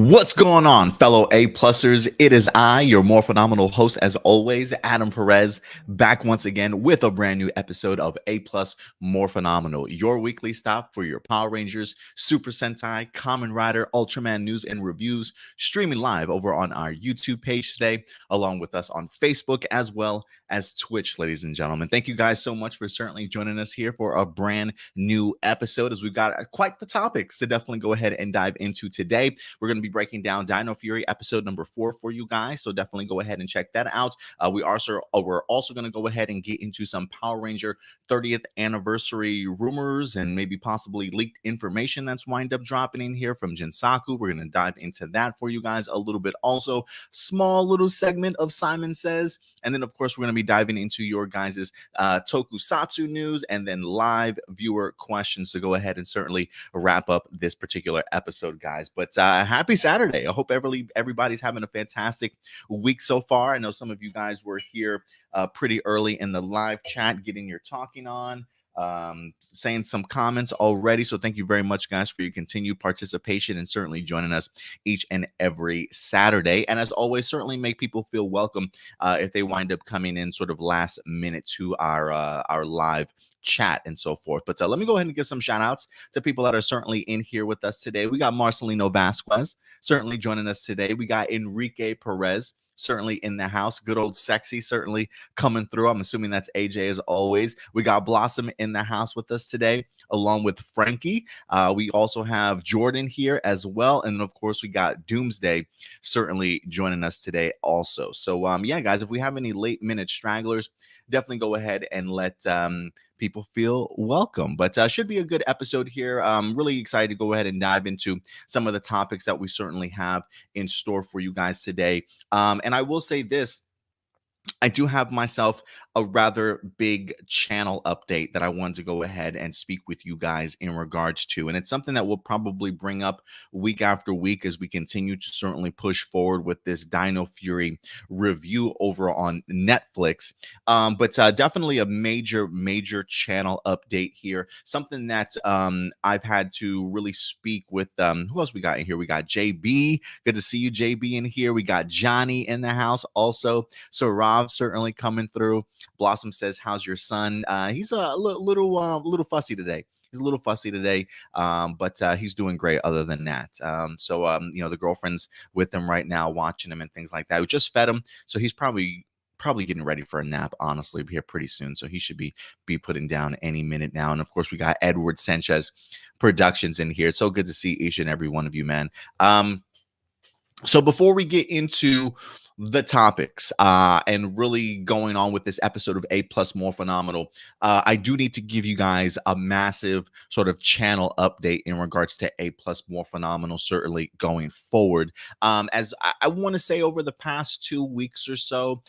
What's going on, fellow A-plussers? It is I, your Morphinominal host, as always, Adam Perez, back once again with a brand new episode of A-Plus Morphinominal, your weekly stop for your Power Rangers, Super Sentai, Kamen Rider, Ultraman news and reviews, streaming live over on our YouTube page today, along with us on Facebook as well as Twitch, ladies and gentlemen. Thank you guys so much for certainly joining us here for a brand new episode, as we've got quite the topics to definitely go ahead and dive into today. We're going to be breaking down Dino Fury episode number 4 for you guys, so definitely go ahead and check that out. We're also going to go ahead and get into some Power Ranger 30th anniversary rumors and maybe possibly leaked information that's wind up dropping in here from Jinsaku. We're going to dive into that for you guys a little bit. Also, small little segment of Simon Says, and then of course we're going to be diving into your guys' tokusatsu news and then live viewer questions to go ahead and certainly wrap up this particular episode, guys. But happy Saturday. I hope everybody's having a fantastic week so far. I know some of you guys were here pretty early in the live chat getting your talking on, saying some comments already. So thank you very much, guys, for your continued participation and certainly joining us each and every Saturday. And as always, certainly make people feel welcome if they wind up coming in sort of last minute to our live chat and so forth. But let me go ahead and give some shout outs to people that are certainly in here with us today. We got Marcelino Vasquez certainly joining us today. We got Enrique Perez certainly in the house. Good old Sexy certainly coming through. I'm assuming that's AJ as always. We got Blossom in the house with us today, along with Frankie. We also have Jordan here as well. And of course, we got Doomsday certainly joining us today also. So yeah, guys, if we have any late minute stragglers, definitely go ahead and let people feel welcome. But should be a good episode here. I'm really excited to go ahead and dive into some of the topics that we certainly have in store for you guys today. And I will say this, I do have myself a rather big channel update that I wanted to go ahead and speak with you guys in regards to. And it's something that we'll probably bring up week after week as we continue to certainly push forward with this Dino Fury review over on Netflix. But definitely a major channel update here. Something that I've had to really speak with. Who else we got in here? We got JB. Good to see you, JB, in here. We got Johnny in the house also. So Rob certainly coming through. Blossom says, how's your son? He's a little fussy today. He's a little fussy today, but he's doing great other than that. You know, the girlfriend's with him right now, watching him and things like that. We just fed him, so he's probably getting ready for a nap, honestly, here pretty soon. So he should be putting down any minute now. And of course, we got Edward Sanchez Productions in here. It's so good to see each and every one of you, man. So before we get into the topics and really going on with this episode of A Plus More Phenomenal, I do need to give you guys a massive sort of channel update in regards to A Plus More Phenomenal, certainly going forward. As I want to say, over the past 2 weeks or so,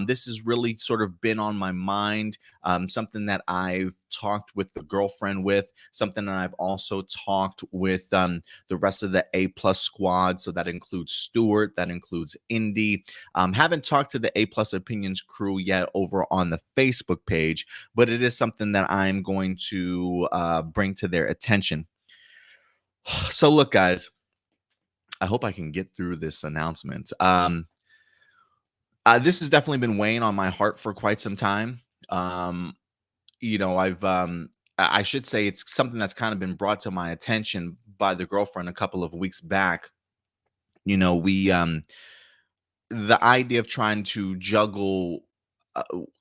this has really sort of been on my mind. Something that I've talked with the girlfriend with, something that I've also talked with the rest of the A Plus squad. So that includes Stuart, that includes Indy. Haven't talked to the A Plus Opinions crew yet over on the Facebook page, but it is something that I'm going to bring to their attention. So look, guys, I hope I can get through this announcement. This has definitely been weighing on my heart for quite some time. You know, I should say it's something that's kind of been brought to my attention by the girlfriend a couple of weeks back. You know, the idea of trying to juggle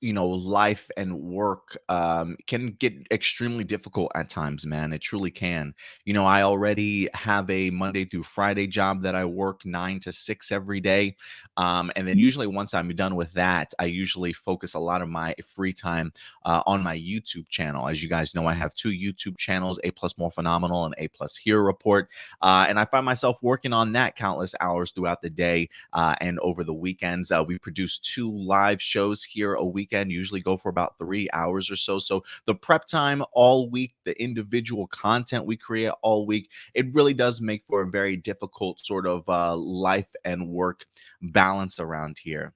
you know, life and work can get extremely difficult at times, man. It truly can. You know, I already have a Monday through Friday job that I work 9 to 6 every day. And then usually once I'm done with that, I usually focus a lot of my free time on my YouTube channel. As you guys know, I have 2 YouTube channels, A Plus More Phenomenal and A Plus Hero Report. And I find myself working on that countless hours throughout the day and over the weekends. We produce 2 live shows here a weekend, usually go for about 3 hours or so. So the prep time all week, the individual content we create all week, it really does make for a very difficult sort of life and work balance around here.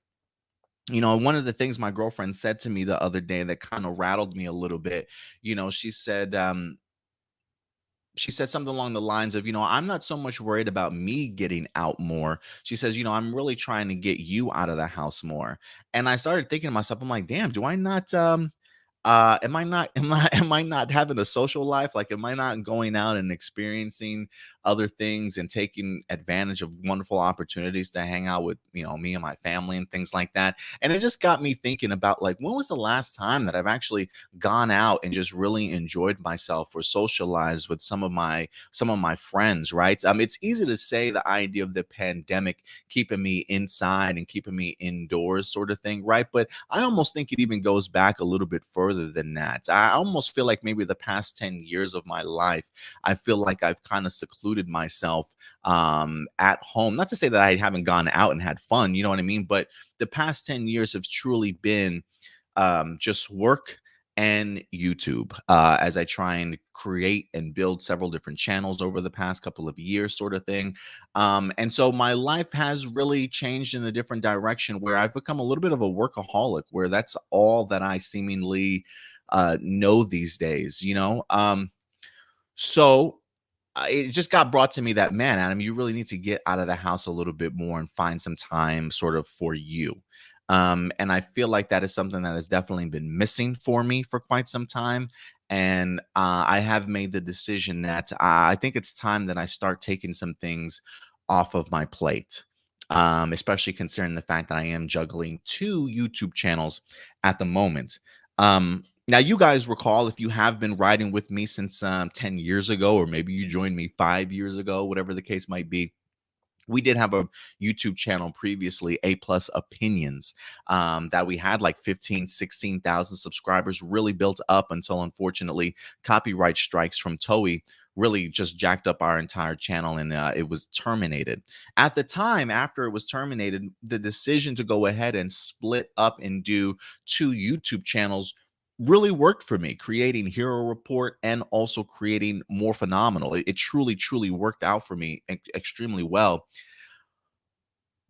You know, one of the things my girlfriend said to me the other day that kind of rattled me a little bit, you know, she said, she said something along the lines of, I'm not so much worried about me getting out more. She says, I'm really trying to get you out of the house more. And I started thinking to myself, I'm like, damn, do I not am I not am I not having a social life? Like, am I not going out and experiencing other things and taking advantage of wonderful opportunities to hang out with, me and my family and things like that? And it just got me thinking about, like, when was the last time that I've actually gone out and just really enjoyed myself or socialized with some of my friends, right? It's easy to say the idea of the pandemic keeping me inside and keeping me indoors sort of thing, right? But I almost think it even goes back a little bit further than that. I almost feel like maybe the past 10 years of my life, I feel like I've kind of secluded myself at home. Not to say that I haven't gone out and had fun, you know what I mean? But the past 10 years have truly been just work and YouTube, as I try and create and build several different channels over the past couple of years, sort of thing. And so my life has really changed in a different direction where I've become a little bit of a workaholic, where that's all that I seemingly know these days, So it just got brought to me that, man, Adam, you really need to get out of the house a little bit more and find some time sort of for you. And I feel like that is something that has definitely been missing for me for quite some time. And I have made the decision that I think it's time that I start taking some things off of my plate. Especially considering the fact that I am juggling two YouTube channels at the moment. Now, you guys recall, if you have been riding with me since 10 years ago, or maybe you joined me 5 years ago, whatever the case might be, we did have a YouTube channel previously, A Plus Opinions, that we had like 15, 16,000 subscribers, really built up until, unfortunately, copyright strikes from Toei really just jacked up our entire channel, and it was terminated. At the time, after it was terminated, the decision to go ahead and split up and do two YouTube channels really worked for me, creating Hero Report and also creating More Phenomenal. It truly, truly worked out for me extremely well.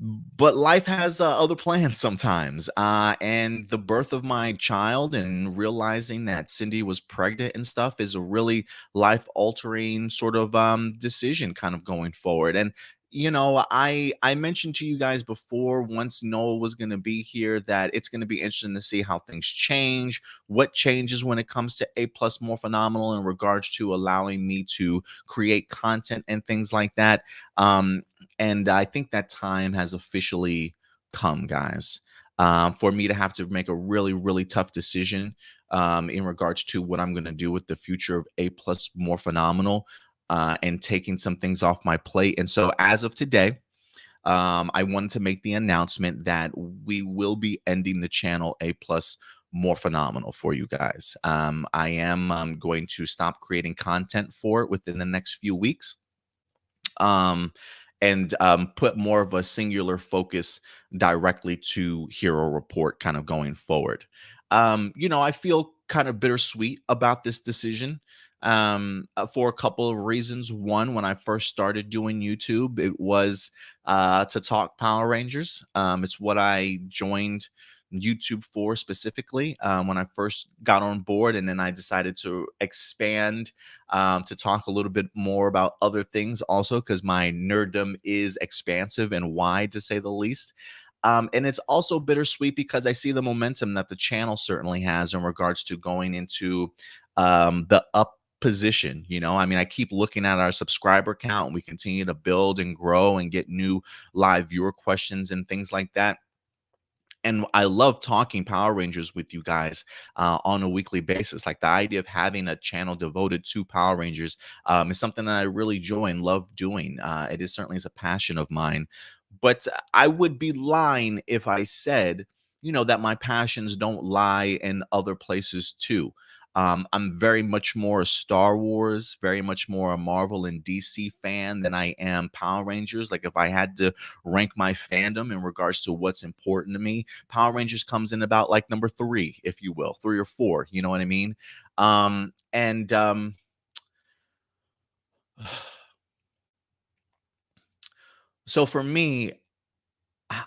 But life has other plans sometimes. And the birth of my child and realizing that Cindy was pregnant and stuff is a really life altering sort of decision kind of going forward. And I mentioned to you guys before, once Noah was going to be here, that it's going to be interesting to see how things change, what changes when it comes to A Plus More Phenomenal in regards to allowing me to create content and things like that. And I think that time has officially come, guys, for me to have to make a really, really tough decision in regards to what I'm going to do with the future of A Plus More Phenomenal, and taking some things off my plate. And so, as of today, I wanted to make the announcement that we will be ending the channel A Plus More Phenomenal for you guys. I am going to stop creating content for it within the next few weeks. And put more of a singular focus directly to Hero Report kind of going forward. I feel kind of bittersweet about this decision, for a couple of reasons. One, when I first started doing YouTube, it was to talk Power Rangers. It's what I joined YouTube for specifically, when I first got on board, and then I decided to expand, to talk a little bit more about other things also, because my nerddom is expansive and wide, to say the least. And it's also bittersweet because I see the momentum that the channel certainly has in regards to going into the up position. I mean, I keep looking at our subscriber count, and we continue to build and grow and get new live viewer questions and things like that. And I love talking Power Rangers with you guys on a weekly basis. Like, the idea of having a channel devoted to Power Rangers is something that I really enjoy and love doing. It is certainly is a passion of mine. But I would be lying if I said, that my passions don't lie in other places too. I'm very much more a Star Wars, very much more a Marvel and DC fan than I am Power Rangers. Like, if I had to rank my fandom in regards to what's important to me, Power Rangers comes in about like number three, if you will, three or four. You know what I mean? And So for me,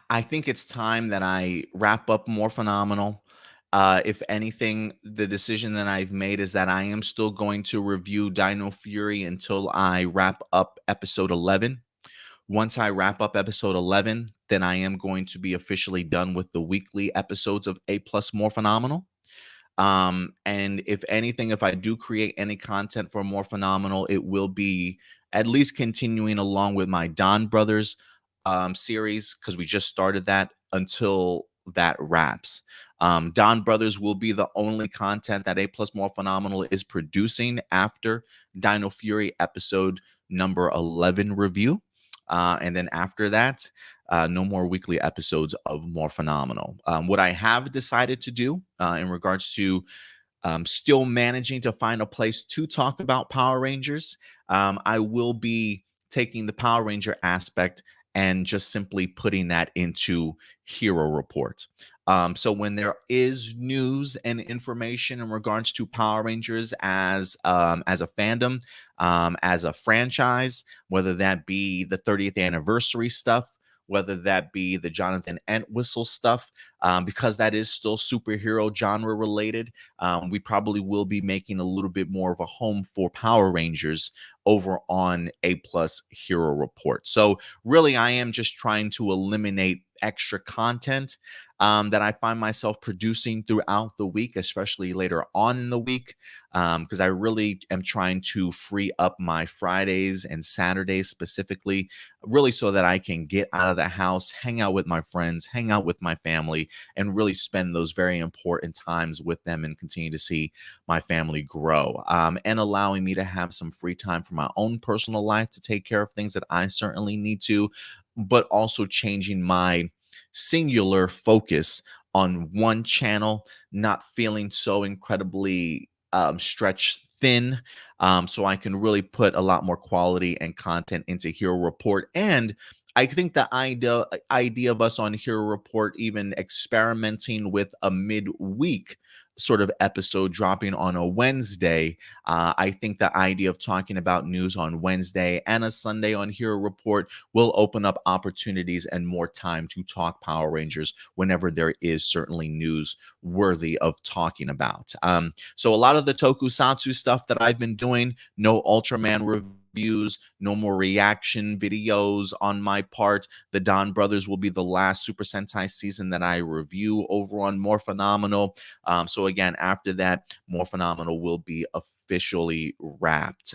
I think it's time that I wrap up More Phenomenal, If anything, the decision that I've made is that I am still going to review Dino Fury until I wrap up episode 11. Once I wrap up episode 11, then I am going to be officially done with the weekly episodes of A Plus More Phenomenal. And if anything, if I do create any content for More Phenomenal, it will be at least continuing along with my Donbrothers series, because we just started that, until that wraps. Donbrothers will be the only content that A Plus More Phenomenal is producing after Dino Fury episode number 11 review. And then after that, no more weekly episodes of More Phenomenal. What I have decided to do in regards to still managing to find a place to talk about Power Rangers, I will be taking the Power Ranger aspect and just simply putting that into Hero Report. So when there is news and information in regards to Power Rangers as a fandom, as a franchise, whether that be the 30th anniversary stuff, whether that be the Jonathan Entwistle stuff, because that is still superhero genre related, we probably will be making a little bit more of a home for Power Rangers over on A Plus Hero Report. So really, I am just trying to eliminate extra content that I find myself producing throughout the week, especially later on in the week, because I really am trying to free up my Fridays and Saturdays specifically, really so that I can get out of the house, hang out with my friends, hang out with my family, and really spend those very important times with them and continue to see my family grow, and allowing me to have some free time for my own personal life to take care of things that I certainly need to, but also changing my singular focus on one channel, not feeling so incredibly stretched thin, so I can really put a lot more quality and content into Hero Report. And I think the idea of us on Hero Report even experimenting with a midweek sort of episode dropping on a Wednesday, I think the idea of talking about news on Wednesday and a Sunday on Hero Report will open up opportunities and more time to talk Power Rangers whenever there is certainly news worthy of talking about. So a lot of the tokusatsu stuff that I've been doing, no Ultraman reviews, no more reaction videos on my part. The Donbrothers will be the last Super Sentai season that I review over on More Phenomenal. So again, after that, More Phenomenal will be officially wrapped.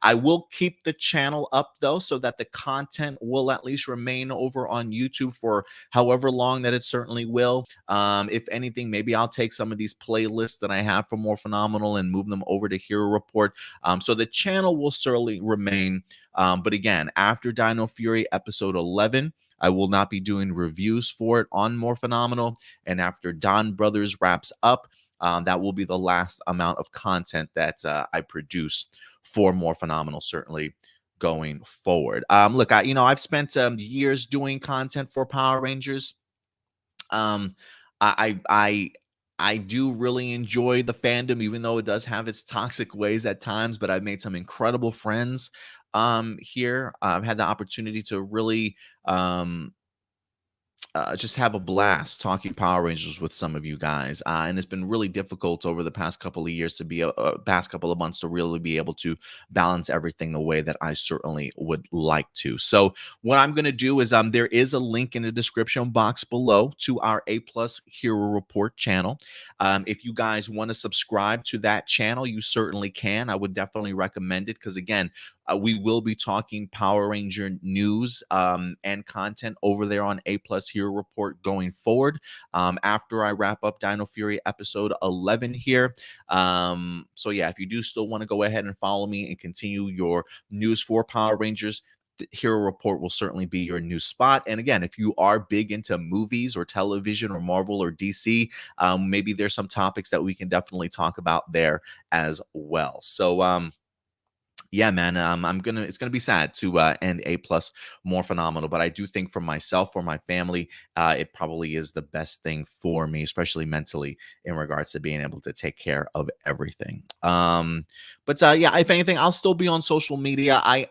I will keep the channel up though, so that the content will at least remain over on YouTube for however long that it certainly will. If anything, maybe I'll take some of these playlists that I have for More Phenomenal and move them over to Hero Report. So the channel will certainly remain. But again, after Dino Fury episode 11, I will not be doing reviews for it on More Phenomenal. And after Donbrothers wraps up, that will be the last amount of content that I produce for More Phenomenal, certainly going forward. Look, I've spent years doing content for Power Rangers. Um, I do really enjoy the fandom, even though it does have its toxic ways at times. But I've made some incredible friends here. I've had the opportunity to really just have a blast talking Power Rangers with some of you guys. And it's been really difficult over the past couple of years to be past couple of months to really be able to balance everything the way that I certainly would like to. So what I'm going to do is there is a link in the description box below to our A Plus Hero Report channel. If you guys want to subscribe to that channel, you certainly can. I would definitely recommend it, because again, we will be talking Power Ranger news and content over there on A Plus Hero Report going forward, after I wrap up Dino Fury episode 11 here. So yeah, if you do still want to go ahead and follow me and continue your news for Power Rangers, the Hero Report will certainly be your new spot. And again, if you are big into movies or television or Marvel or DC, maybe there's some topics that we can definitely talk about there as well. So yeah, man, it's gonna be sad to end A Plus More Phenomenal, but I do think for myself, for my family, it probably is the best thing for me, especially mentally, in regards to being able to take care of everything. But yeah, if anything, I'll still be on social media. I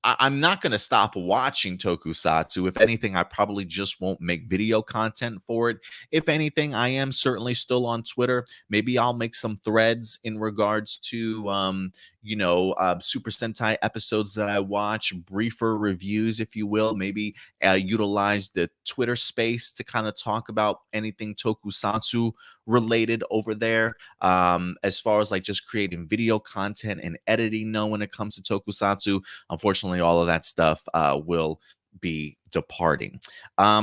I'm not going to stop watching tokusatsu. If anything, I probably just won't make video content for it. If anything, I am certainly still on Twitter. Maybe I'll make some threads in regards to, Super Sentai episodes that I watch, briefer reviews, if you will. Maybe utilize the Twitter space to kind of talk about anything tokusatsu related over there. As far as like just creating video content and editing, no, when it comes to tokusatsu, unfortunately, all of that stuff will be departing.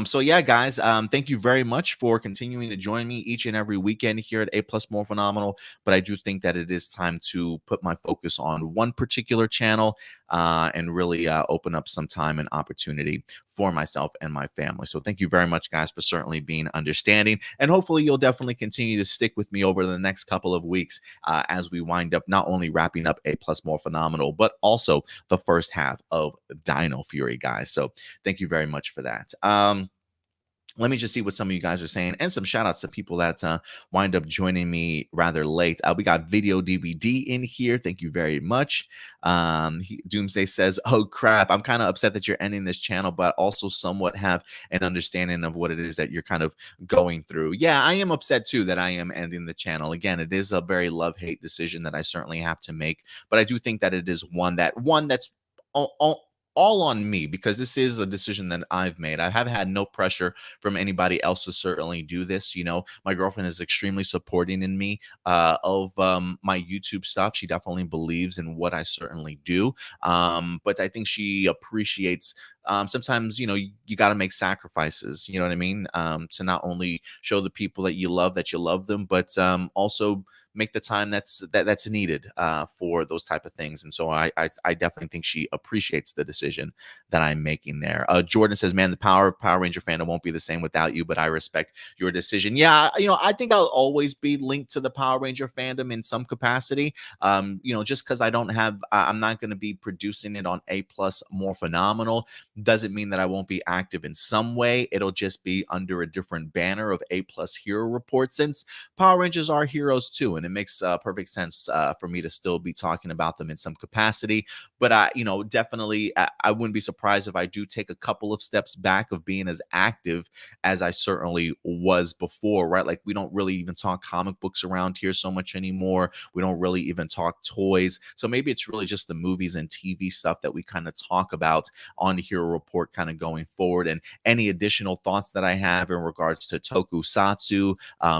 So yeah, guys, thank you very much for continuing to join me each and every weekend here at A Plus More Phenomenal. But I do think that it is time to put my focus on one particular channel and really open up some time and opportunity for myself and my family. So thank you very much, guys, for certainly being understanding. And hopefully you'll definitely continue to stick with me over the next couple of weeks as we wind up not only wrapping up A Plus More Phenomenal, but also the first half of Dino Fury, guys. So thank you very much for that. Let me just see what some of you guys are saying, and some shout outs to people that wind up joining me rather late. We got Video DVD in here. Thank you very much. Doomsday says, oh crap, I'm kind of upset that you're ending this channel, but also somewhat have an understanding of what it is that you're kind of going through. Yeah, I am upset too that I am ending the channel. Again, it is a very love-hate decision that I certainly have to make, but I do think that it is one that's all on me, because this is a decision that I've made. I have had no pressure from anybody else to certainly do this. You know, my girlfriend is extremely supporting in me of my YouTube stuff. She definitely believes in what I certainly do. But I think she appreciates sometimes, you got to make sacrifices, you know what I mean? To not only show the people that you love them, but also make the time that's needed for those type of things. And so I definitely think she appreciates the decision that I'm making there. Jordan says, man, the Power Ranger fandom won't be the same without you, but I respect your decision. Yeah, I think I'll always be linked to the Power Ranger fandom in some capacity. Just because I'm not going to be producing it on A Plus More Phenomenal doesn't mean that I won't be active in some way. It'll just be under a different banner of A Plus Hero Report, since Power Rangers are heroes too, and it makes perfect sense for me to still be talking about them in some capacity. But definitely, I wouldn't be surprised if I do take a couple of steps back of being as active as I certainly was before, right? Like, we don't really even talk comic books around here so much anymore. We don't really even talk toys. So maybe it's really just the movies and TV stuff that we kind of talk about on the Hero Report kind of going forward. And any additional thoughts that I have in regards to tokusatsu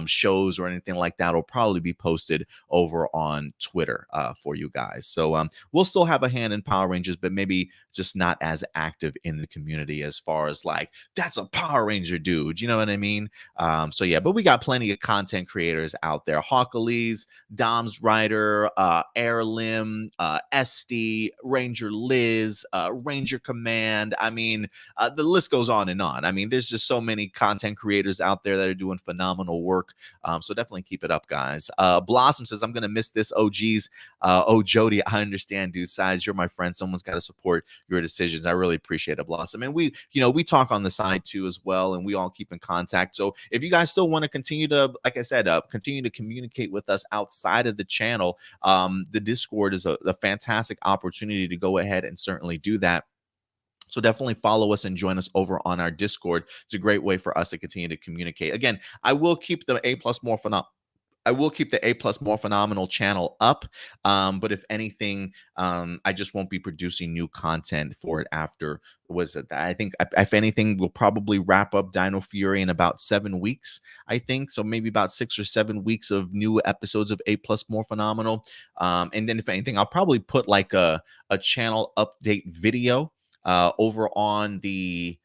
shows or anything like that will probably be posted over on Twitter for you guys. So we'll still have a hand in Power Rangers, but maybe just not as active in the community as far as like, that's a Power Ranger dude, you know what I mean? So yeah, but we got plenty of content creators out there. Hawkalees, Dom's Rider, Airlim, SD, Ranger Liz, Ranger Command. I mean, the list goes on and on. I mean, there's just so many content creators out there that are doing phenomenal work. So definitely keep it up, guys. Blossom says, I'm going to miss this. OGs. Oh, Jody, I understand, dude. Sayz, you're my friend. Someone's got to support your decisions. I really appreciate it, Blossom. And we talk on the side too as well, and we all keep in contact. So if you guys still want to continue to, like I said, continue to communicate with us outside of the channel, the Discord is a fantastic opportunity to go ahead and certainly do that. So definitely follow us and join us over on our Discord. It's a great way for us to continue to communicate. Again, I will keep the A Plus More Phenomenal channel up. But if anything, I just won't be producing new content for it after. I think, if anything, we'll probably wrap up Dino Fury in about 7 weeks, I think. So maybe about 6 or 7 weeks of new episodes of A Plus More Phenomenal. And then if anything, I'll probably put like a channel update video over on the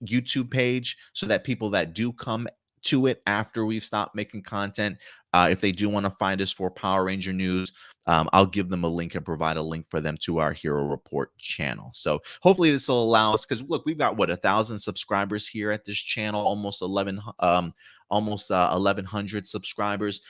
YouTube page, so that people that do come to it after we've stopped making content, if they do want to find us for Power Ranger news, I'll give them a link and provide a link for them to our Hero Report channel. So hopefully this will allow us, because look, we've got 1,000 subscribers here at this channel, almost almost 1,100 subscribers.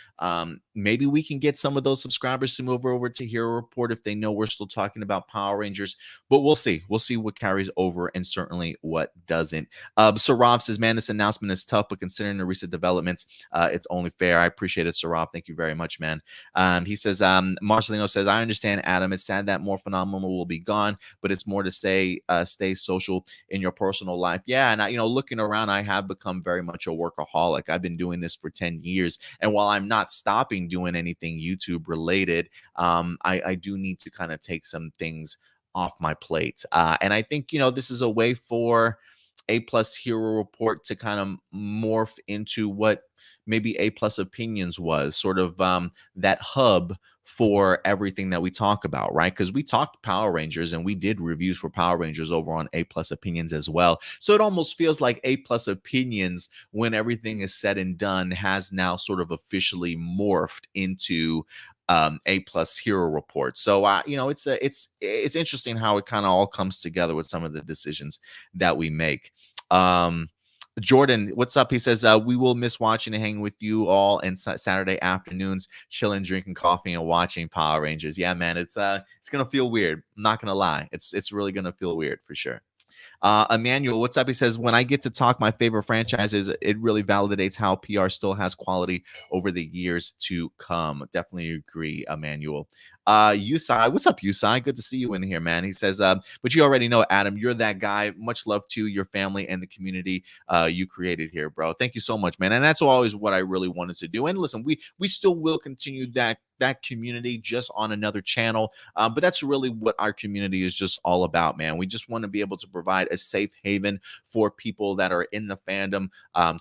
Maybe we can get some of those subscribers to move over to Hero Report if they know we're still talking about Power Rangers. But we'll see. We'll see what carries over and certainly what doesn't. Sarav says, man, this announcement is tough, but considering the recent developments, it's only fair. I appreciate it, Sarav. Thank you very much, man. He says, Marcelino says, I understand, Adam. It's sad that Morphinominal will be gone, but it's more to say, stay social in your personal life. Yeah, and looking around, I have become very much a workaholic. I've been doing this for 10 years, and while I'm not stopping doing anything YouTube related, I do need to kind of take some things off my plate. And I think, this is a way for A Plus Hero Report to kind of morph into what maybe A Plus Opinions was, sort of that hub for everything that we talk about, right? Because we talked Power Rangers and we did reviews for Power Rangers over on A Plus Opinions as well. So it almost feels like A Plus Opinions, when everything is said and done, has now sort of officially morphed into A Plus Hero Report. So it's interesting how it kind of all comes together with some of the decisions that we make. Jordan, what's up? He says, we will miss watching and hanging with you all and Saturday afternoons, chilling, drinking coffee, and watching Power Rangers. Yeah, man, it's gonna feel weird. I'm not gonna lie. It's really gonna feel weird for sure. Emmanuel, what's up? He says, when I get to talk my favorite franchises, it really validates how PR still has quality over the years to come. Definitely agree, Emmanuel. Yusai, what's up, Yusai? Good to see you in here, man. He says, but you already know, Adam, you're that guy. Much love to your family and the community you created here, bro. Thank you so much, man. And that's always what I really wanted to do. And listen, we still will continue that community just on another channel. But that's really what our community is just all about, man. We just want to be able to provide a safe haven for people that are in the fandom,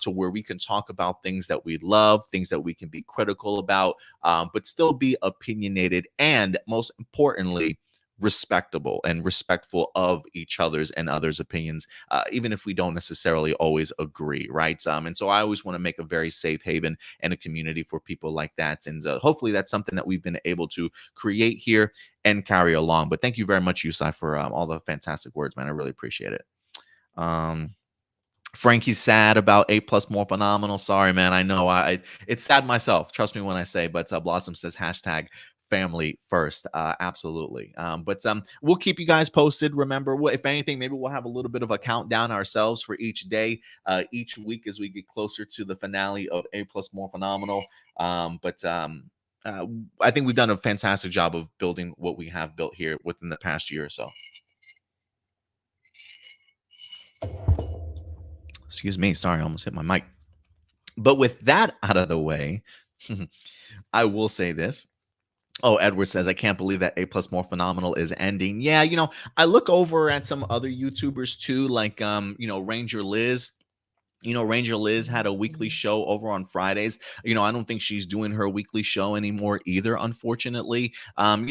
to where we can talk about things that we love, things that we can be critical about, but still be opinionated and, most importantly, respectable and respectful of each other's and others' opinions, even if we don't necessarily always agree, right? And so I always want to make a very safe haven and a community for people like that. And hopefully that's something that we've been able to create here and carry along. But thank you very much, Yusai, for all the fantastic words, man. I really appreciate it. Frankie's sad about A Plus Morphinominal. Sorry, man. I know it's sad myself. Trust me when I say, but Blossom says hashtag family first. Absolutely. But we'll keep you guys posted. Remember, if anything, maybe we'll have a little bit of a countdown ourselves for each day, each week as we get closer to the finale of A Plus Morphinominal. But I think we've done a fantastic job of building what we have built here within the past year or so. Excuse me. Sorry, I almost hit my mic. But with that out of the way, I will say this. Oh, Edward says, I can't believe that A Plus Morphinominal is ending. Yeah, I look over at some other YouTubers too, like Ranger Liz. Ranger Liz had a weekly show over on Fridays. I don't think she's doing her weekly show anymore either, unfortunately.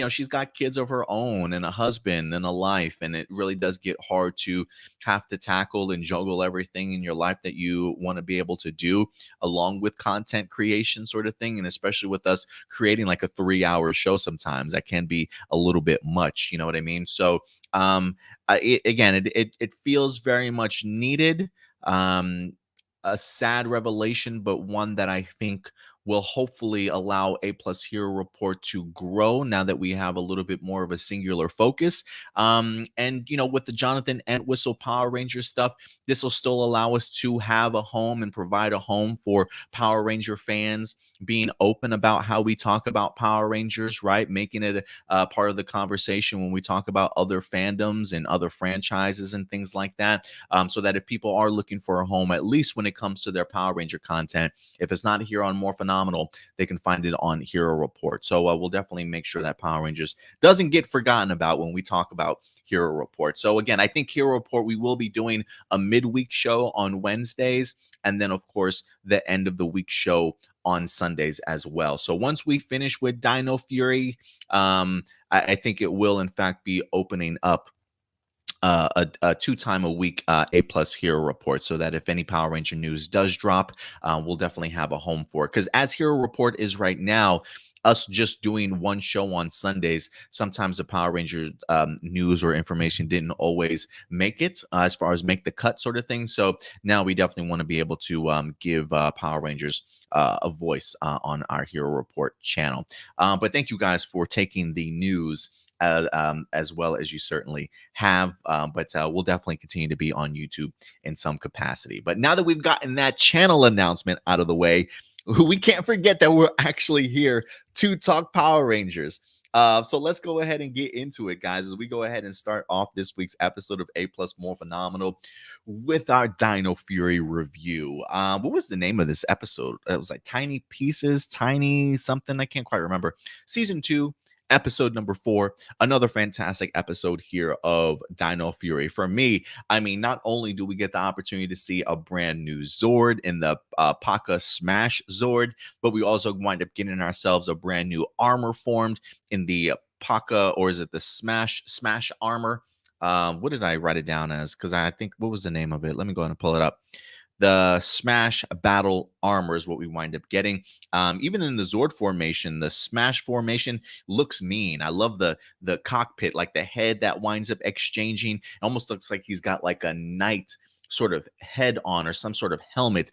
She's got kids of her own and a husband and a life, and it really does get hard to have to tackle and juggle everything in your life that you want to be able to do, along with content creation sort of thing. And especially with us creating like a 3-hour show, sometimes that can be a little bit much. You know what I mean? So it feels very much needed. A sad revelation, but one that I think will hopefully allow A Plus Hero Report to grow now that we have a little bit more of a singular focus. And with the Jonathan Entwistle Power Ranger stuff, this will still allow us to have a home and provide a home for Power Ranger fans, being open about how we talk about Power Rangers, right? Making it a part of the conversation when we talk about other fandoms and other franchises and things like that. So that if people are looking for a home, at least when it comes to their Power Ranger content, if it's not here on Morphinominal, they can find it on Hero Report. So we'll definitely make sure that Power Rangers doesn't get forgotten about when we talk about Hero Report. So again, I think Hero Report, we will be doing a midweek show on Wednesdays, and then of course the end of the week show on Sundays as well. So once we finish with Dino Fury, I think it will in fact be opening up a 2-time a week A Plus Hero Report, so that if any Power Ranger news does drop, we'll definitely have a home for it. Because as Hero Report is right now, us just doing one show on Sundays, sometimes the Power Rangers news or information didn't always make it as far as make the cut sort of thing. So now we definitely want to be able to give Power Rangers a voice on our Hero Report channel. But thank you guys for taking the news as well as you certainly have. But we'll definitely continue to be on YouTube in some capacity. But now that we've gotten that channel announcement out of the way, we can't forget that we're actually here to talk Power Rangers. So let's go ahead and get into it, guys, as we go ahead and start off this week's episode of A Plus More Phenomenal with our Dino Fury review. What was the name of this episode? It was like Tiny Pieces, Tiny something. I can't quite remember. Season 2, episode number 4, another fantastic episode here of Dino Fury. For me, I mean, not only do we get the opportunity to see a brand new Zord in the Paka Smash Zord, but we also wind up getting ourselves a brand new armor formed in the Paka, or is it the Smash armor? What did I write it down as? Because I think, what was the name of it? Let me go ahead and pull it up. The Smash Battle Armor is what we wind up getting. Even in the Zord formation, the Smash formation looks mean. I love the cockpit, like the head that winds up exchanging. It almost looks like he's got like a knight sort of head on or some sort of helmet.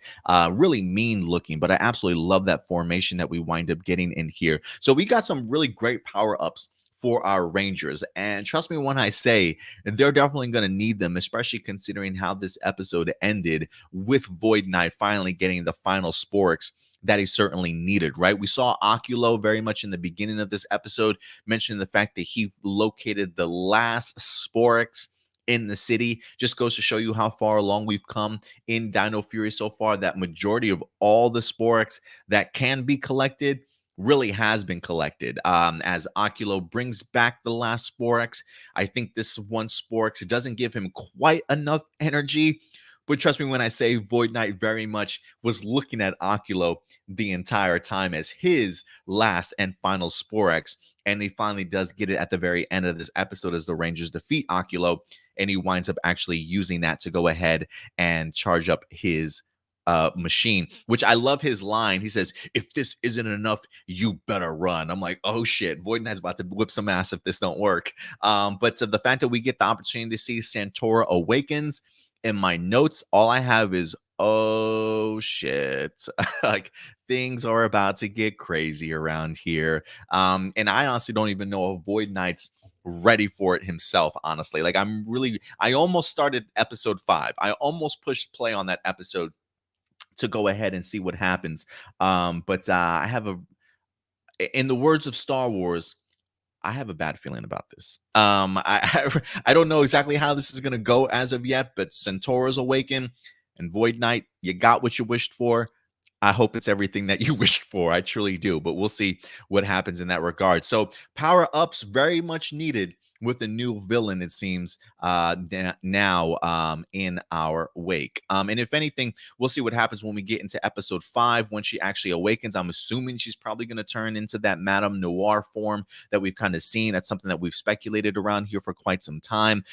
Really mean looking, but I absolutely love that formation that we wind up getting in here. So we got some really great power-ups for our Rangers. And trust me when I say they're definitely going to need them, especially considering how this episode ended with Void Knight finally getting the final Sporks that he certainly needed, right? We saw Oculo very much in the beginning of this episode mention the fact that he located the last Sporks in the city. Just goes to show you how far along we've come in Dino Fury so far. That majority of all the Sporks that can be collected really has been collected. As Oculo brings back the last Sporks, I think this one Sporks doesn't give him quite enough energy. But trust me when I say Void Knight very much was looking at Oculo the entire time as his last and final Sporks. And he finally does get it at the very end of this episode as the Rangers defeat Oculo. And he winds up actually using that to go ahead and charge up his machine, which I love his line. He says, "If this isn't enough, you better run." I'm like, oh shit, Void Knight's about to whip some ass if this don't work. But the fact that we get the opportunity to see Santaura Awakens, in my notes, all I have is, oh shit, like things are about to get crazy around here. And I honestly don't even know if Void Knight's ready for it himself, honestly. Like I almost started episode 5. I almost pushed play on that episode to go ahead and see what happens. But I have in the words of Star Wars, I have a bad feeling about this. I don't know exactly how this is going to go as of yet, but Centaurus Awaken and Void Knight, you got what you wished for. I hope it's everything that you wished for. I truly do, but we'll see what happens in that regard. So power-ups very much needed with a new villain, it seems, now in our wake. And if anything, we'll see what happens when we get into episode 5, when she actually awakens. I'm assuming she's probably going to turn into that Madame Noir form that we've kind of seen. That's something that we've speculated around here for quite some time.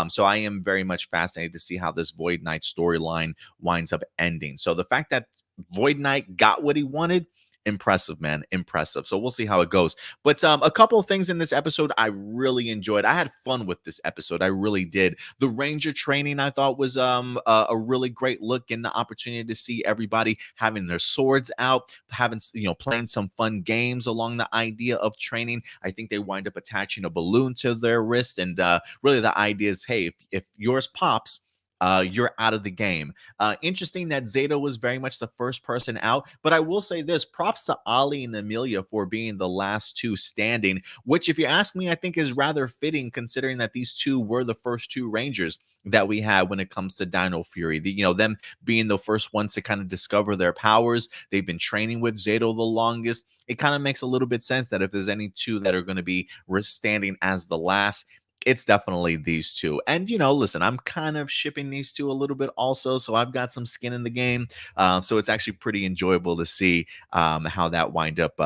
So I am very much fascinated to see how this Void Knight storyline winds up ending. So the fact that Void Knight got what he wanted, impressive, man, impressive. So we'll see how it goes. But a couple of things in this episode I really enjoyed. I had fun with this episode. I really did. The Ranger training I thought was a really great look, and the opportunity to see everybody having their swords out, having, playing some fun games along the idea of training. I think they wind up attaching a balloon to their wrist, and really the idea is, hey, if yours pops, you're out of the game. Interesting that Zeta was very much the first person out, but I will say this, props to Ali and Amelia for being the last two standing, which if you ask me, I think is rather fitting considering that these two were the first two Rangers that we had when it comes to Dino Fury. Them being the first ones to kind of discover their powers. They've been training with Zeta the longest. It kind of makes a little bit sense that if there's any two that are going to be standing as the last, it's definitely these two. And, listen, I'm kind of shipping these two a little bit also, so I've got some skin in the game. So it's actually pretty enjoyable to see how that wind up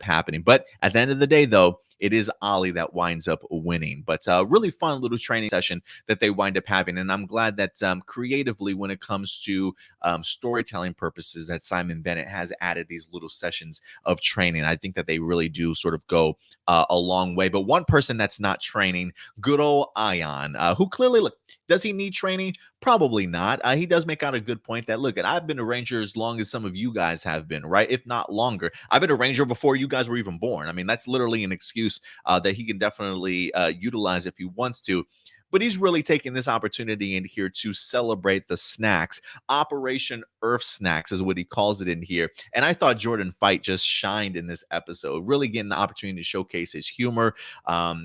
happening. But at the end of the day, though, it is Ollie that winds up winning. But really fun little training session that they wind up having. And I'm glad that creatively, when it comes to storytelling purposes, that Simon Bennett has added these little sessions of training. I think that they really do sort of go a long way. But one person that's not training, good old Ion, who clearly, look, does he need training? Probably not. He does make out a good point that, look, and I've been a ranger as long as some of you guys have been, right? If not longer. I've been a ranger before you guys were even born. I mean, that's literally an excuse that he can definitely utilize if he wants to. But he's really taking this opportunity in here to celebrate the snacks. Operation Earth Snacks is what he calls it in here. And I thought Jordan Fight just shined in this episode, really getting the opportunity to showcase his humor,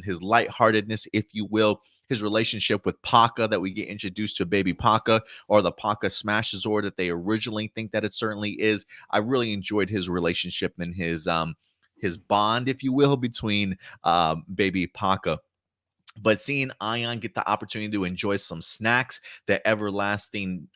his lightheartedness, if you will, his relationship with Paka, that we get introduced to baby Paka, or the Paka Smash Zord that they originally think that it certainly is. I really enjoyed his relationship and his bond, if you will, between baby Paka. But seeing Ion get the opportunity to enjoy some snacks, the everlasting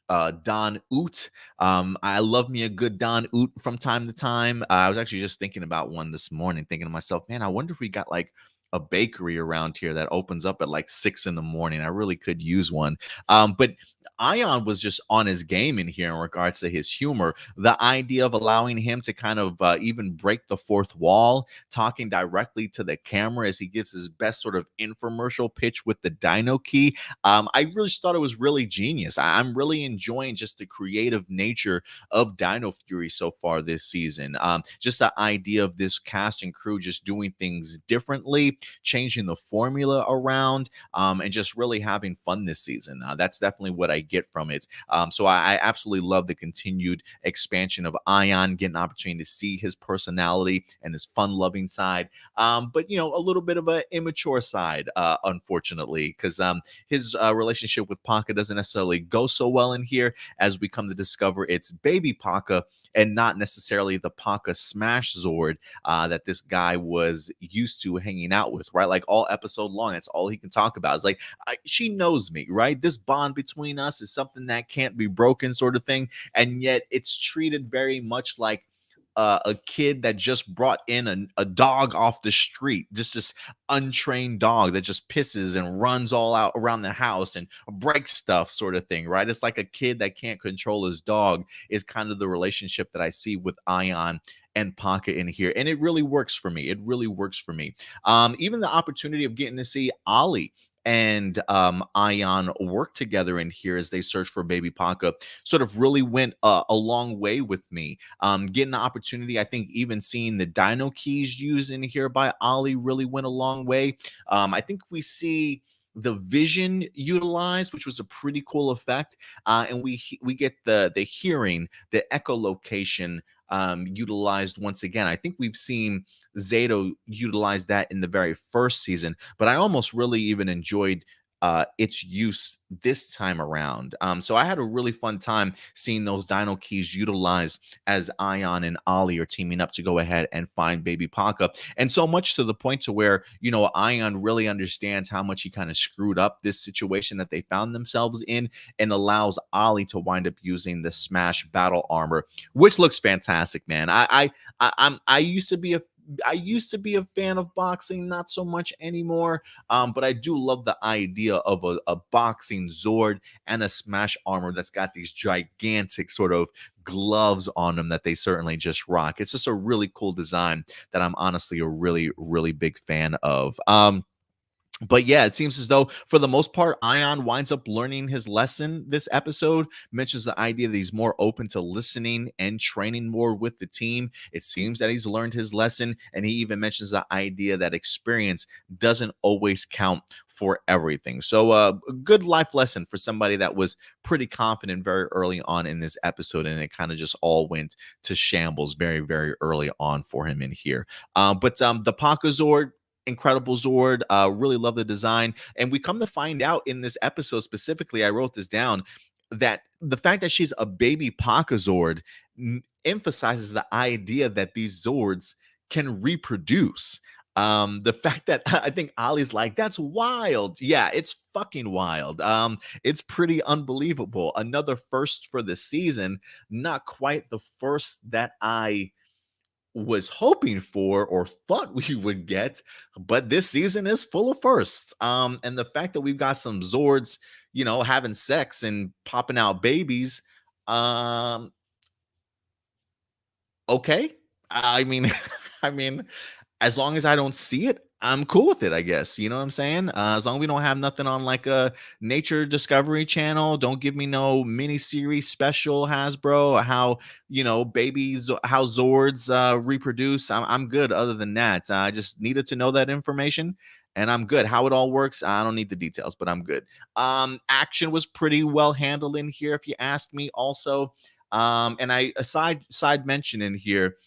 Don Oot. I love me a good Don Oot from time to time. I was actually just thinking about one this morning, thinking to myself, man, I wonder if we got like a bakery around here that opens up at like 6 in the morning. I really could use one. But Ion was just on his game in here in regards to his humor. The idea of allowing him to kind of even break the fourth wall, talking directly to the camera as he gives his best sort of infomercial pitch with the Dino key. I really just thought it was really genius. I'm really enjoying just the creative nature of Dino Fury so far this season. Just the idea of this cast and crew just doing things differently, changing the formula around, and just really having fun this season. That's definitely what I get from it. So I absolutely love the continued expansion of Ion, getting an opportunity to see his personality and his fun-loving side, but a little bit of an immature side, unfortunately, because his relationship with Paka doesn't necessarily go so well in here, as we come to discover it's baby Paka and not necessarily the Paka Smash Zord that this guy was used to hanging out with, right? Like all episode long, that's all he can talk about. It's like, she knows me, right? This bond between us is something that can't be broken, sort of thing. And yet it's treated very much like a kid that just brought in a dog off the street, just this untrained dog that just pisses and runs all out around the house and breaks stuff, sort of thing, right? It's like a kid that can't control his dog is kind of the relationship that I see with Ion and Paka in here. And it really works for me. It really works for me. Even the opportunity of getting to see Ollie and Ion work together in here as they search for baby Paka sort of really went a long way with me. Getting the opportunity, I think even seeing the Dino keys used in here by Ollie really went a long way. I think we see the vision utilized, which was a pretty cool effect, and we get the hearing, the echolocation utilized once again. I think we've seen Zato utilize that in the very first season, but I almost really even enjoyed its use this time around. So I had a really fun time seeing those Dino keys utilized as Ion and Ollie are teaming up to go ahead and find baby Paka. And so much to the point to where, Ion really understands how much he kind of screwed up this situation that they found themselves in, and allows Ollie to wind up using the Smash battle armor, which looks fantastic, man. I used to be a fan of boxing, not so much anymore. But I do love the idea of a boxing Zord and a Smash armor that's got these gigantic sort of gloves on them that they certainly just rock. It's just a really cool design that I'm honestly a really, really big fan of. But yeah, it seems as though for the most part, Ion winds up learning his lesson this episode, mentions the idea that he's more open to listening and training more with the team. It seems that he's learned his lesson, and he even mentions the idea that experience doesn't always count for everything. So a good life lesson for somebody that was pretty confident very early on in this episode, and it kind of just all went to shambles very, very early on for him in here. But the Paka Zord, incredible Zord. Really love the design. And we come to find out in this episode specifically, I wrote this down, that the fact that she's a baby Paka Zord emphasizes the idea that these Zords can reproduce. The fact that I think Ollie's like, that's wild. Yeah, it's fucking wild. It's pretty unbelievable. Another first for the season. Not quite the first that I was hoping for or thought we would get, but this season is full of firsts. And the fact that we've got some Zords, having sex and popping out babies, um, okay. I mean, I mean, as long as I don't see it, I'm cool with it, I guess. You know what I'm saying? As long as we don't have nothing on like a Nature Discovery Channel, don't give me no mini series special Hasbro, how babies, how Zords reproduce. I'm good. Other than that, I just needed to know that information, and I'm good. How it all works, I don't need the details, but I'm good. Action was pretty well handled in here, if you ask me. Also, and I a side mention in here,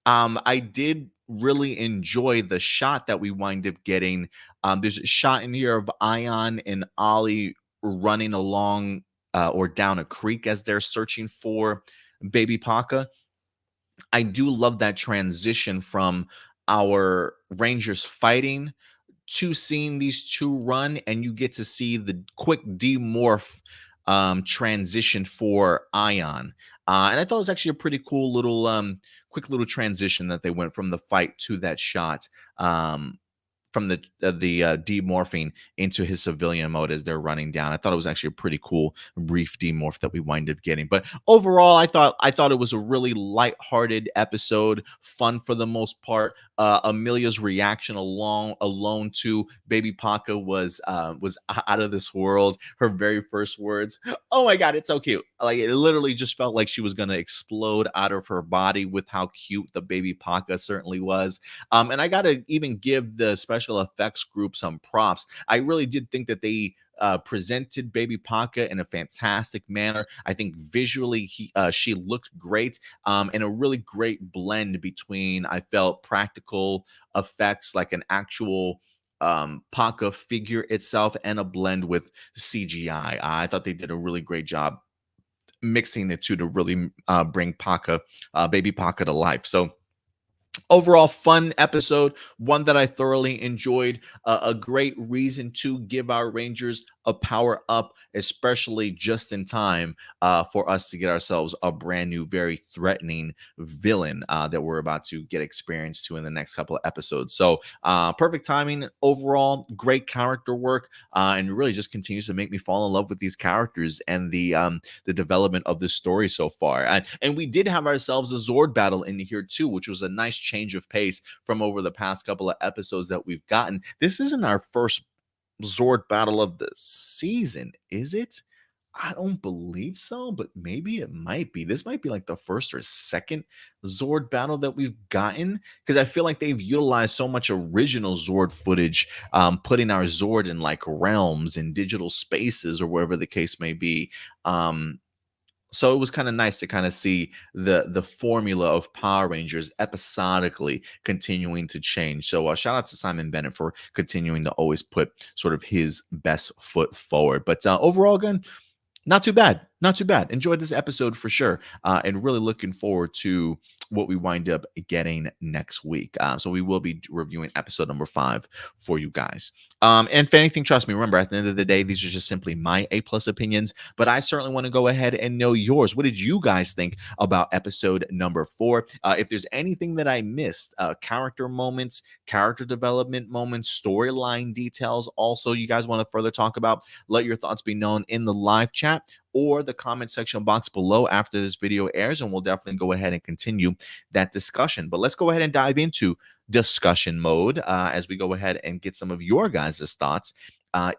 I did really enjoy the shot that we wind up getting. There's a shot in here of Ion and Ollie running along or down a creek as they're searching for baby Paka. I do love that transition from our Rangers fighting to seeing these two run, and you get to see the quick demorph transition for Ion. And I thought it was actually a pretty cool little quick little transition that they went from the fight to that shot. From the demorphing into his civilian mode as they're running down. I thought it was actually a pretty cool brief demorph that we wind up getting. But overall, I thought it was a really lighthearted episode, fun for the most part. Amelia's reaction alone to Baby Paka was out of this world. Her very first words, "Oh my god, it's so cute!" Like it literally just felt like she was gonna explode out of her body with how cute the Baby Paka certainly was. And I gotta even give the special effects group some props. I really did think that they presented Baby Paka in a fantastic manner. I think visually she looked great, and a really great blend between, I felt, practical effects like an actual Paka figure itself and a blend with CGI. I thought they did a really great job mixing the two to really bring Paka, Baby Paka, to life. So overall, fun episode, one that I thoroughly enjoyed. A great reason to give our Rangers a power up, especially just in time for us to get ourselves a brand new, very threatening villain that we're about to get experience to in the next couple of episodes. So, perfect timing overall, great character work, and really just continues to make me fall in love with these characters and the development of the story so far. And we did have ourselves a Zord battle in here too, which was a nice change of pace from over the past couple of episodes that we've gotten. This isn't our first Zord battle of the season, is it? I don't believe so, but maybe it might be. This might be like the first or second Zord battle that we've gotten, because I feel like they've utilized so much original Zord footage, putting our Zord in like realms and digital spaces or wherever the case may be. So it was kind of nice to kind of see the formula of Power Rangers episodically continuing to change. So shout out to Simon Bennett for continuing to always put sort of his best foot forward. But overall, again, not too bad. Not too bad. Enjoyed this episode for sure. And really looking forward to what we wind up getting next week. So we will be reviewing episode number 5 for you guys. And if anything, trust me, remember, at the end of the day, these are just simply my A+ opinions, but I certainly want to go ahead and know yours. What did you guys think about episode number 4? If there's anything that I missed, character moments, character development moments, storyline details, also you guys want to further talk about, let your thoughts be known in the live chat or the comment section box below after this video airs, and we'll definitely go ahead and continue that discussion. But let's go ahead and dive into discussion mode as we go ahead and get some of your guys' thoughts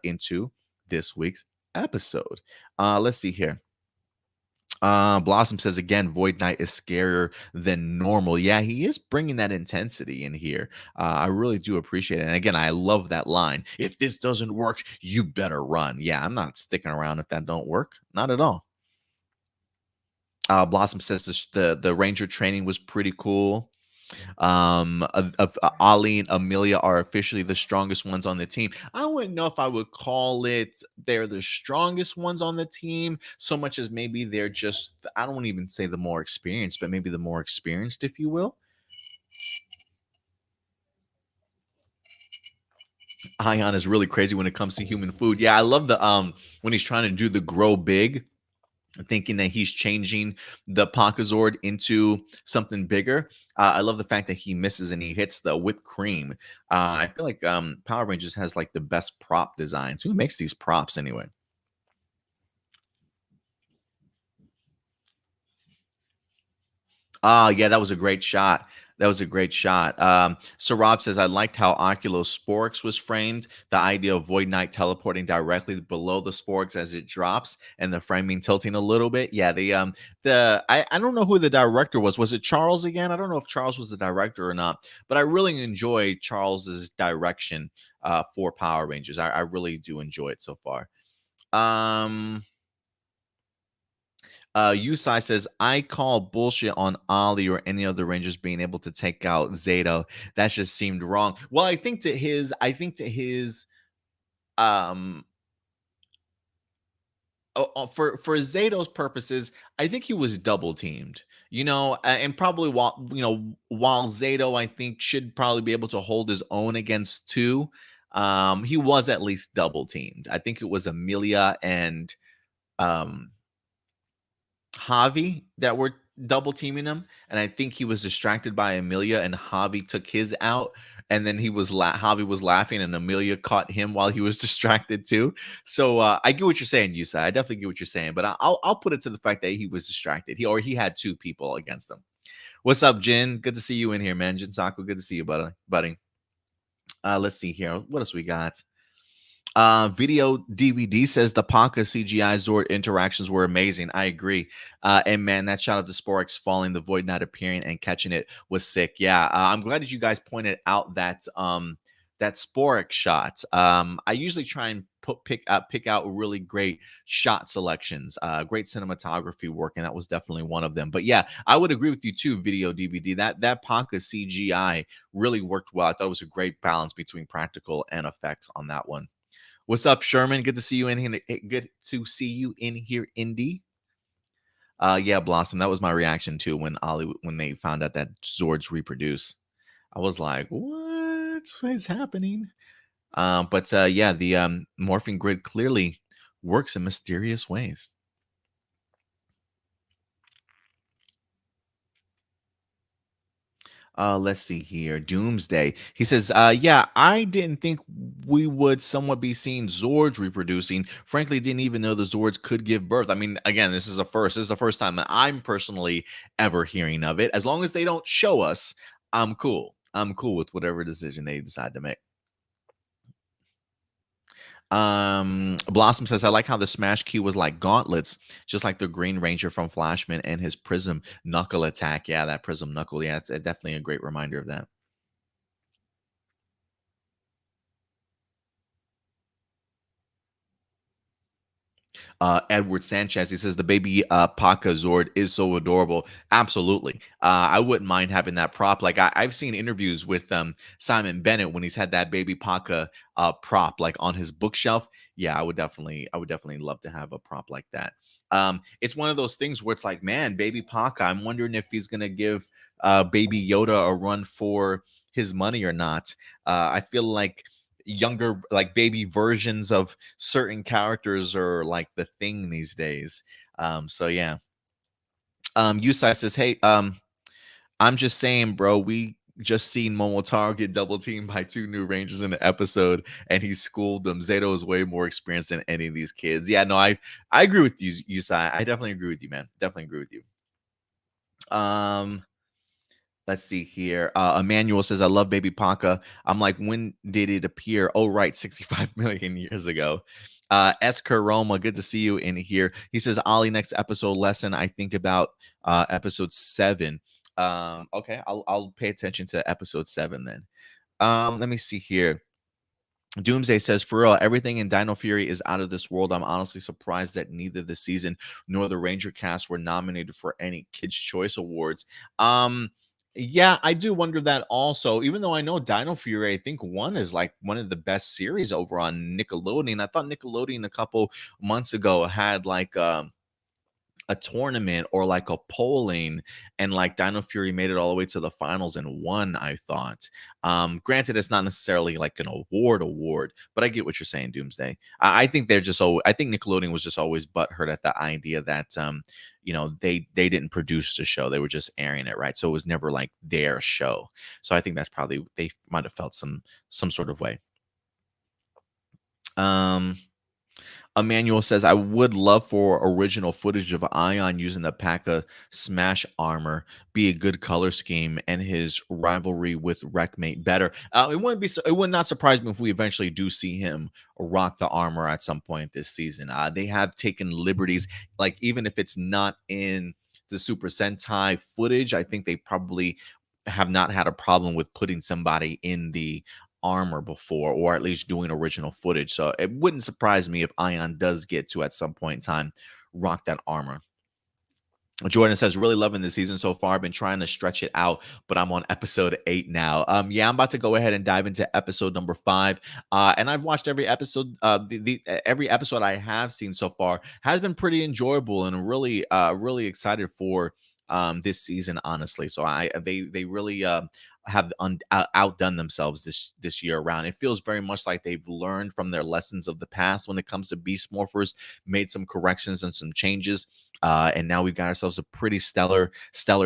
into this week's episode. Let's see here. Blossom says again, Void Knight is scarier than normal. Yeah, he is bringing that intensity in here. I really do appreciate it. And again, I love that line. If this doesn't work, you better run. Yeah, I'm not sticking around if that don't work. Not at all. Blossom says the Ranger training was pretty cool. Ali and Amelia are officially the strongest ones on the team. I wouldn't know if I would call it they're the strongest ones on the team so much as maybe they're just, I don't want to even say the more experienced, but maybe the more experienced, if you will. Ion is really crazy when it comes to human food. Yeah, I love the when he's trying to do the grow big thinking that he's changing the Ponkazord into something bigger. I love the fact that he misses and he hits the whipped cream. I feel like Power Rangers has like the best prop designs. Who makes these props anyway? Ah, yeah, that was a great shot. That was a great shot. Rob says, I liked how Oculos Sporks was framed. The idea of Void Knight teleporting directly below the Sporks as it drops and the framing tilting a little bit. Yeah, I don't know who the director was. Was it Charles again? I don't know if Charles was the director or not, but I really enjoy Charles's direction for Power Rangers. I really do enjoy it so far. Um, Usai says, I call bullshit on Ollie or any of the Rangers being able to take out Zato. That just seemed wrong. Well, um for Zato's purposes, I think he was double teamed. And probably while Zato I think should probably be able to hold his own against two, he was at least double teamed. I think it was Amelia and um Javi that were double teaming him, and I think he was distracted by Amelia, and Javi took his out, and then Javi was laughing, and Amelia caught him while he was distracted too. So I get what you're saying, Yusa. I definitely get what you're saying, but I'll put it to the fact that he was distracted. He had two people against him. What's up, Jin? Good to see you in here, man. Jin Saku, good to see you, buddy. Let's see here. What else we got? Video DVD says the Ponka CGI Zord interactions were amazing. I agree. And man, that shot of the Sporix falling, the Void Knight appearing and catching it was sick. Yeah, I'm glad that you guys pointed out that Sporix shot. I usually try and pick out really great shot selections, great cinematography work, and that was definitely one of them. But yeah, I would agree with you too. Video DVD that Ponka CGI really worked well. I thought it was a great balance between practical and effects on that one. What's up, Sherman? Good to see you in here. Good to see you in here, Indy. Yeah, Blossom. That was my reaction too when they found out that Zords reproduce. I was like, what is happening? But yeah, the morphing grid clearly works in mysterious ways. Let's see here. Doomsday. He says, yeah, I didn't think we would somewhat be seeing Zords reproducing. Frankly, didn't even know the Zords could give birth. I mean, again, this is a first. This is the first time that I'm personally ever hearing of it. As long as they don't show us, I'm cool. I'm cool with whatever decision they decide to make. Blossom says, I like how the smash key was like gauntlets, just like the Green Ranger from Flashman and his prism knuckle attack. Yeah, that prism knuckle. Yeah, it's definitely a great reminder of that. Edward Sanchez, he says the baby Paka Zord is so adorable. Absolutely. I wouldn't mind having that prop. Like I've seen interviews with Simon Bennett when he's had that baby Paka prop like on his bookshelf. Yeah, I would definitely love to have a prop like that. It's one of those things where it's like, man, baby Paka, I'm wondering if he's gonna give baby Yoda a run for his money or not. I feel like younger, like baby versions of certain characters are like the thing these days. So yeah. Yusai says, hey, I'm just saying, bro, we just seen Momotaro get double teamed by two new Rangers in the episode, and he schooled them. Zato is way more experienced than any of these kids. Yeah, no, I agree with you, Yusai. I definitely agree with you, man. Definitely agree with you. Let's see here. Emmanuel says, I love Baby Ponka. I'm like, when did it appear? Oh, right, 65 million years ago. Esker Roma, good to see you in here. He says, Ollie, next episode lesson, I think about episode 7. Okay, I'll pay attention to episode 7 then. Let me see here. Doomsday says, for real, everything in Dino Fury is out of this world. I'm honestly surprised that neither the season nor the Ranger cast were nominated for any Kids' Choice Awards. Yeah, I do wonder that also, even though I know Dino Fury, I think one is like one of the best series over on Nickelodeon. I thought Nickelodeon a couple months ago had like a tournament or like a polling, and like Dino Fury made it all the way to the finals and won, I thought. Granted, it's not necessarily like an award, but I get what you're saying, Doomsday. I think they're just I think Nickelodeon was just always butthurt at the idea that they didn't produce the show. They were just airing it, right? So it was never like their show. So I think that's probably, they might have felt some sort of way. Emmanuel says, I would love for original footage of Ion using the P.A.K.A. Smash armor be a good color scheme and his rivalry with Wreckmate better. It would not surprise me if we eventually do see him rock the armor at some point this season. They have taken liberties, like even if it's not in the Super Sentai footage, I think they probably have not had a problem with putting somebody in the armor before, or at least doing original footage. So it wouldn't surprise me if Ion does get to, at some point in time, rock that armor. Jordan says, really loving the season so far. I've been trying to stretch it out, but I'm on episode 8 now. Yeah, I'm about to go ahead and dive into episode number 5. And I've watched every episode. Every episode I have seen so far has been pretty enjoyable, and really, really excited for this season, honestly. So they really have outdone themselves this year around. It feels very much like they've learned from their lessons of the past when it comes to Beast Morphers, made some corrections and some changes. And now we've got ourselves a pretty stellar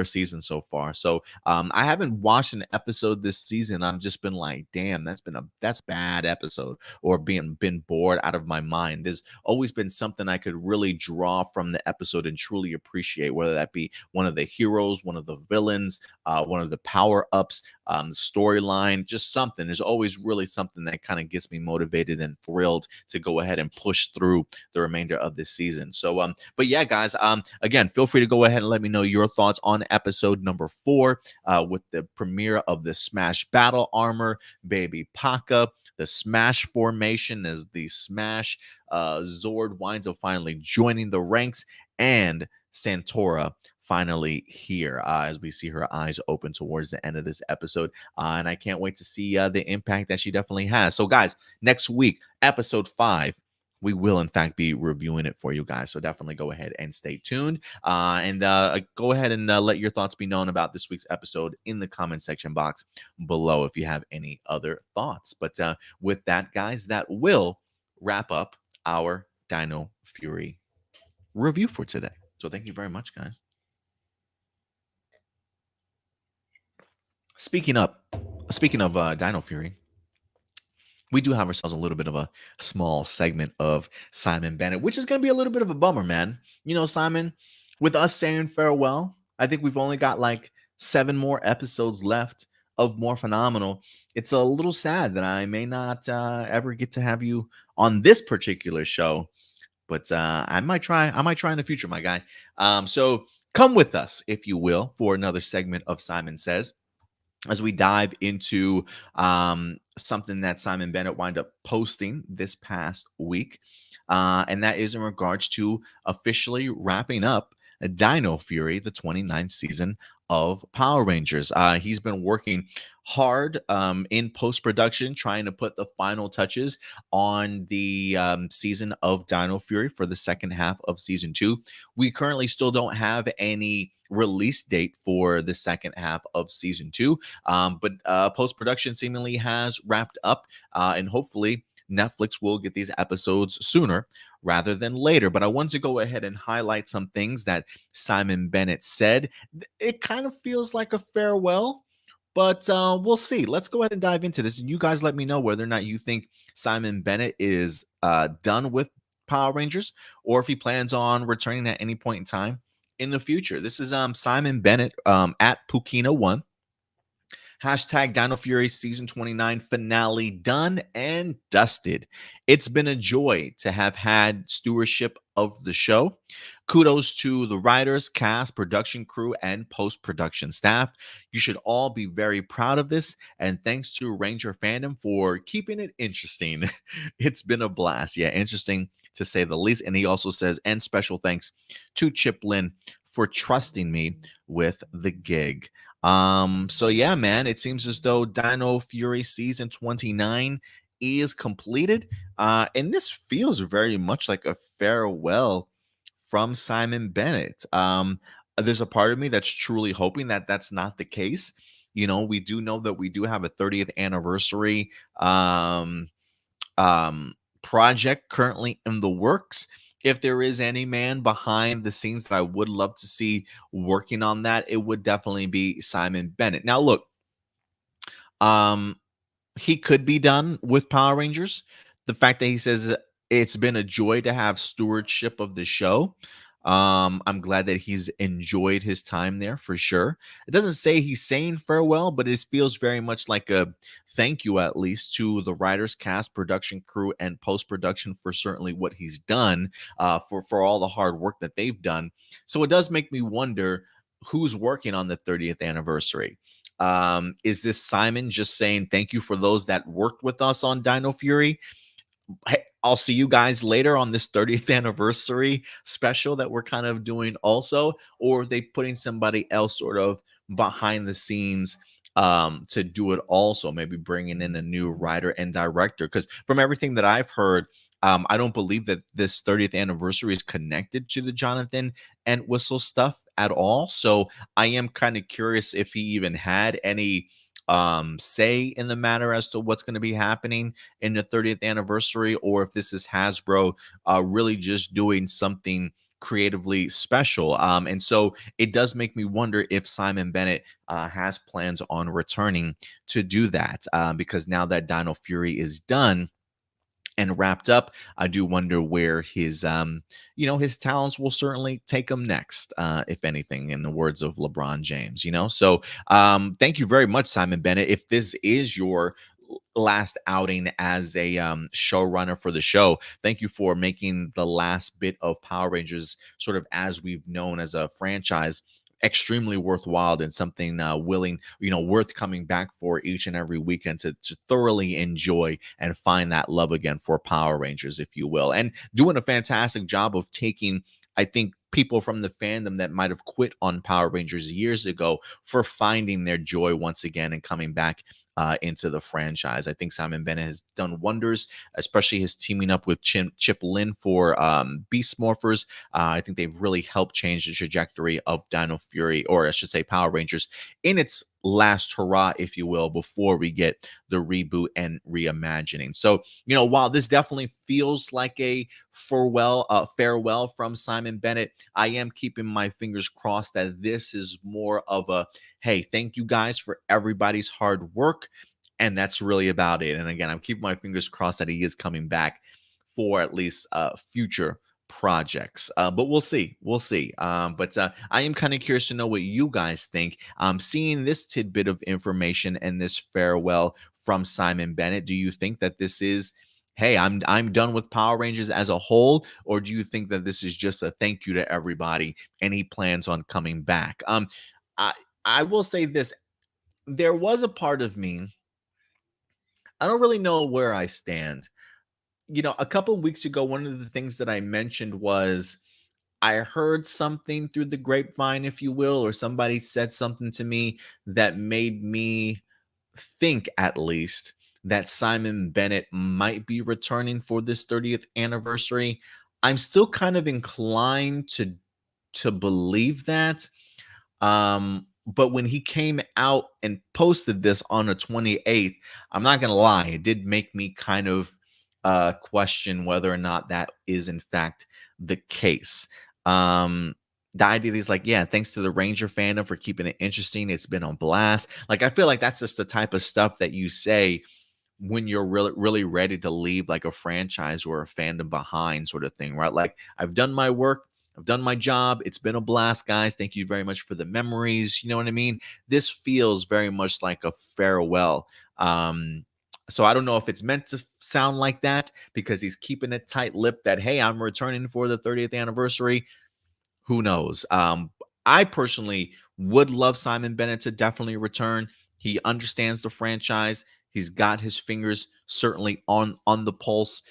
season so far. So I haven't watched an episode this season. I've just been like, damn, that's bad episode, or been bored out of my mind. There's always been something I could really draw from the episode and truly appreciate, whether that be one of the heroes, one of the villains, one of the power ups, the storyline, just something. There's always really something that kind of gets me motivated and thrilled to go ahead and push through the remainder of this season. So, but yeah, guys, again, feel free to go ahead and let me know your thoughts on episode number 4, with the premiere of the Smash Battle Armor, Baby P.A.K.A., the Smash formation as the Smash Zord winds up finally joining the ranks, and Santaura finally here, as we see her eyes open towards the end of this episode. And I can't wait to see the impact that she definitely has. So, guys, next week, episode 5, we will, in fact, be reviewing it for you guys. So definitely go ahead and stay tuned. And go ahead and let your thoughts be known about this week's episode in the comment section box below if you have any other thoughts. But with that, guys, that will wrap up our Dino Fury review for today. So thank you very much, guys. Speaking of Dino Fury, we do have ourselves a little bit of a small segment of Simon Bennett, which is going to be a little bit of a bummer, man. You know, Simon, with us saying farewell, I think we've only got like 7 more episodes left of Morphinominal. It's a little sad that I may not ever get to have you on this particular show, but I might try in the future, my guy. So come with us, if you will, for another segment of Simon Says, as we dive into something that Simon Bennett wound up posting this past week. And that is in regards to officially wrapping up Dino Fury, the 29th season of Power Rangers. He's been working hard in post-production, trying to put the final touches on the season of Dino Fury for the second half of season 2. We currently still don't have any release date for the second half of season 2, but post-production seemingly has wrapped up, and hopefully Netflix will get these episodes sooner rather than later. But I wanted to go ahead and highlight some things that Simon Bennett said. It kind of feels like a farewell, but we'll see. Let's go ahead and dive into this, and you guys let me know whether or not you think Simon Bennett is done with Power Rangers, or if he plans on returning at any point in time in the future. This is Simon Bennett at Pukina1. Hashtag Dino Fury Season 29 finale done and dusted. It's been a joy to have had stewardship of the show. Kudos to the writers, cast, production crew, and post-production staff. You should all be very proud of this, and thanks to Ranger Fandom for keeping it interesting. It's been a blast. Yeah, interesting to say the least. And he also says, and special thanks to Chip Lynn for trusting me with the gig. So yeah, man, it seems as though Dino Fury Season 29 is completed. And this feels very much like a farewell from Simon Bennett. There's a part of me that's truly hoping that that's not the case. We do know that we do have a 30th anniversary um, um, project currently in the works. If there is any man behind the scenes that I would love to see working on that, it would definitely be Simon Bennett. Now, look, um, he could be done with Power Rangers. The fact that he says it's been a joy to have stewardship of the show. I'm glad that he's enjoyed his time there for sure. It doesn't say he's saying farewell, but it feels very much like a thank you, at least, to the writers, cast, production crew, and post production for certainly what he's done, for all the hard work that they've done. So it does make me wonder who's working on the 30th anniversary. Is this Simon just saying thank you for those that worked with us on Dino Fury? Hey, I'll see you guys later on this 30th anniversary special that we're kind of doing also, or are they putting somebody else sort of behind the scenes to do it also, maybe bringing in a new writer and director? Because from everything that I've heard, I don't believe that this 30th anniversary is connected to the Jonathan and Whistle stuff at all. So I am kind of curious if he even had any say in the matter as to what's going to be happening in the 30th anniversary, or if this is Hasbro really just doing something creatively special. And so it does make me wonder if Simon Bennett has plans on returning to do that, because now that Dino Fury is done and wrapped up, I do wonder where his talents will certainly take him next, if anything, in the words of LeBron James. So thank you very much, Simon Bennett. If this is your last outing as a showrunner for the show, thank you for making the last bit of Power Rangers, sort of as we've known as a franchise, extremely worthwhile and something worth coming back for each and every weekend to thoroughly enjoy and find that love again for Power Rangers, if you will, and doing a fantastic job of taking, I think, people from the fandom that might have quit on Power Rangers years ago for finding their joy once again and coming back into the franchise. I think Simon Bennett has done wonders, especially his teaming up with Chip Lynn for Beast Morphers. I think they've really helped change the trajectory of Dino Fury, or I should say Power Rangers, in its last hurrah, if you will, before we get the reboot and reimagining. So, while this definitely feels like a farewell from Simon Bennett, I am keeping my fingers crossed that this is more of a, hey, thank you guys for everybody's hard work. And that's really about it. And again, I'm keeping my fingers crossed that he is coming back for at least future projects. But we'll see. We'll see. But I am kind of curious to know what you guys think. Seeing this tidbit of information and this farewell from Simon Bennett, do you think that this is, hey, I'm done with Power Rangers as a whole, or do you think that this is just a thank you to everybody and he plans on coming back? I I will say this. There was a part of me, I don't really know where I stand. A couple weeks ago, one of the things that I mentioned was I heard something through the grapevine, if you will, or somebody said something to me that made me think, at least, that Simon Bennett might be returning for this 30th anniversary. I'm still kind of inclined to believe that. But when he came out and posted this on the 28th, I'm not gonna lie, it did make me kind of question whether or not that is in fact the case. The idea that he's like, yeah, thanks to the Ranger fandom for keeping it interesting. It's been on blast. Like, I feel like that's just the type of stuff that you say when you're really, really ready to leave like a franchise or a fandom behind, sort of thing, right? Like, I've done my work. I've done my job. It's been a blast, guys. Thank you very much for the memories. You know what I mean? This feels very much like a farewell. So I don't know if it's meant to sound like that because he's keeping it tight-lipped that, hey, I'm returning for the 30th anniversary. Who knows? I personally would love Simon Bennett to definitely return. He understands the franchise. He's got his fingers certainly on the pulse.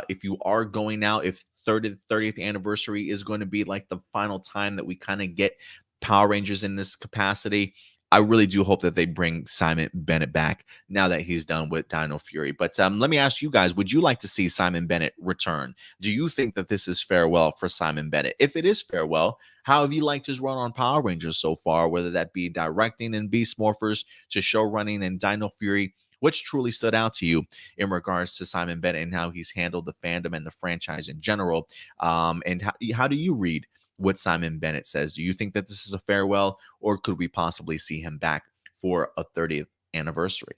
If you are going out, if 30th anniversary is going to be like the final time that we kind of get Power Rangers in this capacity, I really do hope that they bring Simon Bennett back now that he's done with Dino Fury. But let me ask you guys, would you like to see Simon Bennett return? Do you think that this is farewell for Simon Bennett? If it is farewell, how have you liked his run on Power Rangers so far, whether that be directing in Beast Morphers to show running in Dino Fury? Which truly stood out to you in regards to Simon Bennett and how he's handled the fandom and the franchise in general? And how do you read what Simon Bennett says? Do you think that this is a farewell, or could we possibly see him back for a 30th anniversary?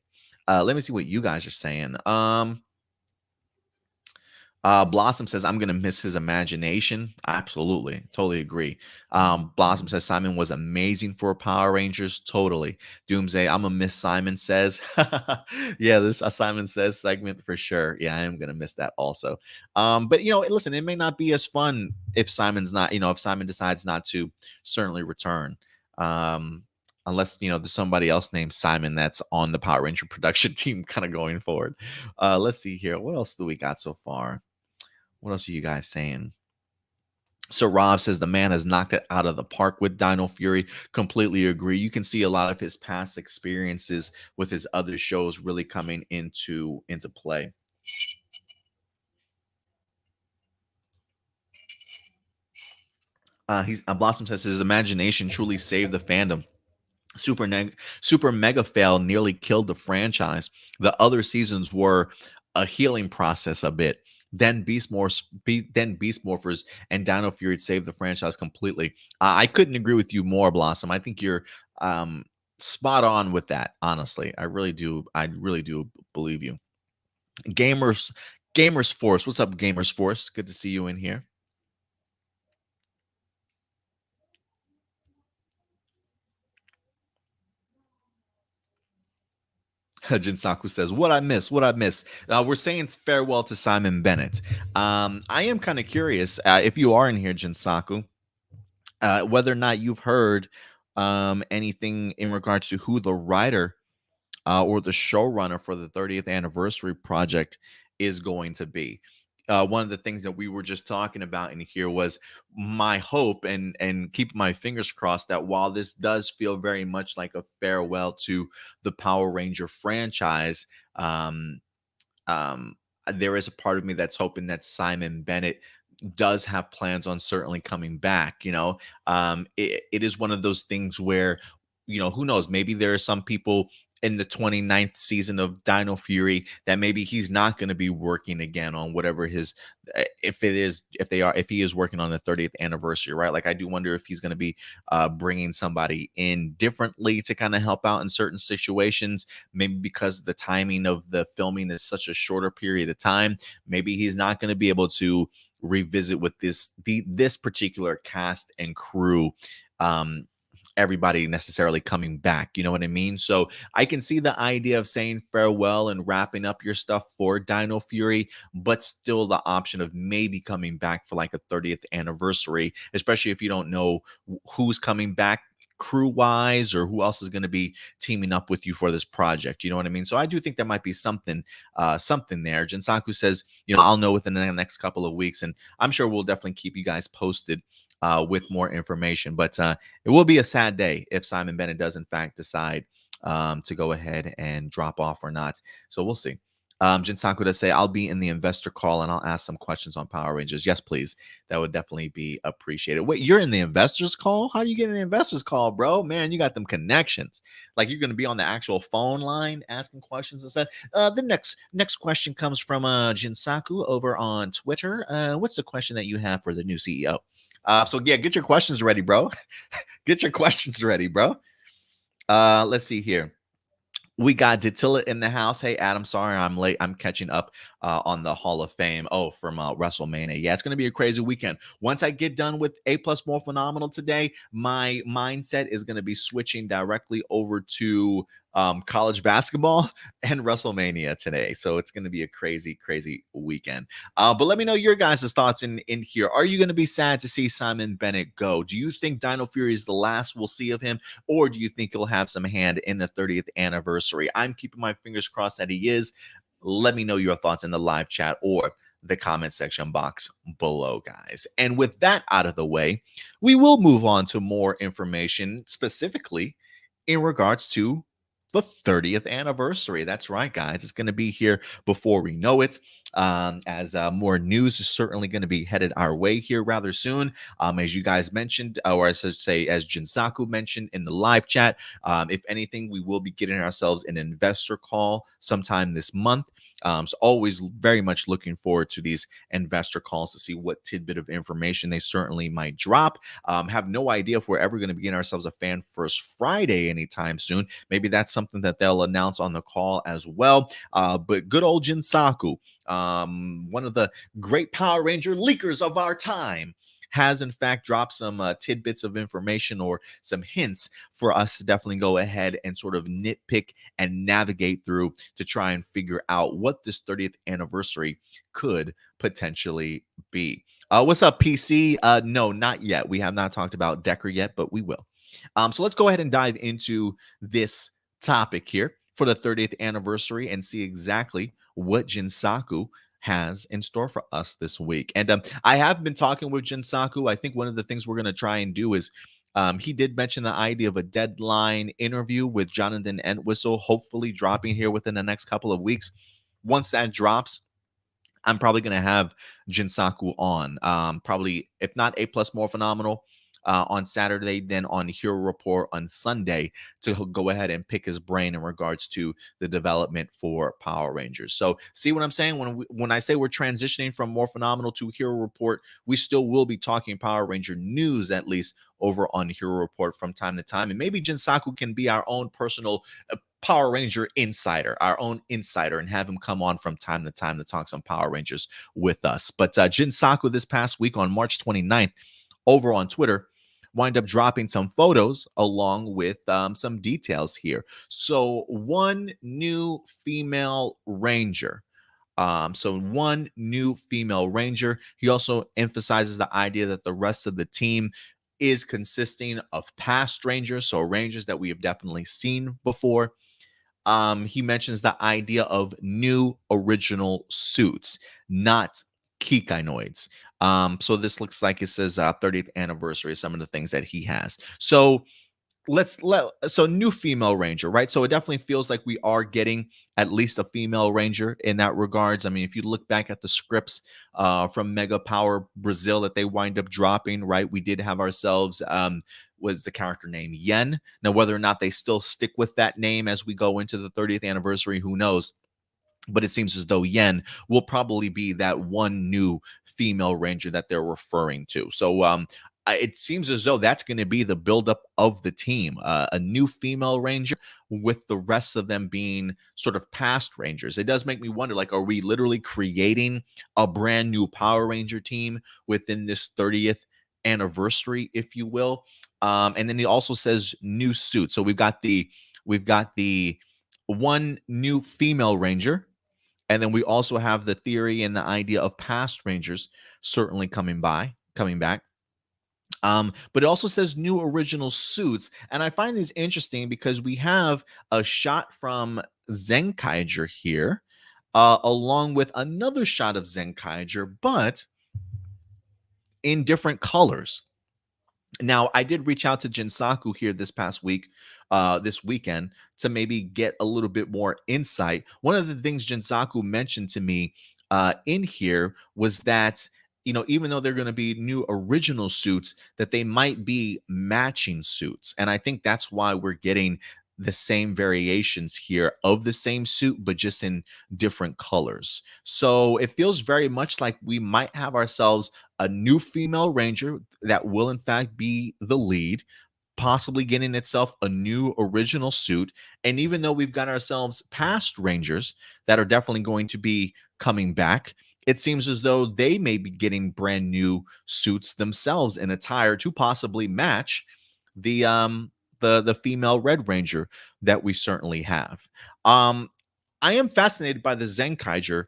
Let me see what you guys are saying. Blossom says, I'm going to miss his imagination. Absolutely. Totally agree. Blossom says, Simon was amazing for Power Rangers. Totally. Doomsday, I'm going to miss Simon says. Yeah, this Simon Says segment for sure. Yeah, I am going to miss that also. But, listen, it may not be as fun if Simon's not, if Simon decides not to certainly return. Unless, there's somebody else named Simon that's on the Power Ranger production team kind of going forward. Let's see here. What else do we got so far? What else are you guys saying? So Rob says the man has knocked it out of the park with Dino Fury. Completely agree. You can see a lot of his past experiences with his other shows really coming into play. Blossom says his imagination truly saved the fandom. Super Mega Fail nearly killed the franchise. The other seasons were a healing process a bit. Then Beast Morphers and Dino Fury saved the franchise completely. I couldn't agree with you more, Blossom. I think you're spot on with that. Honestly, I really do believe you. Gamers Force, what's up, Gamers Force? Good to see you in here. Jinsaku says, what I miss? We're saying farewell to Simon Bennett. I am kind of curious if you are in here, Jinsaku, whether or not you've heard anything in regards to who the writer or the showrunner for the 30th anniversary project is going to be. One of the things that we were just talking about in here was my hope and keep my fingers crossed that while this does feel very much like a farewell to the Power Ranger franchise, there is a part of me that's hoping that Simon Bennett does have plans on certainly coming back. It is one of those things where, who knows, maybe there are some people in the 29th season of Dino Fury that maybe he's not going to be working again on whatever his if he is working on the 30th anniversary, right? Like I do wonder if he's going to be bringing somebody in differently to kind of help out in certain situations, maybe because the timing of the filming is such a shorter period of time. Maybe he's not going to be able to revisit with this particular cast and crew, everybody necessarily coming back. You know what I mean? So I can see the idea of saying farewell and wrapping up your stuff for Dino Fury, but still the option of maybe coming back for like a 30th anniversary, especially if you don't know who's coming back crew wise or who else is going to be teaming up with you for this project. You know what I mean? So I do think there might be something there. Jinsaku says, I'll know within the next couple of weeks, and I'm sure we'll definitely keep you guys posted with more information. But it will be a sad day if Simon Bennett does in fact decide to go ahead and drop off or not. So we'll see. Jinsaku does say, I'll be in the investor call and I'll ask some questions on Power Rangers. Yes, please. That would definitely be appreciated. Wait, you're in the investors call? How do you get in the investors call, bro? Man, you got them connections. Like you're going to be on the actual phone line asking questions and stuff. The next question comes from Jinsaku over on Twitter. What's the question that you have for the new CEO? So yeah, get your questions ready, bro. Get your questions ready, bro. Let's see here. We got Datilla in the house. Hey, Adam, sorry I'm late. I'm catching up on the Hall of Fame. Oh, from WrestleMania. Yeah, it's going to be a crazy weekend. Once I get done with A+ Morphinominal today, my mindset is going to be switching directly over to college basketball and WrestleMania today. So it's going to be a crazy, crazy weekend. But let me know your guys' thoughts in here. Are you going to be sad to see Simon Bennett go? Do you think Dino Fury is the last we'll see of him? Or do you think he'll have some hand in the 30th anniversary? I'm keeping my fingers crossed that he is. Let me know your thoughts in the live chat or the comment section box below, guys. And with that out of the way, we will move on to more information, specifically in regards to the 30th anniversary. That's right, guys. It's going to be here before we know it. As more news is certainly going to be headed our way here rather soon. As you guys mentioned, or as I say, as Jinsaku mentioned in the live chat, if anything, we will be getting ourselves an investor call sometime this month. So always very much looking forward to these investor calls to see what tidbit of information they certainly might drop. Have no idea if we're ever going to be getting ourselves a Fan First Friday anytime soon. Maybe that's something that they'll announce on the call as well. But good old Jinsaku, one of the great Power Ranger leakers of our time, has in fact dropped some tidbits of information or some hints for us to definitely go ahead and sort of nitpick and navigate through to try and figure out what this 30th anniversary could potentially be. What's up, PC? No, not yet. We have not talked about Decker yet, but we will. So let's go ahead and dive into this topic here for the 30th anniversary and see exactly what Jinsaku has in store for us this week. And I have been talking with Jinsaku. I think one of the things we're going to try and do is he did mention the idea of a deadline interview with Jonathan Entwistle, hopefully dropping here within the next couple of weeks. Once that drops, I'm probably going to have Jinsaku on. Probably, if not A Plus More Phenomenal on Saturday, then on Hero Report on Sunday to go ahead and pick his brain in regards to the development for Power Rangers. So see what I'm saying? When I say we're transitioning from More Phenomenal to Hero Report, we still will be talking Power Ranger news, at least over on Hero Report from time to time. And maybe Jinsaku can be our own personal Power Ranger insider, our own insider, and have him come on from time to time to talk some Power Rangers with us. But Jinsaku this past week on March 29th over on Twitter wind up dropping some photos along with some details here. So one new female ranger. One new female ranger. He also emphasizes the idea that the rest of the team is consisting of past rangers, so rangers that we have definitely seen before. He mentions the idea of new original suits, not Kikainoids. So this looks like it says 30th anniversary, some of the things that he has. So new female ranger, right? So it definitely feels like we are getting at least a female ranger in that regards. I mean, if you look back at the scripts from Mega Power Brazil that they wind up dropping, right? We did have ourselves was the character name Yen. Now, whether or not they still stick with that name as we go into the 30th anniversary, who knows? But it seems as though Yen will probably be that one new female ranger that they're referring to. So it seems as though that's going to be the buildup of the team. A new female ranger with the rest of them being sort of past rangers. It does make me wonder, like, are we literally creating a brand new Power Ranger team within this 30th anniversary, if you will? And then he also says new suit. So we've got the one new female ranger. And then we also have the theory and the idea of past Rangers certainly coming back. But it also says new original suits. And I find these interesting because we have a shot from Zenkaiger here, along with another shot of Zenkaiger, but in different colors. Now, I did reach out to Jinsaku here this past week, this weekend, to maybe get a little bit more insight. One of the things Jinsaku mentioned to me in here was that, even though they're going to be new original suits, that they might be matching suits. And I think that's why we're getting the same variations here of the same suit, but just in different colors. So it feels very much like we might have ourselves a new female ranger that will in fact be the lead, possibly getting itself a new original suit. And even though we've got ourselves past rangers that are definitely going to be coming back, it seems as though they may be getting brand new suits themselves in attire to possibly match the female Red Ranger that we certainly have. I am fascinated by the Zenkaiger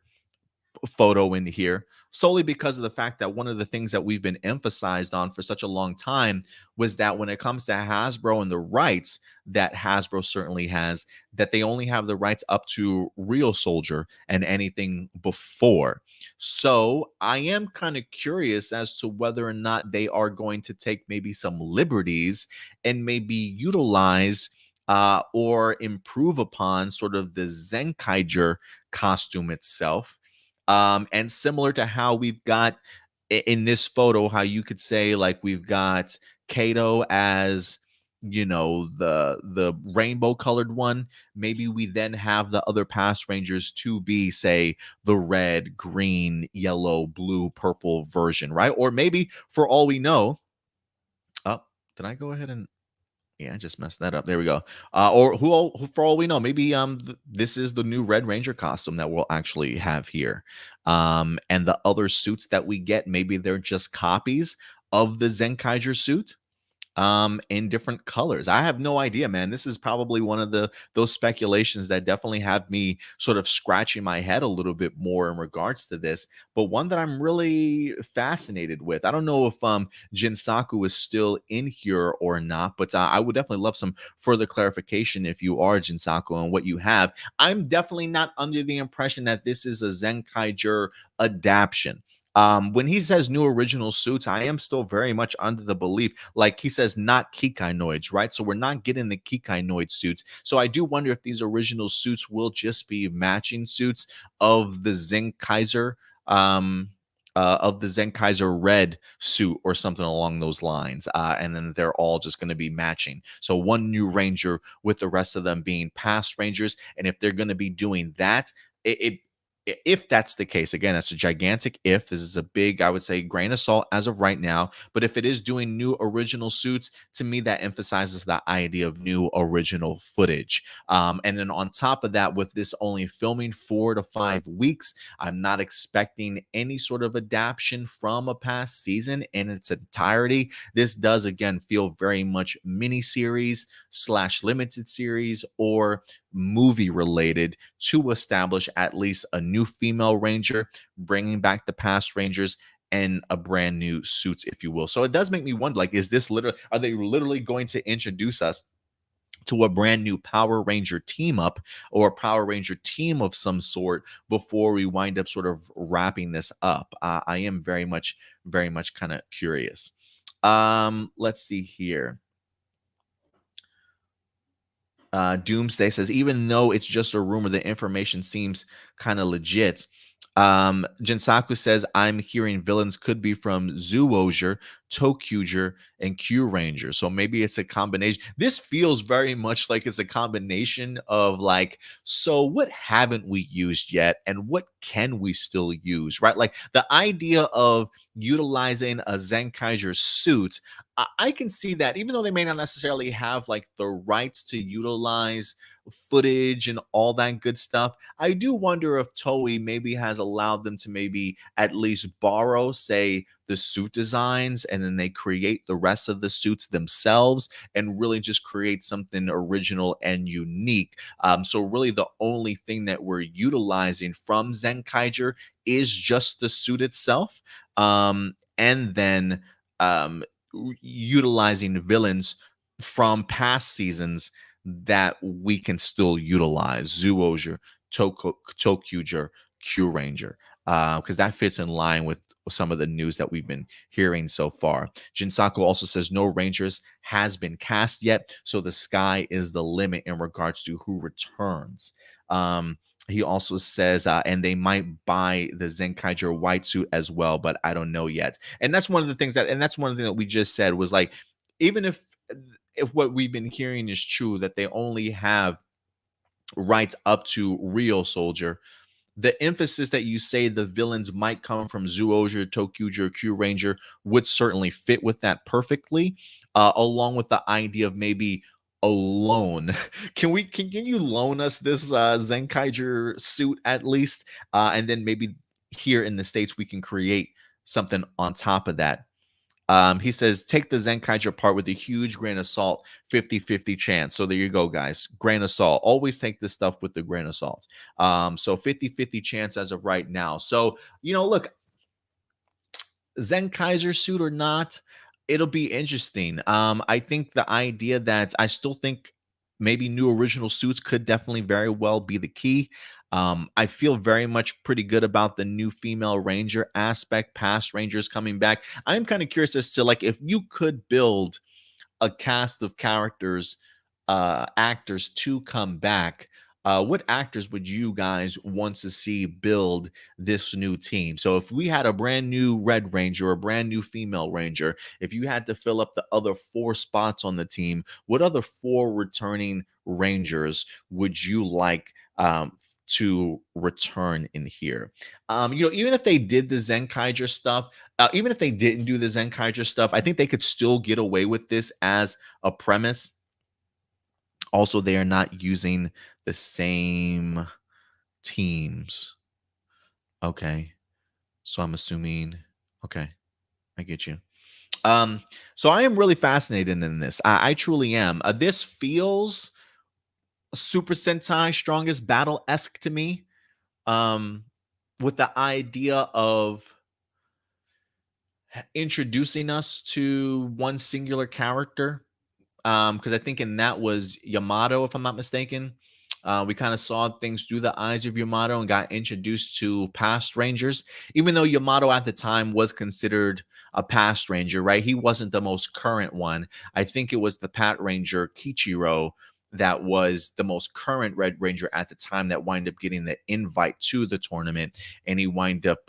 photo in here solely because of the fact that one of the things that we've been emphasized on for such a long time was that when it comes to Hasbro and the rights that Hasbro certainly has, that they only have the rights up to Real Soldier and anything before. So I am kind of curious as to whether or not they are going to take maybe some liberties and maybe utilize or improve upon sort of the Zenkaiger costume itself. And similar to how we've got in this photo, how you could say like we've got Kato as the rainbow colored one. Maybe we then have the other past rangers to be, say, the red, green, yellow, blue, purple version, right? Or maybe for all we know, oh, did I go ahead and yeah, I just messed that up. There we go. Or who for all we know, maybe this is the new Red Ranger costume that we'll actually have here. And the other suits that we get, maybe they're just copies of the Zenkaiger suit in different colors. I have no idea, man. This is probably one of those speculations that definitely have me sort of scratching my head a little bit more in regards to this, but one that I'm really fascinated with. I don't know if Jinsaku is still in here or not, but I would definitely love some further clarification if you are Jinsaku and what you have. I'm definitely not under the impression that this is a Zenkaiger adaptation. When he says new original suits, I am still very much under the belief, like he says, not Kikainoids, right? So we're not getting the Kikainoid suits. So I do wonder if these original suits will just be matching suits of the Zenkaiser, red suit or something along those lines. And then they're all just going to be matching. So one new ranger with the rest of them being past rangers. And if they're going to be doing that, if that's the case, again, that's a gigantic if. This is a big, I would say, grain of salt as of right now. But if it is doing new original suits, to me, that emphasizes the idea of new original footage. And then on top of that, with this only filming 4 to 5 weeks, I'm not expecting any sort of adaptation from a past season in its entirety. This does, again, feel very much miniseries / limited series or movie related to establish at least a new female ranger, bringing back the past rangers and a brand new suits, if you will. So it does make me wonder, like, is this literally, are they literally going to introduce us to a brand new Power Ranger team up or a Power Ranger team of some sort before we wind up sort of wrapping this up? I am very much kind of curious. Let's see here. Doomsday says, even though it's just a rumor, the information seems kind of legit. Jinsaku says, I'm hearing villains could be from Zoojer, Tokuger, and Q Ranger. So maybe it's a combination. This feels very much like it's a combination of like, so what haven't we used yet? And what can we still use, right? Like the idea of utilizing a Zenkaiger suit, I can see that, even though they may not necessarily have like the rights to utilize footage and all that good stuff. I do wonder if Toei maybe has allowed them to maybe at least borrow, say, the suit designs, and then they create the rest of the suits themselves and really just create something original and unique. So really the only thing that we're utilizing from Zenkaiger is just the suit itself. And then utilizing villains from past seasons that we can still utilize. Zoojer, Tokuger, Q Ranger, because that fits in line with some of the news that we've been hearing so far. Jinsaku also says no Rangers has been cast yet, so the sky is the limit in regards to who returns. He also says, and they might buy the Zenkaiger white suit as well, but I don't know yet. And that's one of the things that we just said was like, even if what we've been hearing is true, that they only have rights up to Real Soldier, the emphasis that you say the villains might come from Zoojer, Tokuger, Q Ranger would certainly fit with that perfectly, along with the idea of maybe a loan. Can you loan us this Zenkaiger suit at least, and then maybe here in the States we can create something on top of that. He says, take the Zenkaiger part with a huge grain of salt, 50-50 chance. So there you go, guys. Grain of salt. Always take this stuff with the grain of salt. So 50-50 chance as of right now. So, look, Zenkaiger suit or not, it'll be interesting. I think the idea that I still think maybe new original suits could definitely very well be the key. I feel very much pretty good about the new female ranger aspect, past rangers coming back. I'm kind of curious as to like if you could build a cast of characters actors to come back, what actors would you guys want to see build this new team? So if we had a brand new Red Ranger or a brand new female Ranger, if you had to fill up the other 4 spots on the team, what other 4 returning Rangers would you like to return in here? Even if they did the Zenkaiger stuff, even if they didn't do the Zenkaiger stuff, I think they could still get away with this as a premise. Also, they are not using the same teams. Okay. So I'm assuming, okay, I get you. So I am really fascinated in this. I truly am. This feels Super Sentai Strongest Battle esque to me. Um, with the idea of introducing us to one singular character, because I think in that was Yamato, if I'm not mistaken. We kind of saw things through the eyes of Yamato and got introduced to past Rangers, even though Yamato at the time was considered a past Ranger, right? He wasn't the most current one. I think it was the Pat Ranger Kichiro that was the most current Red Ranger at the time that wind up getting the invite to the tournament, and he wind up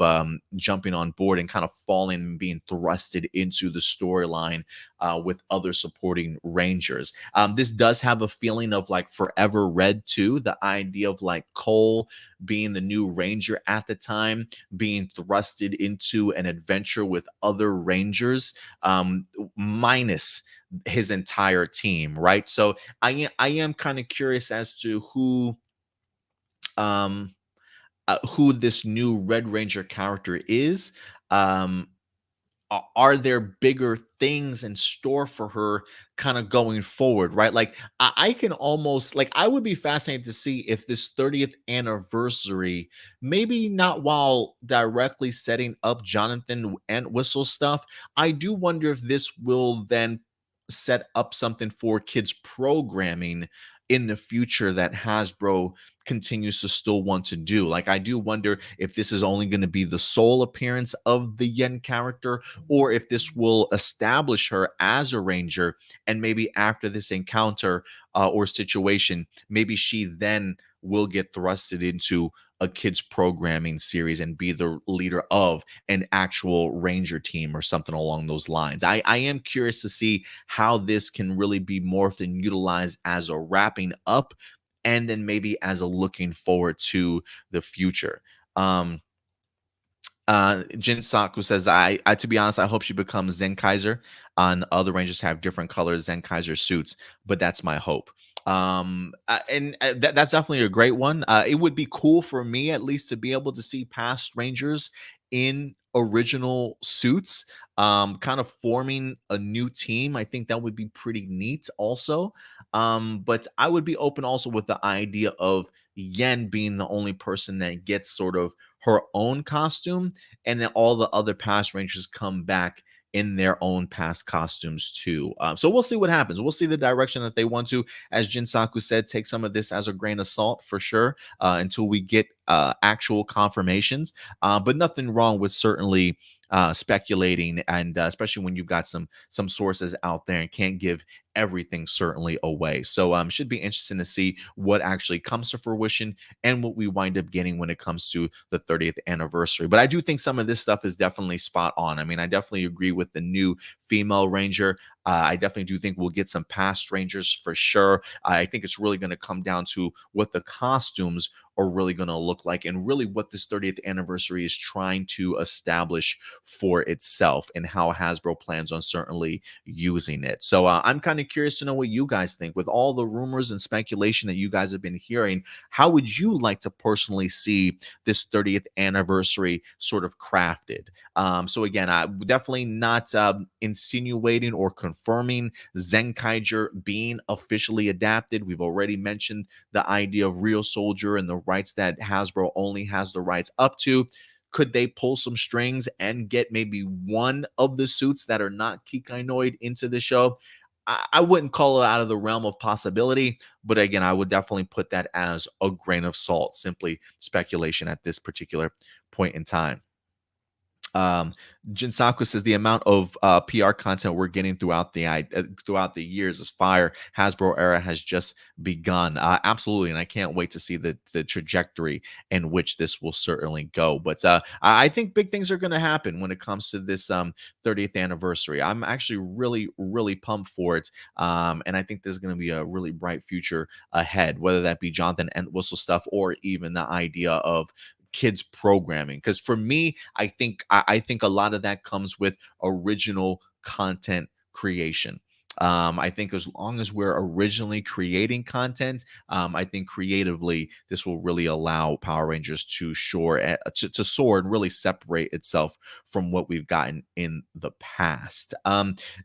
jumping on board and kind of falling and being thrusted into the storyline with other supporting Rangers. This does have a feeling of like Forever Red too. The idea of like Cole being the new Ranger at the time, being thrusted into an adventure with other Rangers, minus his entire team, right? So I am kind of curious as to um who this new Red Ranger character is. Um, are there bigger things in store for her kind of going forward, right? Like I can almost like I would be fascinated to see if this 30th anniversary, maybe not while directly setting up Jonathan and Whistle stuff. I do wonder if this will then set up something for kids programming in the future that Hasbro continues to still want to do. Like, I do wonder if this is only going to be the sole appearance of the Yen character, or if this will establish her as a Ranger, and maybe after this encounter or situation, maybe she then will get thrusted into a kids programming series and be the leader of an actual Ranger team or something along those lines. I am curious to see how this can really be morphed and utilized as a wrapping up, and then maybe as a looking forward to the future. Jin Saku says, I to be honest, I hope she becomes Zen Kaiser. And other Rangers have different colors Zen Kaiser suits, but that's my hope. That's definitely a great one. It would be cool for me at least to be able to see past Rangers in original suits, kind of forming a new team. I think that would be pretty neat also. But I would be open also with the idea of Yen being the only person that gets sort of her own costume, and then all the other past Rangers come back in their own past costumes too. So we'll see what happens. We'll see the direction that they want to. As Jinsaku said, take some of this as a grain of salt for sure, until we get actual confirmations. But nothing wrong with certainly speculating, and especially when you've got some sources out there and can't give everything certainly away. So should be interesting to see what actually comes to fruition and what we wind up getting when it comes to the 30th anniversary. But I do think some of this stuff is definitely spot on. I mean, I definitely agree with the new female Ranger. I definitely do think we'll get some past Rangers for sure. I think it's really going to come down to what the costumes are really going to look like, and really what this 30th anniversary is trying to establish for itself, and how Hasbro plans on certainly using it. So I'm kind of curious to know what you guys think. With all the rumors and speculation that you guys have been hearing, how would you like to personally see this 30th anniversary sort of crafted? So again, I'm definitely not insinuating or confirming Zenkaiger being officially adapted. We've already mentioned the idea of Real Soldier and the rights that Hasbro only has the rights up to. Could they pull some strings and get maybe one of the suits that are not Kikainoid into the show? I wouldn't call it out of the realm of possibility, but again, I would definitely put that as a grain of salt, simply speculation at this particular point in time. Um, Jinsaku says the amount of PR content we're getting throughout the years is fire. Hasbro era has just begun. Absolutely, and I can't wait to see the trajectory in which this will certainly go. But I think big things are going to happen when it comes to this 30th anniversary. I'm actually really pumped for it, and I think there's going to be a really bright future ahead. Whether that be Jonathan Entwistle stuff or even the idea of kids programming, because for me I think a lot of that comes with original content creation. I think as long as we're originally creating content, I think creatively this will really allow Power Rangers to soar and really separate itself from what we've gotten in the past.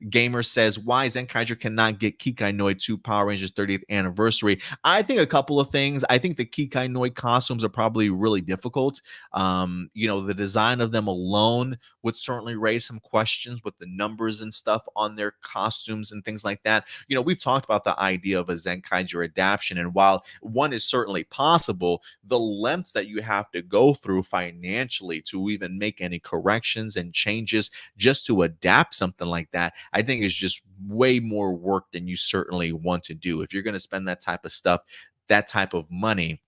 Gamer says, why Zenkaiger cannot get Kikai Noi to Power Rangers 30th anniversary? I think a couple of things. I think the Kikai Noi costumes are probably really difficult. The design of them alone would certainly raise some questions with the numbers and stuff on their costumes and things like that. We've talked about the idea of a Zenkaiger adaptation, and while one is certainly possible, the lengths that you have to go through financially to even make any corrections and changes just to adapt something like that, I think is just way more work than you certainly want to do. If you're going to spend that type of stuff, that type of money,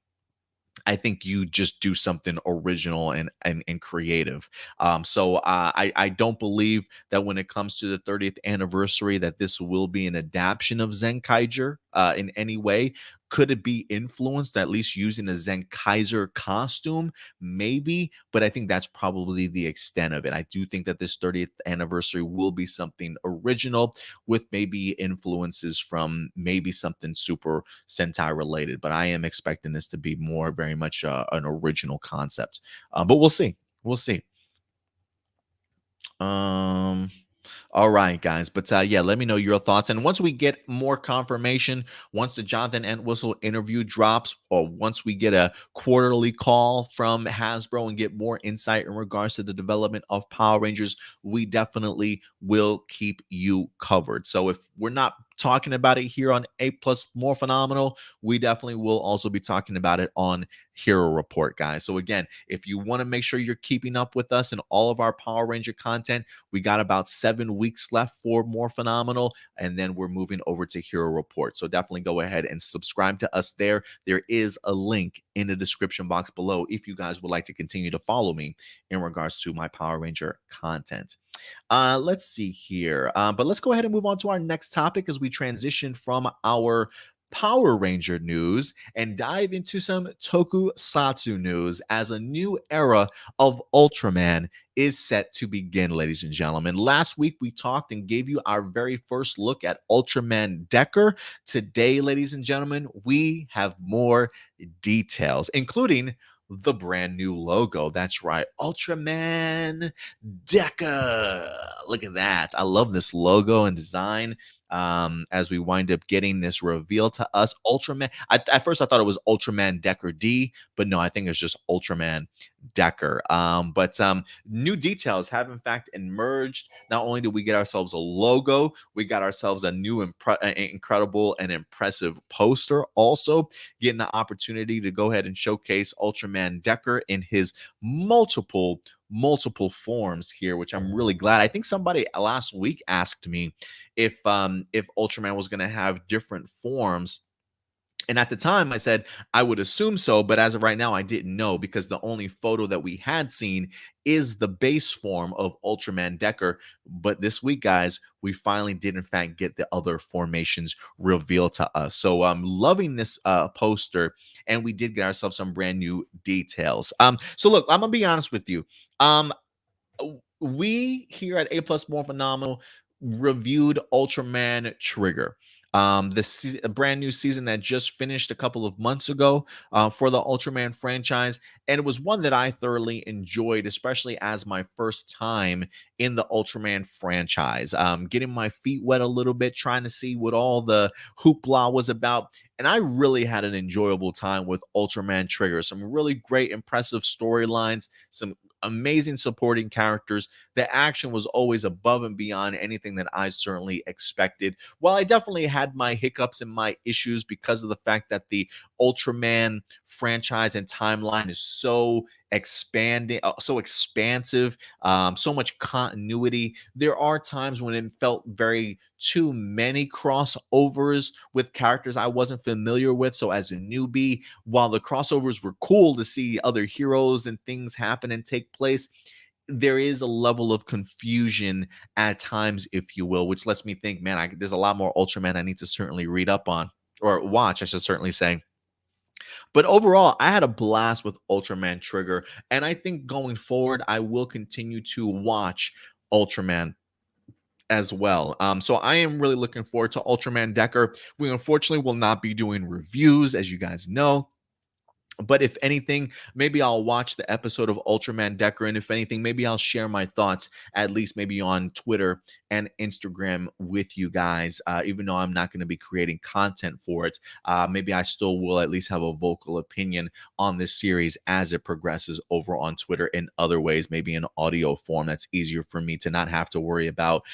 I think you just do something original and creative. I don't believe that when it comes to the 30th anniversary that this will be an adaptation of Zenkaiger in any way. Could it be influenced, at least using a Zenkaiser costume? Maybe, but I think that's probably the extent of it. I do think that this 30th anniversary will be something original with maybe influences from maybe something Super Sentai related, but I am expecting this to be more very much an original concept. But we'll see. We'll see. All right, guys. But yeah, let me know your thoughts. And once we get more confirmation, once the Jonathan Entwistle interview drops, or once we get a quarterly call from Hasbro and get more insight in regards to the development of Power Rangers, we definitely will keep you covered. So if we're not talking about it here on A Plus More Phenomenal, we definitely will also be talking about it on Hero Report, guys. So again, if you want to make sure you're keeping up with us and all of our Power Ranger content, we got about 7 weeks left for More Phenomenal, and then we're moving over to Hero Report. So definitely go ahead and subscribe to us there. There is a link in the description box below if you guys would like to continue to follow me in regards to my Power Ranger content. Let's see here. But let's go ahead and move on to our next topic as we transition from our Power Ranger news and dive into some tokusatsu news as a new era of Ultraman is set to begin, ladies and gentlemen. Last week, we talked and gave you our very first look at Ultraman Decker. Today, ladies and gentlemen, we have more details, including the brand new logo. That's right, Ultraman Decker. Look at that. I love this logo and design. As we wind up getting this reveal to us, Ultraman. At first, I thought it was Ultraman Decker D, but no, I think it's just Ultraman Decker. But new details have in fact emerged. Not only did we get ourselves a logo, we got ourselves a new incredible and impressive poster. Also, getting the opportunity to go ahead and showcase Ultraman Decker in his multiple forms here, which I'm really glad. I think somebody last week asked me if Ultraman was going to have different forms. And at the time, I said I would assume so, but as of right now, I didn't know because the only photo that we had seen is the base form of Ultraman Decker. But this week, guys, we finally did in fact get the other formations revealed to us. So I'm loving this poster, and we did get ourselves some brand new details. So look, I'm gonna be honest with you. We here at A Plus More Phenomenal reviewed Ultraman Trigger. A brand new season that just finished a couple of months ago for the Ultraman franchise, and it was one that I thoroughly enjoyed, especially as my first time in the Ultraman franchise. Getting my feet wet a little bit, trying to see what all the hoopla was about, and I really had an enjoyable time with Ultraman Trigger. Some really great, impressive storylines, some amazing supporting characters the action was always above and beyond anything that I certainly expected. While I definitely had my hiccups and my issues because of the fact that the Ultraman franchise and timeline is so expanding, so expansive, so much continuity. There are times when it felt very too many crossovers with characters I wasn't familiar with. So as a newbie, while the crossovers were cool to see other heroes and things happen and take place, there is a level of confusion at times, if you will, which lets me think, man, there's a lot more Ultraman I need to certainly read up on, or watch, I should certainly say. But overall, I had a blast with Ultraman Trigger, and I think going forward, I will continue to watch Ultraman as well. So I am really looking forward to Ultraman Decker. We unfortunately will not be doing reviews, as you guys know. But if anything, maybe I'll watch the episode of Ultraman Decker. And if anything, maybe I'll share my thoughts, at least maybe on Twitter and Instagram with you guys. Even though I'm not going to be creating content for it, maybe I still will at least have a vocal opinion on this series as it progresses over on Twitter in other ways, maybe in audio form. That's easier for me to not have to worry about,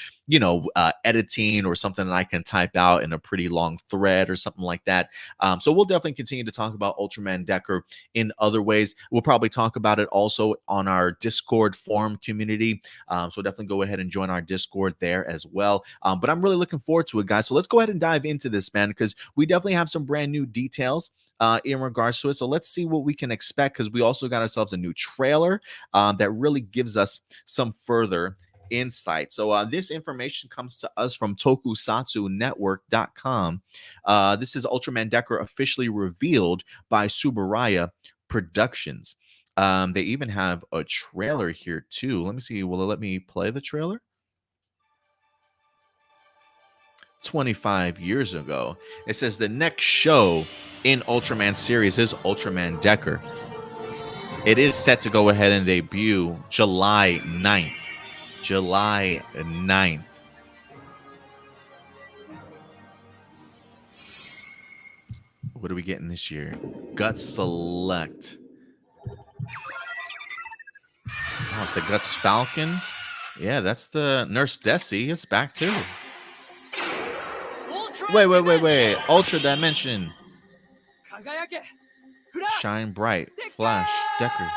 editing or something that I can type out in a pretty long thread or something like that. So we'll definitely continue to talk about Ultraman Decker in other ways. We'll probably talk about it also on our Discord forum community. So definitely go ahead and join our Discord there as well. But I'm really looking forward to it, guys. So let's go ahead and dive into this, man, because we definitely have some brand new details in regards to it. So let's see what we can expect, because we also got ourselves a new trailer that really gives us some further insight. So this information comes to us from tokusatsu-network.com. This is Ultraman Decker officially revealed by Subaraya Productions. They even have a trailer here too. Let me see. Will it let me play the trailer? 25 years ago. It says the next show in Ultraman series is Ultraman Decker. It is set to go ahead and debut July 9th. July 9th. What are we getting this year? Guts Select. Oh, it's the Guts Falcon. Yeah, that's the Nurse Desi. It's back too. Wait. Ultra Dimension. Shine Bright. Flash. Decker.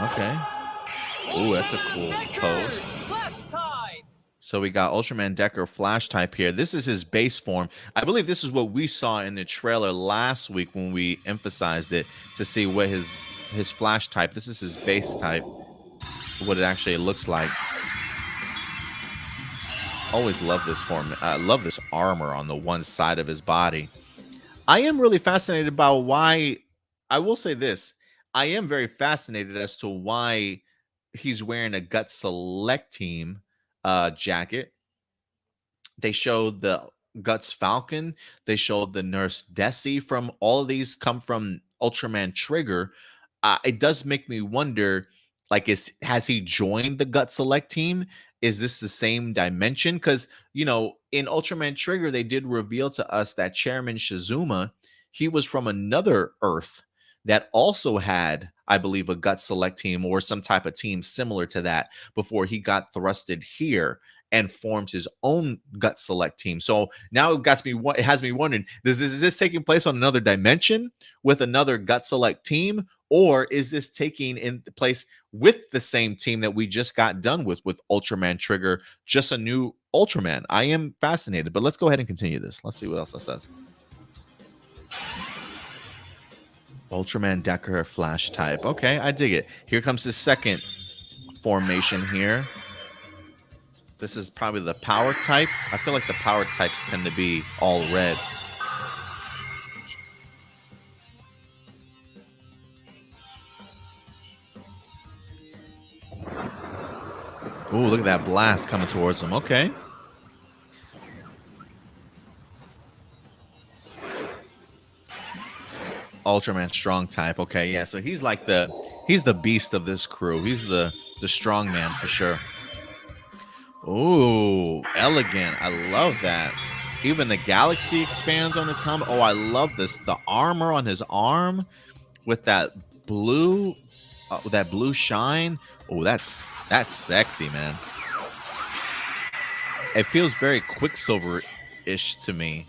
Okay. Ooh, that's a cool pose. So we got Ultraman Decker Flash type here. This is his base form. I believe this is what we saw in the trailer last week when we emphasized it to see what his Flash type. This is his base type. What it actually looks like. Always love this form. I love this armor on the one side of his body. I am really fascinated by why. I will say this. I am very fascinated as to why he's wearing a Guts Select Team jacket. They showed the Guts Falcon. They showed the Nurse Desi. From all of these come from Ultraman Trigger. It does make me wonder, like, has he joined the Guts Select Team? Is this the same dimension? Because, in Ultraman Trigger, they did reveal to us that Chairman Shizuma, he was from another Earth that also had, I believe, a Guts Select Team or some type of team similar to that before he got thrusted here and formed his own Guts Select Team. So now it has me wondering, is this taking place on another dimension with another Guts Select Team? Or is this taking in place with the same team that we just got done with Ultraman Trigger, just a new Ultraman? I am fascinated, but let's go ahead and continue this. Let's see what else it says. Ultraman Decker Flash type. Okay, I dig it. Here comes the second formation here. This is probably the power type. I feel like the power types tend to be all red. Ooh, look at that blast coming towards him. Okay. Ultraman strong type. Okay, yeah. So he's like he's the beast of this crew. He's the strong man for sure. Ooh, elegant. I love that. Even the galaxy expands on his helmet. Oh, I love this. The armor on his arm with that blue shine. Oh, that's sexy, man. It feels very Quicksilver-ish to me.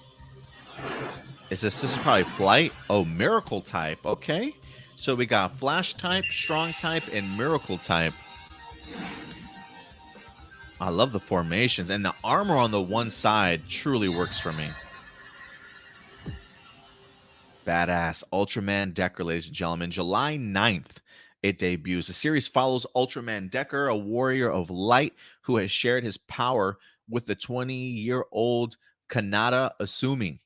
This is probably Flight? Oh, Miracle type. Okay. So we got Flash type, Strong type, and Miracle type. I love the formations. And the armor on the one side truly works for me. Badass. Ultraman Decker, ladies and gentlemen. July 9th, it debuts. The series follows Ultraman Decker, a warrior of light who has shared his power with the 20-year-old Kanata Asumi,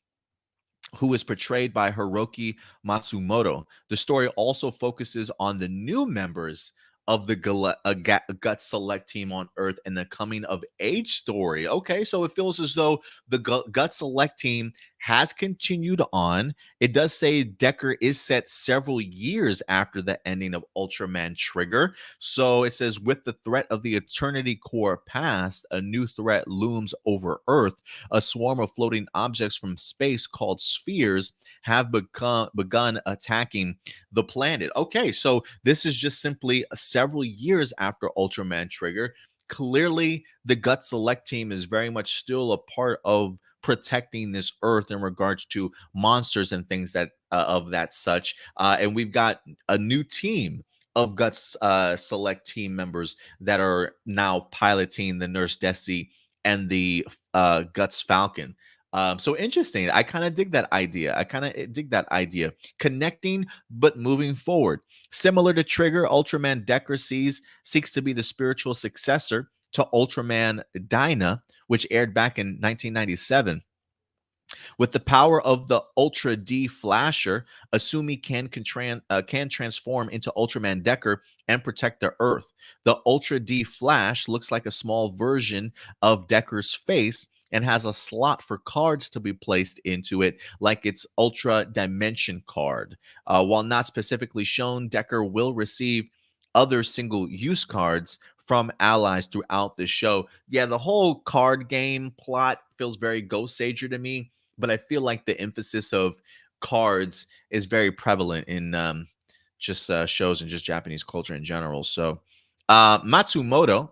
who is portrayed by Hiroki Matsumoto. The story also focuses on the new members of the Gut Select team on Earth and the coming of age story. Okay, so it feels as though the Gut Select team has continued on. It does say Decker is set several years after the ending of Ultraman Trigger. So it says, with the threat of the Eternity Core past, a new threat looms over Earth. A swarm of floating objects from space called spheres have begun attacking the planet. Okay, so this is just simply several years after Ultraman Trigger. Clearly, the Gut Select team is very much still a part of protecting this Earth in regards to monsters and things that of that such. And we've got a new team of Guts Select team members that are now piloting the Nurse Desi and the Guts Falcon. So interesting. I kind of dig that idea. Connecting but moving forward. Similar to Trigger, Ultraman Decker seeks to be the spiritual successor to Ultraman Dyna, which aired back in 1997. With the power of the Ultra D Flasher, Asumi can transform into Ultraman Decker and protect the Earth. The Ultra D Flash looks like a small version of Decker's face and has a slot for cards to be placed into it, like its Ultra Dimension card. While not specifically shown, Decker will receive other single-use cards from allies throughout the show. Yeah, the whole card game plot feels very Ghost Sager to me, but I feel like the emphasis of cards is very prevalent in just shows and just Japanese culture in general. So Matsumoto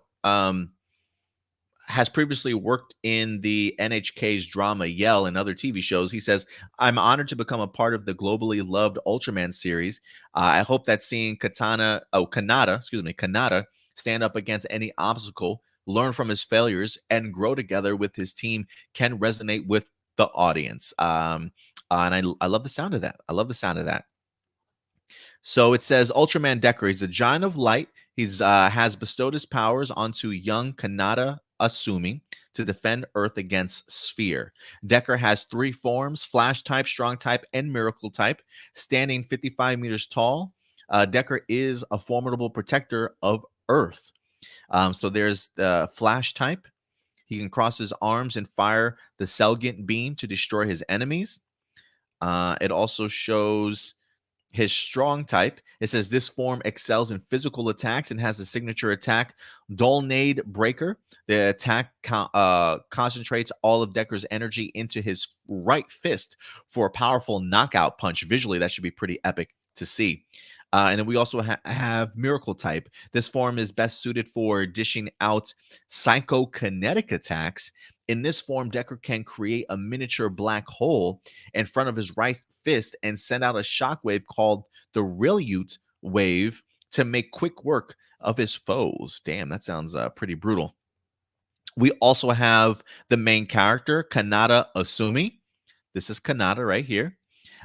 has previously worked in the NHK's drama Yell and other TV shows. He says, I'm honored to become a part of the globally loved Ultraman series. I hope that seeing Kanata stand up against any obstacle, learn from his failures, and grow together with his team can resonate with the audience. And I love the sound of that. So it says Ultraman Decker, he's a giant of light. He's has bestowed his powers onto young Kanata Asumi to defend Earth against Sphere. Decker has three forms: Flash type, Strong type, and Miracle type. Standing 55 meters tall, Decker is a formidable protector of Earth. So there's the Flash type. He can cross his arms and fire the Selgent beam to destroy his enemies. It also shows his Strong type. It says this form excels in physical attacks and has a signature attack, Dolnade Breaker. The attack concentrates all of Decker's energy into his right fist for a powerful knockout punch. Visually, that should be pretty epic to see. And then we also have Miracle type. This form is best suited for dishing out psychokinetic attacks. In this form, Decker can create a miniature black hole in front of his right fist and send out a shockwave called the Rilute wave to make quick work of his foes. Damn, that sounds pretty brutal. We also have the main character, Kanata Asumi. This is Kanata right here.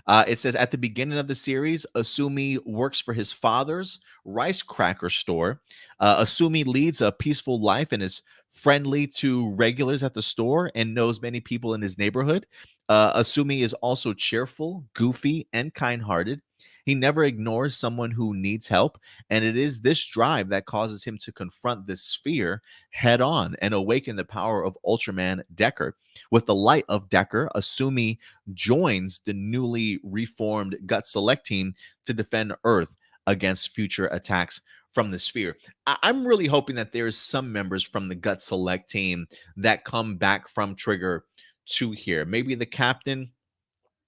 It says at the beginning of the series, Asumi works for his father's rice cracker store. Asumi leads a peaceful life and is friendly to regulars at the store and knows many people in his neighborhood. Asumi is also cheerful, goofy, and kind-hearted. He never ignores someone who needs help, and it is this drive that causes him to confront this sphere head on and awaken the power of Ultraman Decker. With the light of Decker, Asumi joins the newly reformed Gut Select team to defend Earth against future attacks from the sphere. I'm really hoping that there's some members from the Gut Select team that come back from Trigger to here. Maybe the captain,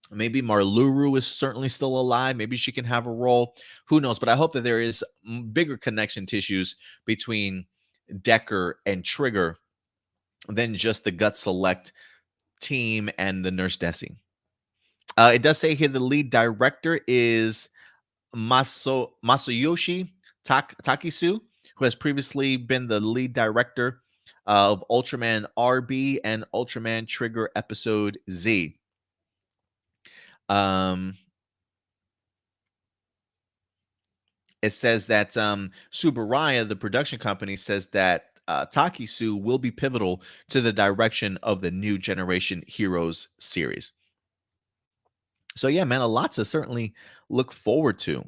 maybe Marluru is certainly still alive. Maybe she can have a role. Who knows? But I hope that there is bigger connection tissues between Decker and Trigger than just the Gut Select team and the Nurse Desi. It does say here the lead director is Masayoshi Takisu, who has previously been the lead director of Ultraman RB and Ultraman Trigger Episode Z. It says that Subaraya, the production company, says that Takisu will be pivotal to the direction of the new Generation Heroes series. So yeah, man, a lot to certainly look forward to.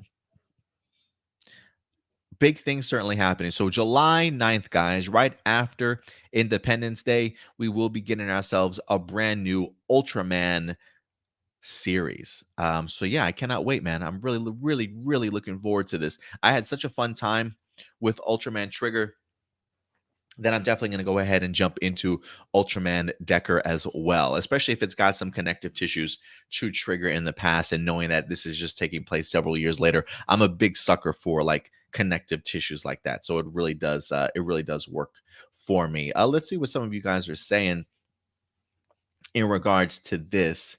Big things certainly happening. So July 9th, guys, right after Independence Day, we will be getting ourselves a brand new Ultraman series. So yeah, I cannot wait, man. I'm really looking forward to this. I had such a fun time with Ultraman Trigger. Then I'm definitely going to go ahead and jump into Ultraman Decker as well, especially if it's got some connective tissues to Trigger in the past and knowing that this is just taking place several years later. I'm a big sucker for like connective tissues like that. So it really does work for me. Let's see what some of you guys are saying in regards to this.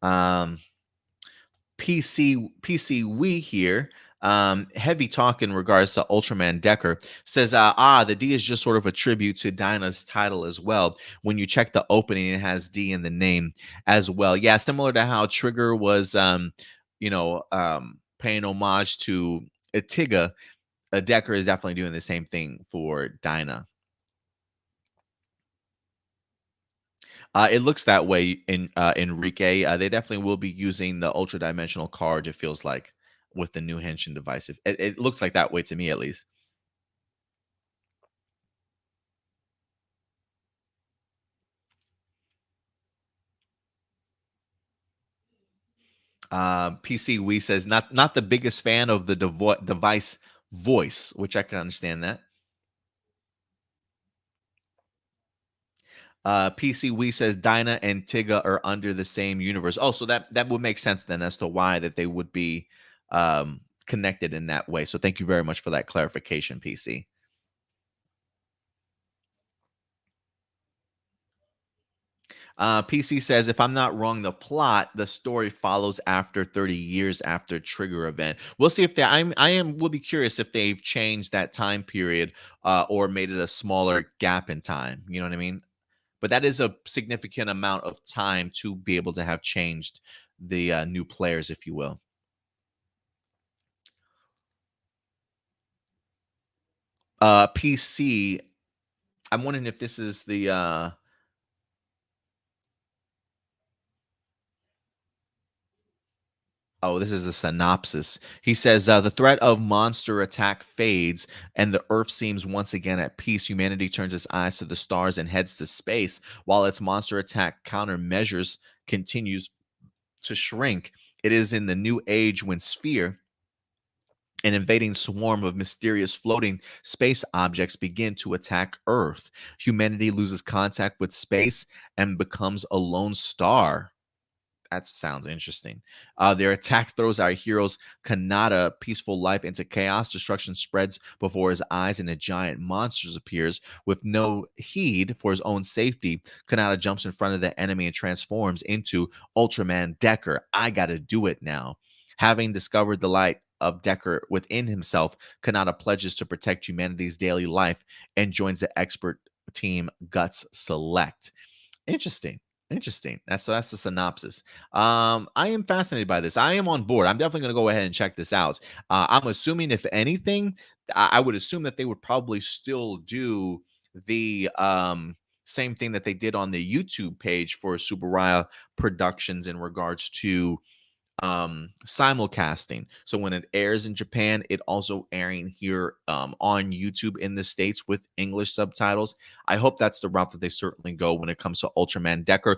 PC We here. Heavy talk in regards to Ultraman Decker says, the D is just sort of a tribute to Dinah's title as well. When you check the opening, it has D in the name as well. Yeah, similar to how Trigger was, paying homage to Atiga. Decker is definitely doing the same thing for Dinah. It looks that way in Enrique. They definitely will be using the ultra dimensional card. It feels like with the new Henshin device. It looks like that way to me, at least. PC Wee says not the biggest fan of the device voice, which I can understand that. PC Wee says Dinah and Tiga are under the same universe. Oh, so that would make sense then as to why that they would be connected in that way. So thank you very much for that clarification, PC. PC says, if I'm not wrong, the story follows after 30 years after Trigger event. We'll see if we'll be curious if they've changed that time period or made it a smaller gap in time. You know what I mean? But that is a significant amount of time to be able to have changed the new players, if you will. PC, I'm wondering if this is the oh, this is the synopsis. He says, the threat of monster attack fades, and the Earth seems once again at peace. Humanity turns its eyes to the stars and heads to space, while its monster attack countermeasures continues to shrink. It is in the new age when Sphere, an invading swarm of mysterious floating space objects, begin to attack Earth. Humanity loses contact with space and becomes a lone star. That sounds interesting. Their attack throws our hero's Kanata peaceful life into chaos. Destruction spreads before his eyes, and a giant monster appears. With no heed for his own safety, Kanata jumps in front of the enemy and transforms into Ultraman Decker. I gotta do it now. Having discovered the light of Decker within himself, Kanata pledges to protect humanity's daily life and joins the expert team Guts Select. Interesting. Interesting. That's the synopsis. I am fascinated by this. I am on board. I'm definitely going to go ahead and check this out. I'm assuming, if anything, I would assume that they would probably still do the same thing that they did on the YouTube page for Subaraya Productions in regards to simulcasting. So when it airs in Japan, it also airing here on YouTube in the States with English subtitles. I hope that's the route that they certainly go when it comes to Ultraman Decker.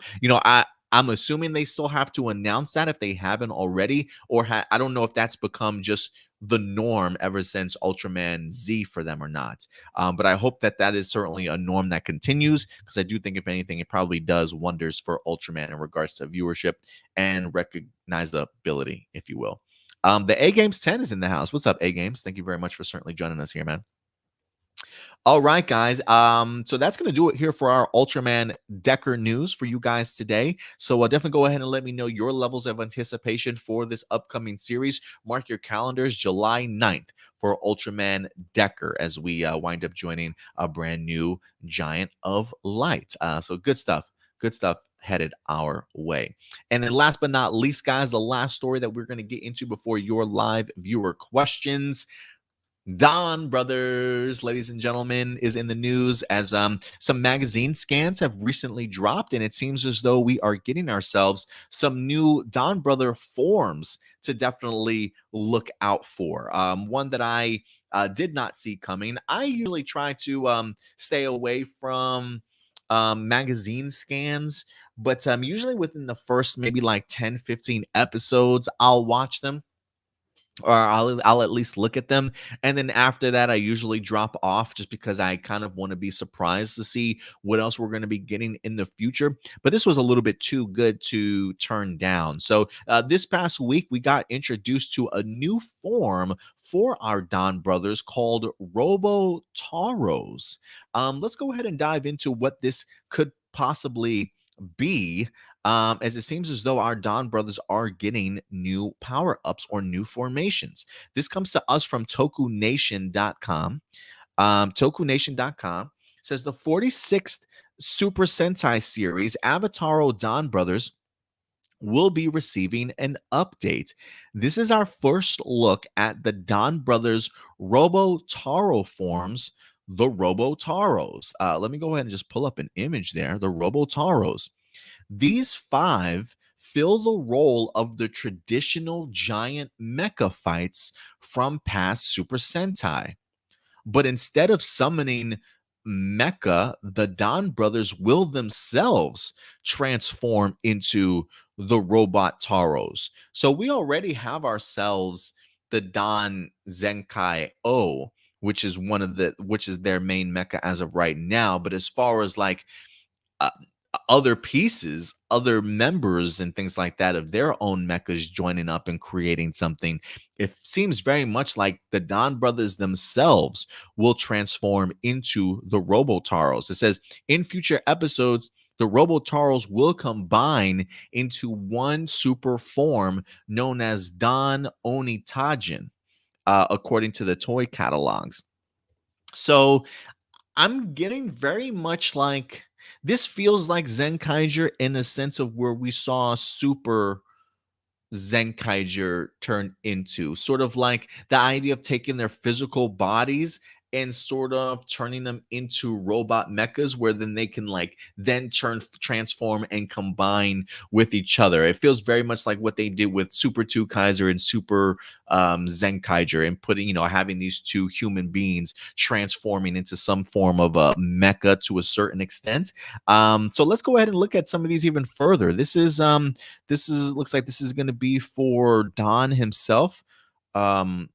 I'm assuming they still have to announce that if they haven't already, or I don't know if that's become just the norm ever since Ultraman Z for them or not. But I hope that is certainly a norm that continues, because I do think, if anything, it probably does wonders for Ultraman in regards to viewership and recognizability, if you will. The A Games 10 is in the house. What's up, A Games? Thank you very much for certainly joining us here, man. All right, guys. So that's gonna do it here for our Ultraman Decker news for you guys today. So definitely go ahead and let me know your levels of anticipation for this upcoming series. Mark your calendars, July 9th for Ultraman Decker as we wind up joining a brand new Giant of Light. So good stuff. Good stuff headed our way. And then last but not least, guys, the last story that we're going to get into before your live viewer questions. Donbrothers, ladies and gentlemen, is in the news as some magazine scans have recently dropped, and it seems as though we are getting ourselves some new Donbrother forms to definitely look out for. One that I did not see coming. I usually try to stay away from magazine scans, but usually within the first maybe like 10, 15 episodes, I'll watch them or I'll at least look at them, and then after that, I usually drop off just because I kind of want to be surprised to see what else we're going to be getting in the future. But this was a little bit too good to turn down. So this past week, we got introduced to a new form for our Don brothers called RoboTaros. Let's go ahead and dive into what this could possibly be, as it seems as though our Don brothers are getting new power ups or new formations. This comes to us from TokuNation.com. TokuNation.com says the 46th Super Sentai series, Avataro Don Brothers, will be receiving an update. This is our first look at the Don Brothers RoboTaro forms, the RoboTaros. Let me go ahead and just pull up an image there, the RoboTaros. These five fill the role of the traditional giant mecha fights from past Super Sentai. But instead of summoning mecha, the Don brothers will themselves transform into the robot Taros. So we already have ourselves the Don Zenkai O, which is their main mecha as of right now. But as far as like uh, other pieces, other members, and things like that of their own mechas joining up and creating something, it seems very much like the Don brothers themselves will transform into the Robotaros. It says in future episodes, the Robotaros will combine into one super form known as Don Onitajin, according to the toy catalogs. So I'm getting very much like this feels like Zenkaiger in the sense of where we saw Super Zenkaiger turn into. Sort of like the idea of taking their physical bodies and sort of turning them into robot mechas where then they can like then transform and combine with each other. It feels very much like what they did with Super 2 Kaiser and Super Zenkaiger, and putting, having these two human beings transforming into some form of a mecha to a certain extent. So let's go ahead and look at some of these even further. This is looks like this is going to be for Don himself. Um,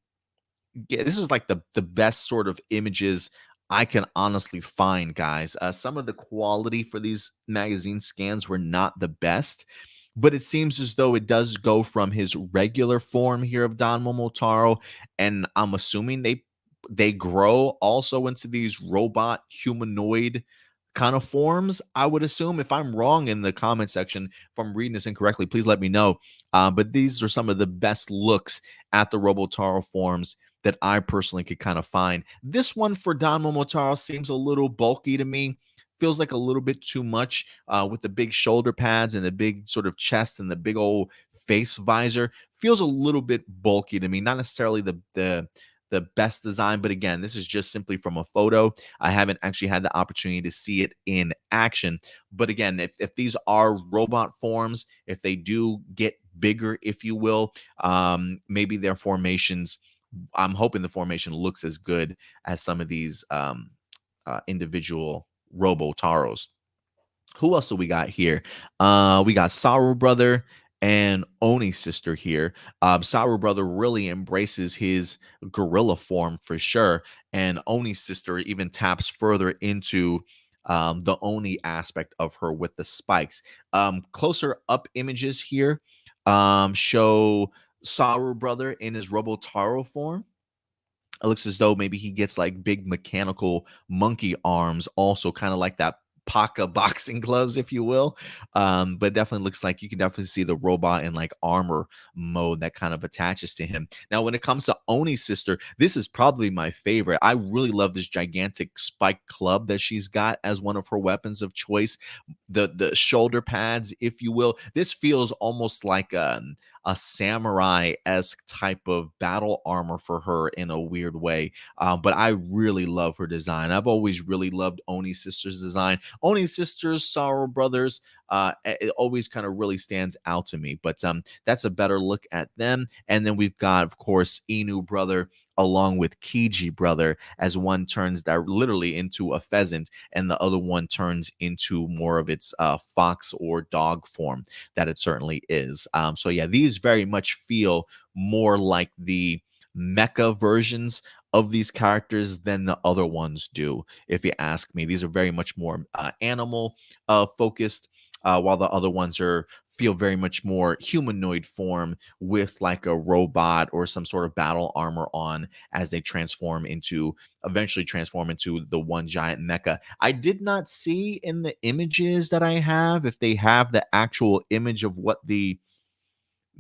yeah, this is like the best sort of images I can honestly find, guys. Some of the quality for these magazine scans were not the best, but it seems as though it does go from his regular form here of Don Momotaro, and I'm assuming they grow also into these robot humanoid kind of forms. I would assume. If I'm wrong in the comment section, if I'm reading this incorrectly, please let me know. But these are some of the best looks at the Robotaro forms that I personally could kind of find. This one for Don Momotaro seems a little bulky to me. Feels like a little bit too much with the big shoulder pads and the big sort of chest and the big old face visor. Feels a little bit bulky to me. Not necessarily the best design, but again, this is just simply from a photo. I haven't actually had the opportunity to see it in action. But again, if these are robot forms, if they do get bigger, if you will, maybe their formations, I'm hoping the formation looks as good as some of these individual Robotaros. Who else do we got here? We got Saru brother and Oni sister here. Saru brother really embraces his gorilla form for sure, and Oni sister even taps further into the Oni aspect of her with the spikes. Closer up images here show Saru brother in his Robotaro form. It looks as though maybe he gets like big mechanical monkey arms, also kind of like that Paka boxing gloves, if you will. But definitely looks like you can definitely see the robot in like armor mode that kind of attaches to him. Now, when it comes to Oni's sister, this is probably my favorite. I really love this gigantic spike club that she's got as one of her weapons of choice. The shoulder pads, if you will. This feels almost like a samurai-esque type of battle armor for her in a weird way. But I really love her design. I've always really loved Oni's sister's design. Oni's sisters, Sorrow Brothers, it always kind of really stands out to me. But that's a better look at them. And then we've got, of course, Inu brother along with Kiji brother, as one turns literally into a pheasant and the other one turns into more of its fox or dog form that it certainly is. So yeah, these very much feel more like the mecha versions of these characters than the other ones do, if you ask me. These are very much more animal focused, while the other ones feel very much more humanoid form with like a robot or some sort of battle armor on as they eventually transform into the one giant mecha. I did not see in the images that I have if they have the actual image of what the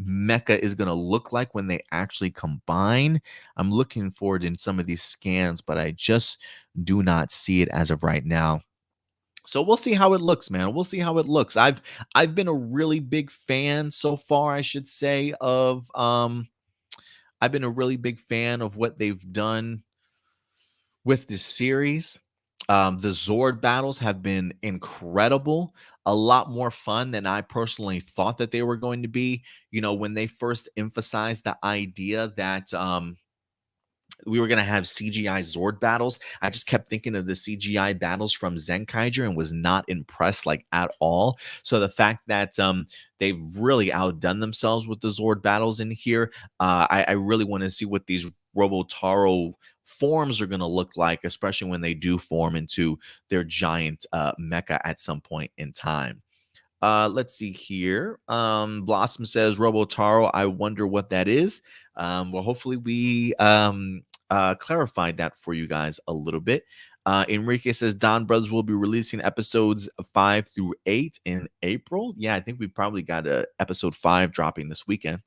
mecha is going to look like when they actually combine. I'm looking forward in some of these scans, but I just do not see it as of right now. So we'll see how it looks, man. We'll see how it looks. I've been a really big fan so far, I should say, of I've been a really big fan of what they've done with this series. The Zord battles have been incredible, a lot more fun than I personally thought that they were going to be. You know, when they first emphasized the idea that we were going to have CGI Zord battles, I just kept thinking of the CGI battles from Zenkaiger and was not impressed like at all. So the fact that they've really outdone themselves with the Zord battles in here, I really want to see what these RoboTaro forms are going to look like, especially when they do form into their giant mecha at some point in time. Let's see here. Blossom says RoboTaro. I wonder what that is. Well, hopefully we clarified that for you guys a little bit. Enrique says Donbrothers will be releasing episodes 5 through 8 in April. Yeah, I think we probably got episode 5 dropping this weekend.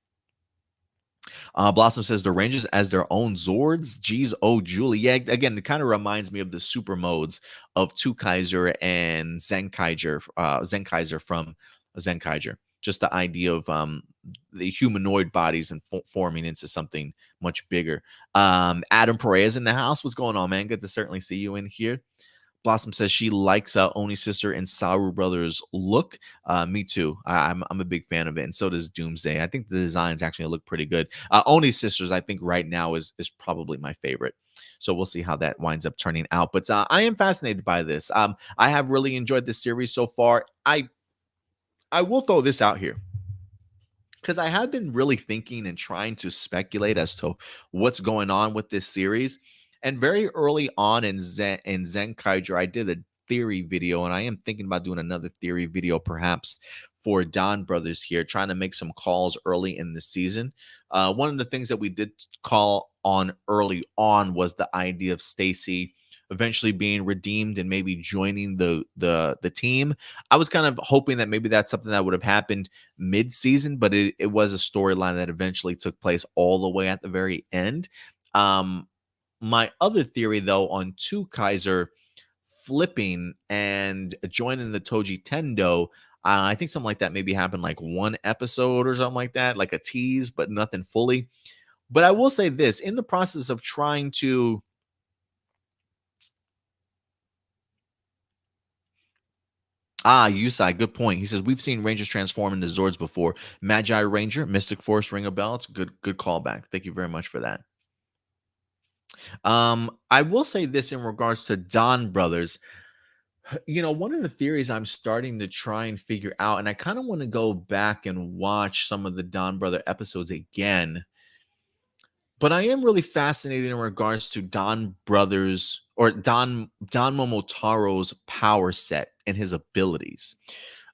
Blossom says the Rangers as their own Zords. Geez, oh Julie. Yeah, again, it kind of reminds me of the super modes of Two Kaiser and Zenkaiser from Zenkaiser. Just the idea of the humanoid bodies and forming into something much bigger. Adam Perez in the house. What's going on, man? Good to certainly see you in here. Blossom says she likes Oni's sister and Saru Brothers look. Me too. I'm a big fan of it, and so does Doomsday. I think the designs actually look pretty good. Oni's sisters, I think right now is probably my favorite. So we'll see how that winds up turning out. But I am fascinated by this. I have really enjoyed this series so far. I will throw this out here because I have been really thinking and trying to speculate as to what's going on with this series. And very early on in Zenkaiger, I did a theory video, and I am thinking about doing another theory video perhaps for Donbrothers here, trying to make some calls early in the season. One of the things that we did call on early on was the idea of Stacy eventually being redeemed and maybe joining the team. I was kind of hoping that maybe that's something that would have happened mid-season, but it was a storyline that eventually took place all the way at the very end. My other theory, though, on Two Kaiser flipping and joining the Toji Tendo, I think something like that maybe happened like one episode or something like that, like a tease, but nothing fully. But I will say this, in the process of trying to Yusai, good point. He says we've seen Rangers transform into Zords before. Magi Ranger, Mystic Force, ring a bell. It's a good callback. Thank you very much for that. I will say this in regards to Donbrothers. You know, one of the theories I'm starting to try and figure out, and I kind of want to go back and watch some of the Donbrother episodes again. But I am really fascinated in regards to Donbrothers or Don Momotaro's power set and his abilities.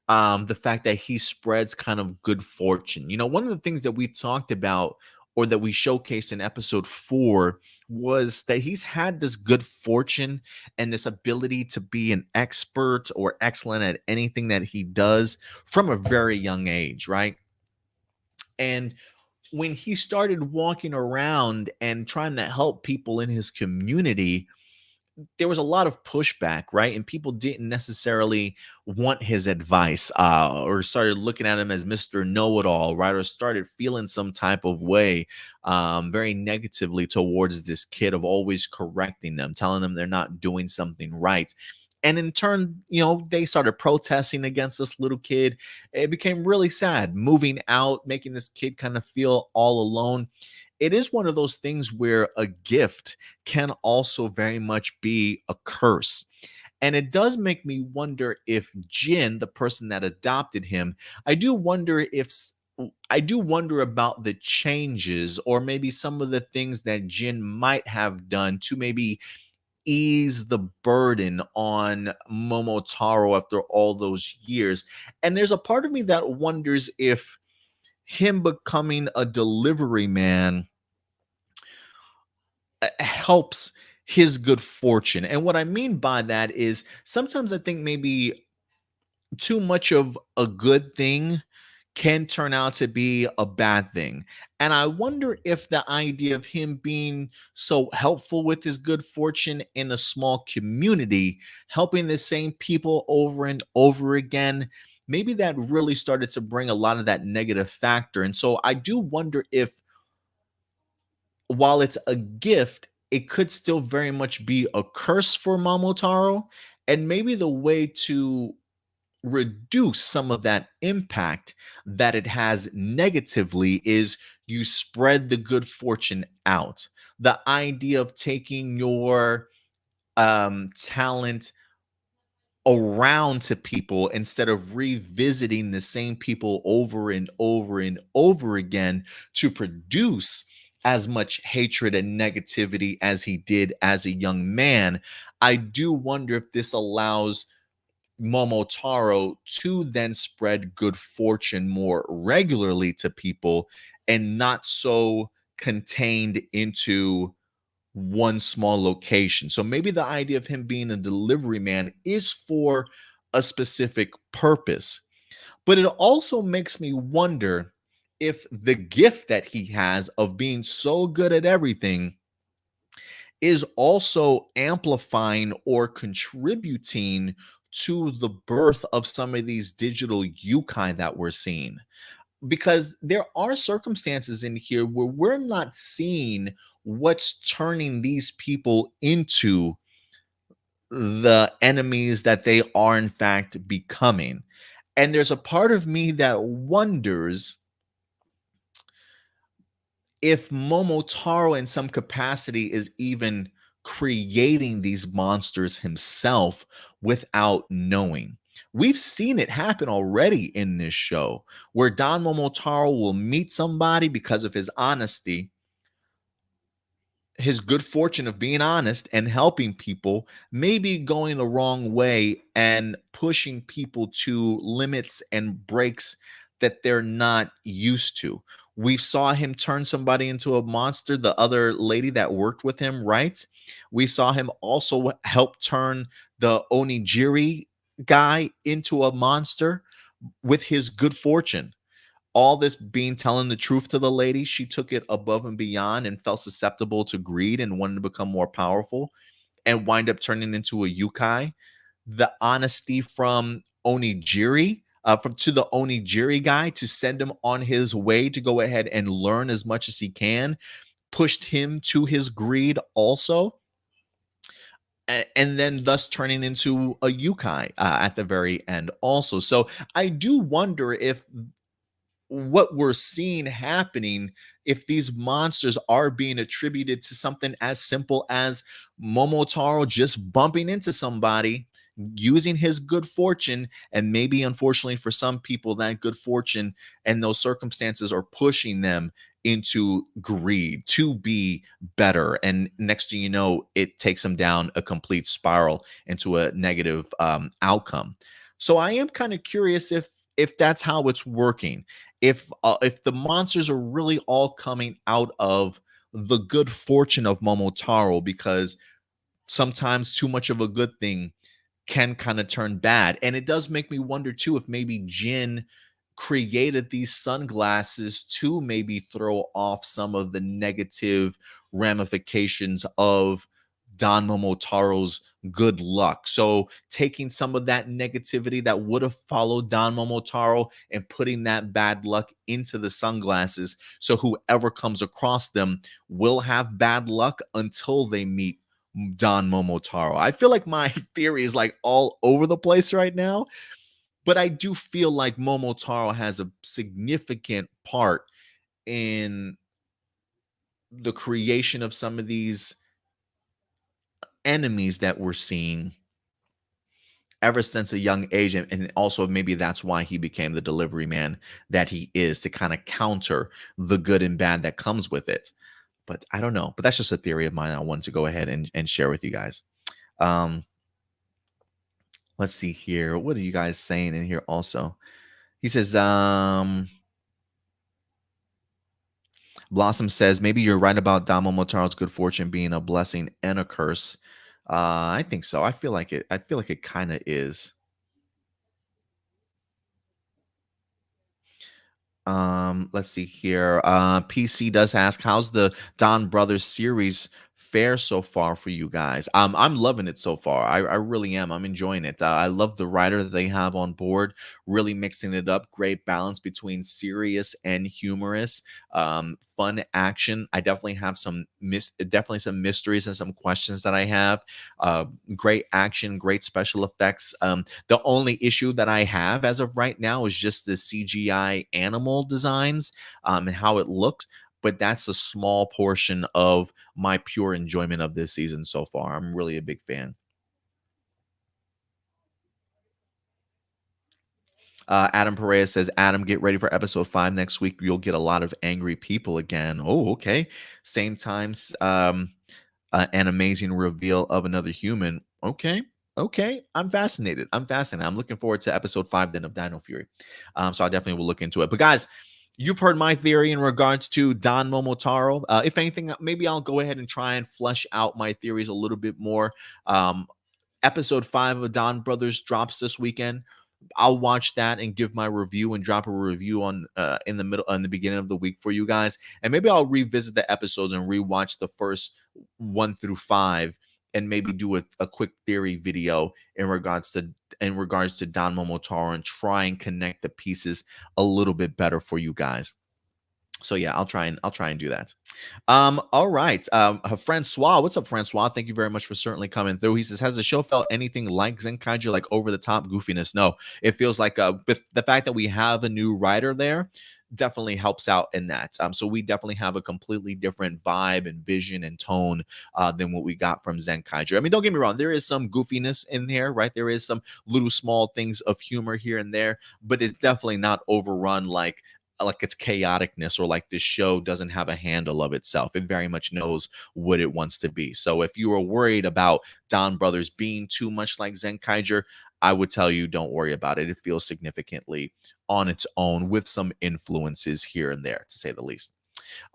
The fact that he spreads kind of good fortune. You know, one of the things that we talked about or that we showcased in episode 4 was that he's had this good fortune and this ability to be an expert or excellent at anything that he does from a very young age, right? And when he started walking around and trying to help people in his community, there was a lot of pushback, right? And people didn't necessarily want his advice, or started looking at him as Mr. Know It All, right? Or started feeling some type of way, very negatively towards this kid, of always correcting them, telling them they're not doing something right. And in turn, they started protesting against this little kid. It became really sad, moving out, making this kid kind of feel all alone. It is one of those things where a gift can also very much be a curse. And it does make me wonder if Jin, the person that adopted him, I do wonder if I do wonder about the changes, or maybe some of the things that Jin might have done to maybe ease the burden on Momotaro after all those years. And there's a part of me that wonders if him becoming a delivery man helps his good fortune. And what I mean by that is sometimes I think maybe too much of a good thing can turn out to be a bad thing. And I wonder if the idea of him being so helpful with his good fortune in a small community, helping the same people over and over again, maybe that really started to bring a lot of that negative factor. And so I do wonder if, while it's a gift, it could still very much be a curse for Momotaro. And maybe the way to reduce some of that impact that it has negatively is you spread the good fortune out. The idea of taking your talent around to people instead of revisiting the same people over and over and over again to produce as much hatred and negativity as he did as a young man. I do wonder if this allows Momotaro to then spread good fortune more regularly to people and not so contained into one small location. So maybe the idea of him being a delivery man is for a specific purpose. But it also makes me wonder if the gift that he has of being so good at everything is also amplifying or contributing to the birth of some of these digital yukai that we're seeing. Because there are circumstances in here where we're not seeing what's turning these people into the enemies that they are, in fact, becoming. And there's a part of me that wonders if Momotaro, in some capacity, is even creating these monsters himself without knowing. We've seen it happen already in this show, where Don Momotaro will meet somebody because of his honesty, his good fortune of being honest and helping people, maybe going the wrong way and pushing people to limits and breaks that they're not used to. We saw him turn somebody into a monster, the other lady that worked with him, right? We saw him also help turn the Onigiri guy into a monster with his good fortune. All this being telling the truth to the lady, she took it above and beyond and felt susceptible to greed and wanted to become more powerful and wind up turning into a yukai. The honesty from Onigiri, from to the Onigiri guy to send him on his way to go ahead and learn as much as he can, pushed him to his greed also. And then thus turning into a yukai at the very end also. So I do wonder if what we're seeing happening, if these monsters are being attributed to something as simple as Momotaro just bumping into somebody using his good fortune, and maybe unfortunately for some people that good fortune and those circumstances are pushing them into greed to be better, and next thing you know it takes them down a complete spiral into a negative outcome. So I am kind of curious if if that's how it's working, if the monsters are really all coming out of the good fortune of Momotaro, because sometimes too much of a good thing can kind of turn bad. And it does make me wonder too if maybe Jin created these sunglasses to maybe throw off some of the negative ramifications of Don Momotaro's good luck. So taking some of that negativity that would have followed Don Momotaro and putting that bad luck into the sunglasses, so whoever comes across them will have bad luck until they meet Don Momotaro. I feel like my theory is like all over the place right now, but I do feel like Momotaro has a significant part in the creation of some of these enemies that we're seeing ever since a young age. And also, maybe that's why he became the delivery man that he is, to kind of counter the good and bad that comes with it. But I don't know. But that's just a theory of mine I wanted to go ahead and share with you guys. Um, let's see here. What are you guys saying in here also? He says, Blossom says, maybe you're right about Damo Motaro's good fortune being a blessing and a curse. I think so. I feel like it. I feel like it kind of is. Let's see here. PC does ask, how's the Don Brothers series fare so far for you guys? I'm loving it so far. I really am. I'm enjoying it. I love the writer that they have on board, really mixing it up. Great balance between serious and humorous. Fun action. I definitely have definitely some mysteries and some questions that I have. Great action, great special effects. The only issue that I have as of right now is just the CGI animal designs, and how it looks. But that's a small portion of my pure enjoyment of this season so far. I'm really a big fan. Adam Perez says, Adam, get ready for episode 5 next week. You'll get a lot of angry people again. Oh, okay. Same times, an amazing reveal of another human. Okay. Okay. I'm fascinated. I'm fascinated. I'm looking forward to episode 5 then of Dino Fury. So I definitely will look into it. But guys, you've heard my theory in regards to Don Momotaro. If anything, maybe I'll go ahead and try and flesh out my theories a little bit more. Episode 5 of Don Brothers drops this weekend. I'll watch that and give my review and drop a review on in the beginning of the week for you guys. And maybe I'll revisit the episodes and rewatch the first 1 through 5 and maybe do a quick theory video in regards to Don Momotaro and try and connect the pieces a little bit better for you guys. So yeah, I'll try and do that. All right. Francois, what's up, Francois? Thank you very much for certainly coming through. He says, has the show felt anything like Zenkaiju, like over the top goofiness? No, it feels like with the fact that we have a new writer there definitely helps out in that. So we definitely have a completely different vibe and vision and tone than what we got from Zenkaiju. I mean, don't get me wrong, there is some goofiness in there, right? There is some little small things of humor here and there, but it's definitely not overrun like its chaoticness, or like this show doesn't have a handle of itself. It very much knows what it wants to be. So if you are worried about Don Brothers being too much like Zenkaiju, I would tell you don't worry about it. It feels significantly on its own with some influences here and there, to say the least.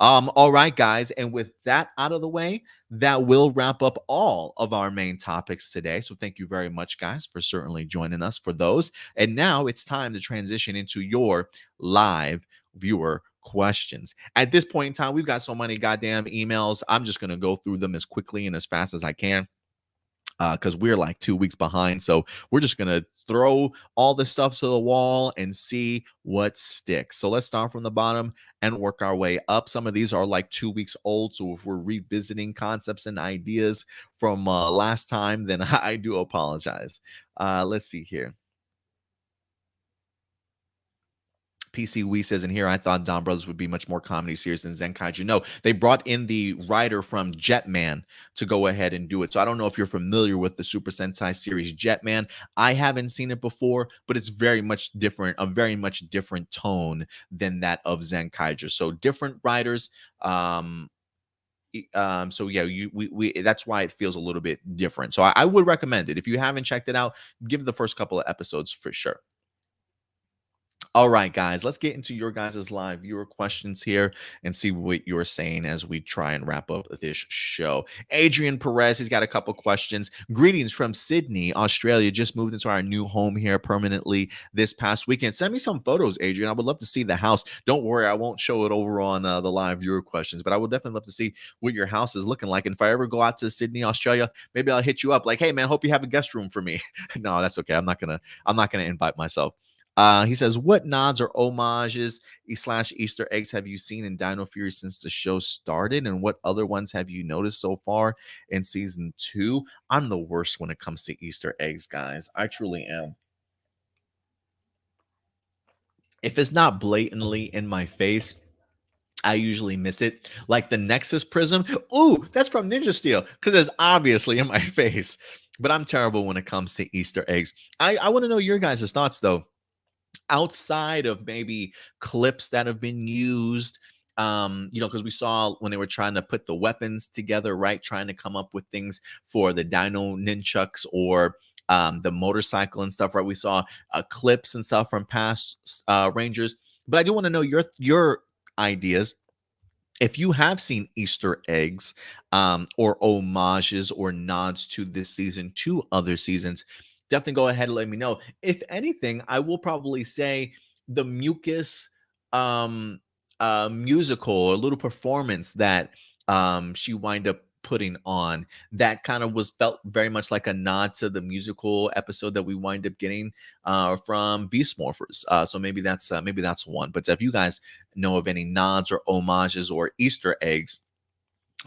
All right, guys. And with that out of the way, that will wrap up all of our main topics today. So thank you very much, guys, for certainly joining us for those. And now it's time to transition into your live viewer questions. At this point in time, we've got so many goddamn emails. I'm just going to go through them as quickly and as fast as I can, because we're like 2 weeks behind. So we're just going to throw all this stuff to the wall and see what sticks. So let's start from the bottom and work our way up. Some of these are like 2 weeks old. So if we're revisiting concepts and ideas from last time, then I do apologize. Let's see here. PC Wee says in here, I thought Don Brothers would be much more comedy serious than Zenkaiju. No, they brought in the writer from Jetman to go ahead and do it. So I don't know if you're familiar with the Super Sentai series Jetman. I haven't seen it before, but it's very much different, a very much different tone than that of Zenkaiju. So different writers. So yeah, we that's why it feels a little bit different. So I would recommend it. If you haven't checked it out, give it the first couple of episodes for sure. All right, guys, let's get into your guys' live viewer questions here and see what you're saying as we try and wrap up this show. Adrian Perez, he's got a couple questions. Greetings from Sydney, Australia. Just moved into our new home here permanently this past weekend. Send me some photos, Adrian. I would love to see the house. Don't worry, I won't show it over on the live viewer questions, but I would definitely love to see what your house is looking like. And if I ever go out to Sydney, Australia, maybe I'll hit you up like, hey man, hope you have a guest room for me. No, that's okay. I'm not gonna invite myself. He says, "What nods or homages slash Easter eggs have you seen in Dino Fury since the show started, and what other ones have you noticed so far in season two?" I'm the worst when it comes to Easter eggs, guys. I truly am. If it's not blatantly in my face, I usually miss it. Like the Nexus Prism. Ooh, that's from Ninja Steel because it's obviously in my face. But I'm terrible when it comes to Easter eggs. I want to know your guys' thoughts though, outside of maybe clips that have been used, because we saw when they were trying to put the weapons together, right, trying to come up with things for the Dino nunchucks or the motorcycle and stuff, right? We saw clips and stuff from past Rangers, but I do want to know your ideas if you have seen Easter eggs, or homages or nods to this season to other seasons. Definitely go ahead and let me know. If anything, I will probably say the mucus musical or little performance that she wind up putting on, that kind of was felt very much like a nod to the musical episode that we wind up getting from Beast Morphers. So maybe that's one. But if you guys know of any nods or homages or Easter eggs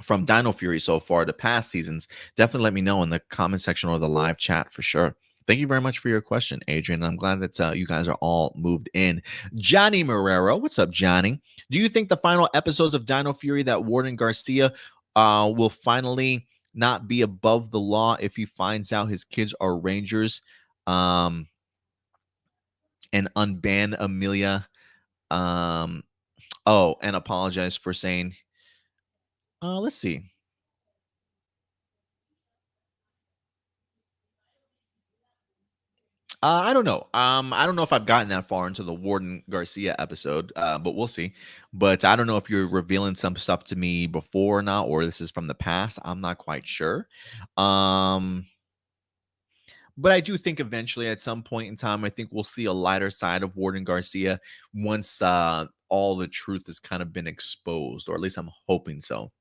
from Dino Fury so far to past seasons, definitely let me know in the comment section or the live chat for sure. Thank you very much for your question, Adrian. I'm glad that you guys are all moved in. Johnny Marrero, what's up, Johnny? Do you think the final episodes of Dino Fury that Warden Garcia will finally not be above the law if he finds out his kids are Rangers, um, and unban Amelia? Um, oh, and apologize for saying, let's see. I don't know. I don't know if I've gotten that far into the Warden Garcia episode, but we'll see. But I don't know if you're revealing some stuff to me before or not, or this is from the past. I'm not quite sure. Um, but I do think eventually, at some point in time, I think we'll see a lighter side of Warden Garcia once all the truth has kind of been exposed, or at least I'm hoping so.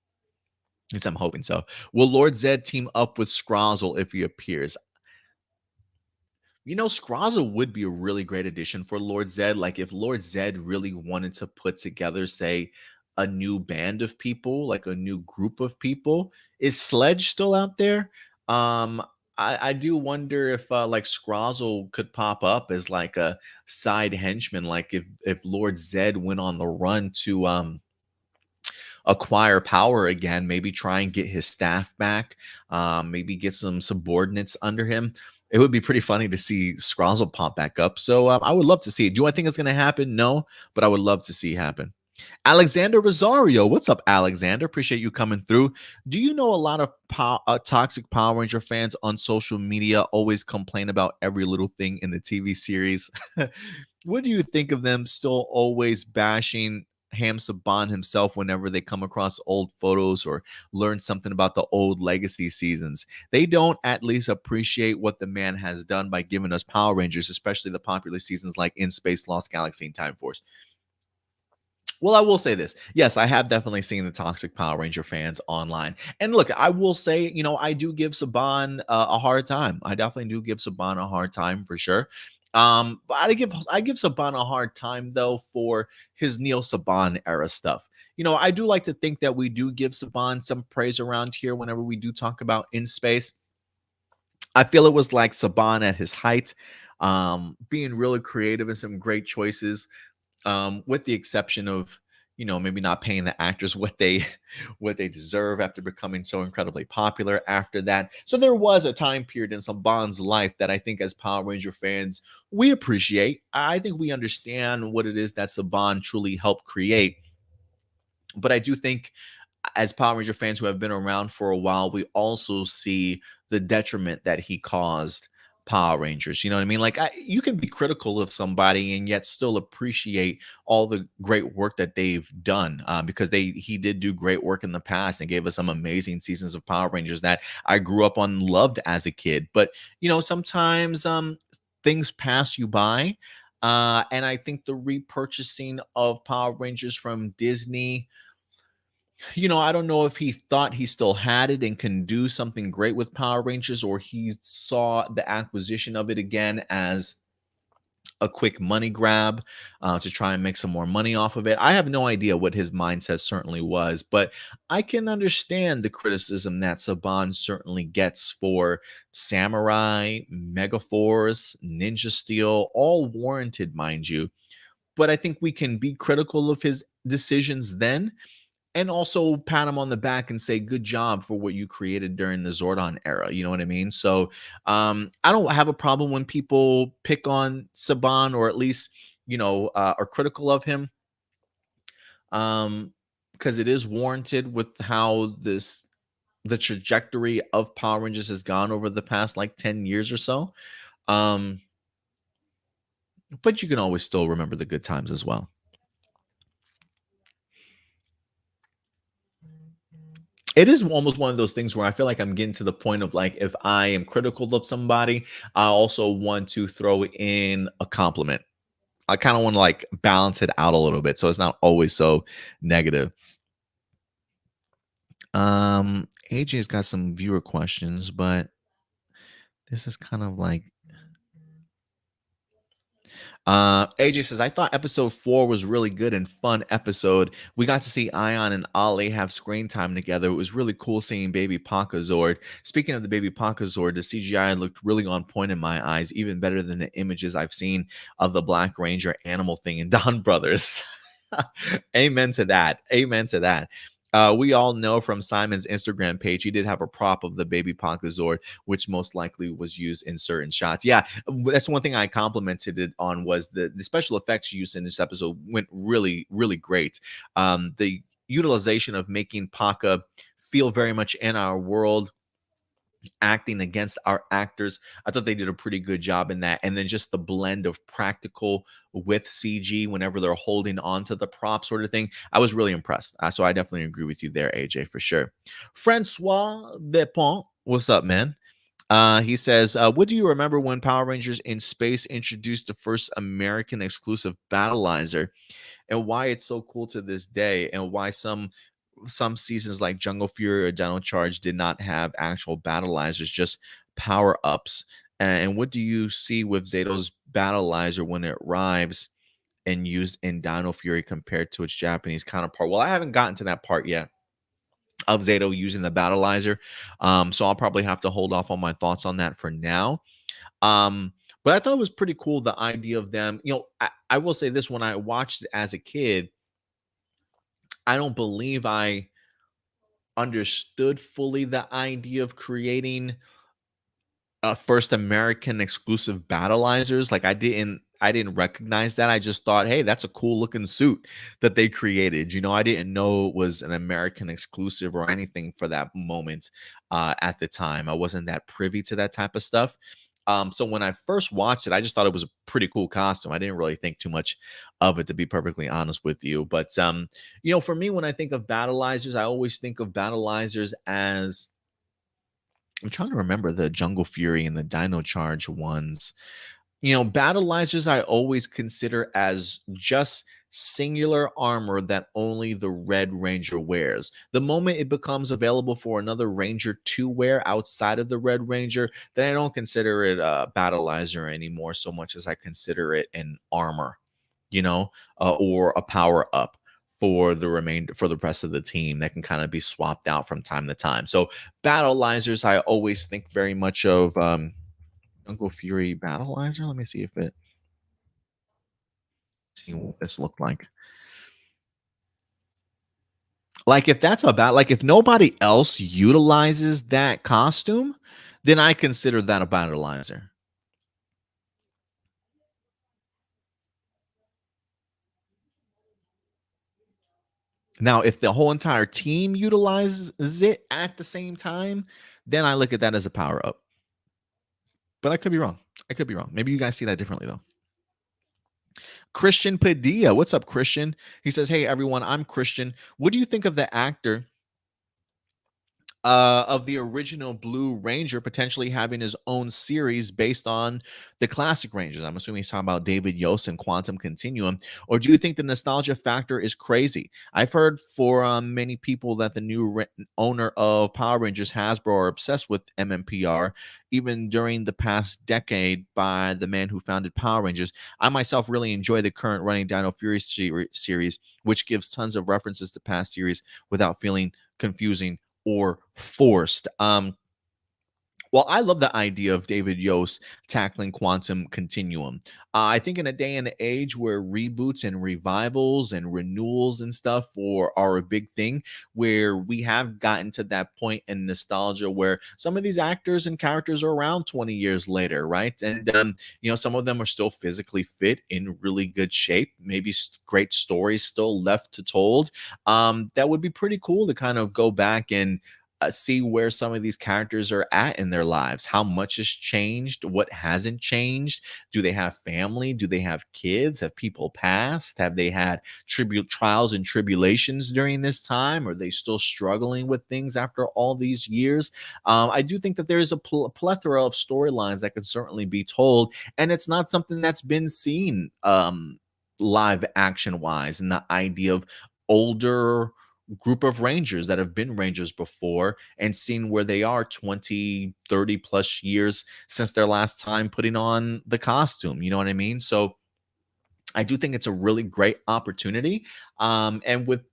At least I'm hoping so. Will Lord Zed team up with Scrozzle if he appears? Scrozzle would be a really great addition for Lord Zed. Like if Lord Zed really wanted to put together, say, a new band of people, like a new group of people. Is Sledge still out there? Um, I do wonder if like Scrozzle could pop up as like a side henchman, like if Lord Zed went on the run to acquire power again, maybe try and get his staff back, maybe get some subordinates under him. It would be pretty funny to see Scrozzle pop back up. So I would love to see it. Do I think it's going to happen? No, but I would love to see it happen. Alexander Rosario, what's up, Alexander? Appreciate you coming through. Do you know a lot of toxic Power Ranger fans on social media always complain about every little thing in the TV series? What do you think of them still always bashing Ham Saban himself whenever they come across old photos or learn something about the old legacy seasons? They don't at least appreciate what the man has done by giving us Power Rangers, especially the popular seasons like In Space, Lost Galaxy, and Time Force. Well, I will say this. Yes, I have definitely seen the toxic Power Ranger fans online. And look, I will say, I do give Saban a hard time. I definitely do give Saban a hard time for sure. But I give Saban a hard time though for his Neil Saban era stuff. I do like to think that we do give Saban some praise around here whenever we do talk about In Space. I feel it was like Saban at his height, being really creative and some great choices, with the exception of maybe not paying the actors what they deserve after becoming so incredibly popular after that. So there was a time period in Saban's life that I think as Power Ranger fans we appreciate. I think we understand what it is that Saban truly helped create. But I do think as Power Ranger fans who have been around for a while, we also see the detriment that he caused Power Rangers. You know what I mean? Like you can be critical of somebody and yet still appreciate all the great work that they've done because he did do great work in the past and gave us some amazing seasons of Power Rangers that I grew up on, loved as a kid. But sometimes things pass you by. And I think the repurchasing of Power Rangers from Disney, I don't know if he thought he still had it and can do something great with Power Rangers, or he saw the acquisition of it again as a quick money grab to try and make some more money off of it. I have no idea what his mindset certainly was, but I can understand the criticism that Saban certainly gets for Samurai, Megaforce, Ninja Steel, all warranted, mind you. But I think we can be critical of his decisions then and also pat him on the back and say good job for what you created during the Zordon era. You know what I mean? So I don't have a problem when people pick on Saban, or at least are critical of him, because it is warranted with how the trajectory of Power Rangers has gone over the past like 10 years or so. But you can always still remember the good times as well. It is almost one of those things where I feel like I'm getting to the point of like, if I am critical of somebody, I also want to throw in a compliment. I kind of want to like balance it out a little bit so it's not always so negative. AJ's got some viewer questions, but this is kind of like AJ says, I thought episode 4 was really good and fun episode. We got to see Ion and Ali have screen time together. It was really cool seeing baby Zord. Speaking of the baby Zord, the CGI looked really on point in my eyes, even better than the images I've seen of the Black Ranger animal thing in Donbrothers. Amen to that. Amen to that. We all know from Simon's Instagram page, he did have a prop of the baby Zord, which most likely was used in certain shots. Yeah, that's one thing I complimented it on, was the special effects use in this episode went really, really great. The utilization of making Paka feel very much in our world, acting against our actors, I thought they did a pretty good job in that. And then just the blend of practical with CG whenever they're holding on to the prop sort of thing, I was really impressed. So I definitely agree with you there, AJ, for sure. Francois Depont, what's up, man? He says, what do you remember when Power Rangers in Space introduced the first American exclusive battleizer, and why it's so cool to this day, and why some seasons like Jungle Fury or Dino Charge did not have actual battleizers, just power ups? And what do you see with Zeto's battleizer when it arrives and used in Dino Fury compared to its Japanese counterpart? Well, I haven't gotten to that part yet of Zeto using the battleizer, so I'll probably have to hold off on my thoughts on that for now. But I thought it was pretty cool, the idea of them. I will say this: when I watched it as a kid, I don't believe I understood fully the idea of creating first American exclusive battleizers. Like I didn't recognize that. I just thought, hey, that's a cool looking suit that they created. I didn't know it was an American exclusive or anything for that moment at the time. I wasn't that privy to that type of stuff. So when I first watched it, I just thought it was a pretty cool costume. I didn't really think too much of it, to be perfectly honest with you. But for me, when I think of battleizers, I always think of battleizers as, I'm trying to remember the Jungle Fury and the Dino Charge ones. Battleizers I always consider as just singular armor that only the Red Ranger wears. The moment it becomes available for another Ranger to wear outside of the Red Ranger, then I don't consider it a battleizer anymore so much as I consider it an armor, or a power up for the rest of the team that can kind of be swapped out from time to time. So battleizers I always think very much of Jungle Fury battleizer. Let me see what this looked like. Like if that's about, like if nobody else utilizes that costume, then I consider that a battleizer. Now, if the whole entire team utilizes it at the same time, then I look at that as a power up. but I could be wrong. I could be wrong. Maybe you guys see that differently though. Christian Padilla, what's up, Christian? He says, "Hey everyone, I'm Christian. What do you think of the actor of the original Blue Ranger potentially having his own series based on the classic Rangers?" I'm assuming he's talking about David Yost and Quantum Continuum. Or do you think the nostalgia factor is crazy? I've heard for many people that the new owner of Power Rangers, Hasbro, are obsessed with MMPR, even during the past decade by the man who founded Power Rangers. I myself really enjoy the current running Dino Fury series, which gives tons of references to past series without feeling confusing or forced. Well, I love the idea of David Yost tackling Quantum Continuum. I think in a day and age where reboots and revivals and renewals and stuff are a big thing, where we have gotten to that point in nostalgia where some of these actors and characters are around 20 years later, right? And some of them are still physically fit, in really good shape, maybe great stories still left to told. That would be pretty cool to kind of go back and see where some of these characters are at in their lives. How much has changed? What hasn't changed? Do they have family? Do they have kids? Have people passed? Have they had trials and tribulations during this time? Are they still struggling with things after all these years? I do think that there's a plethora of storylines that could certainly be told, and it's not something that's been seen live action wise. And the idea of older group of rangers that have been rangers before and seen where they are 20, 30 plus years since their last time putting on the costume. You know what I mean? So I do think it's a really great opportunity. And with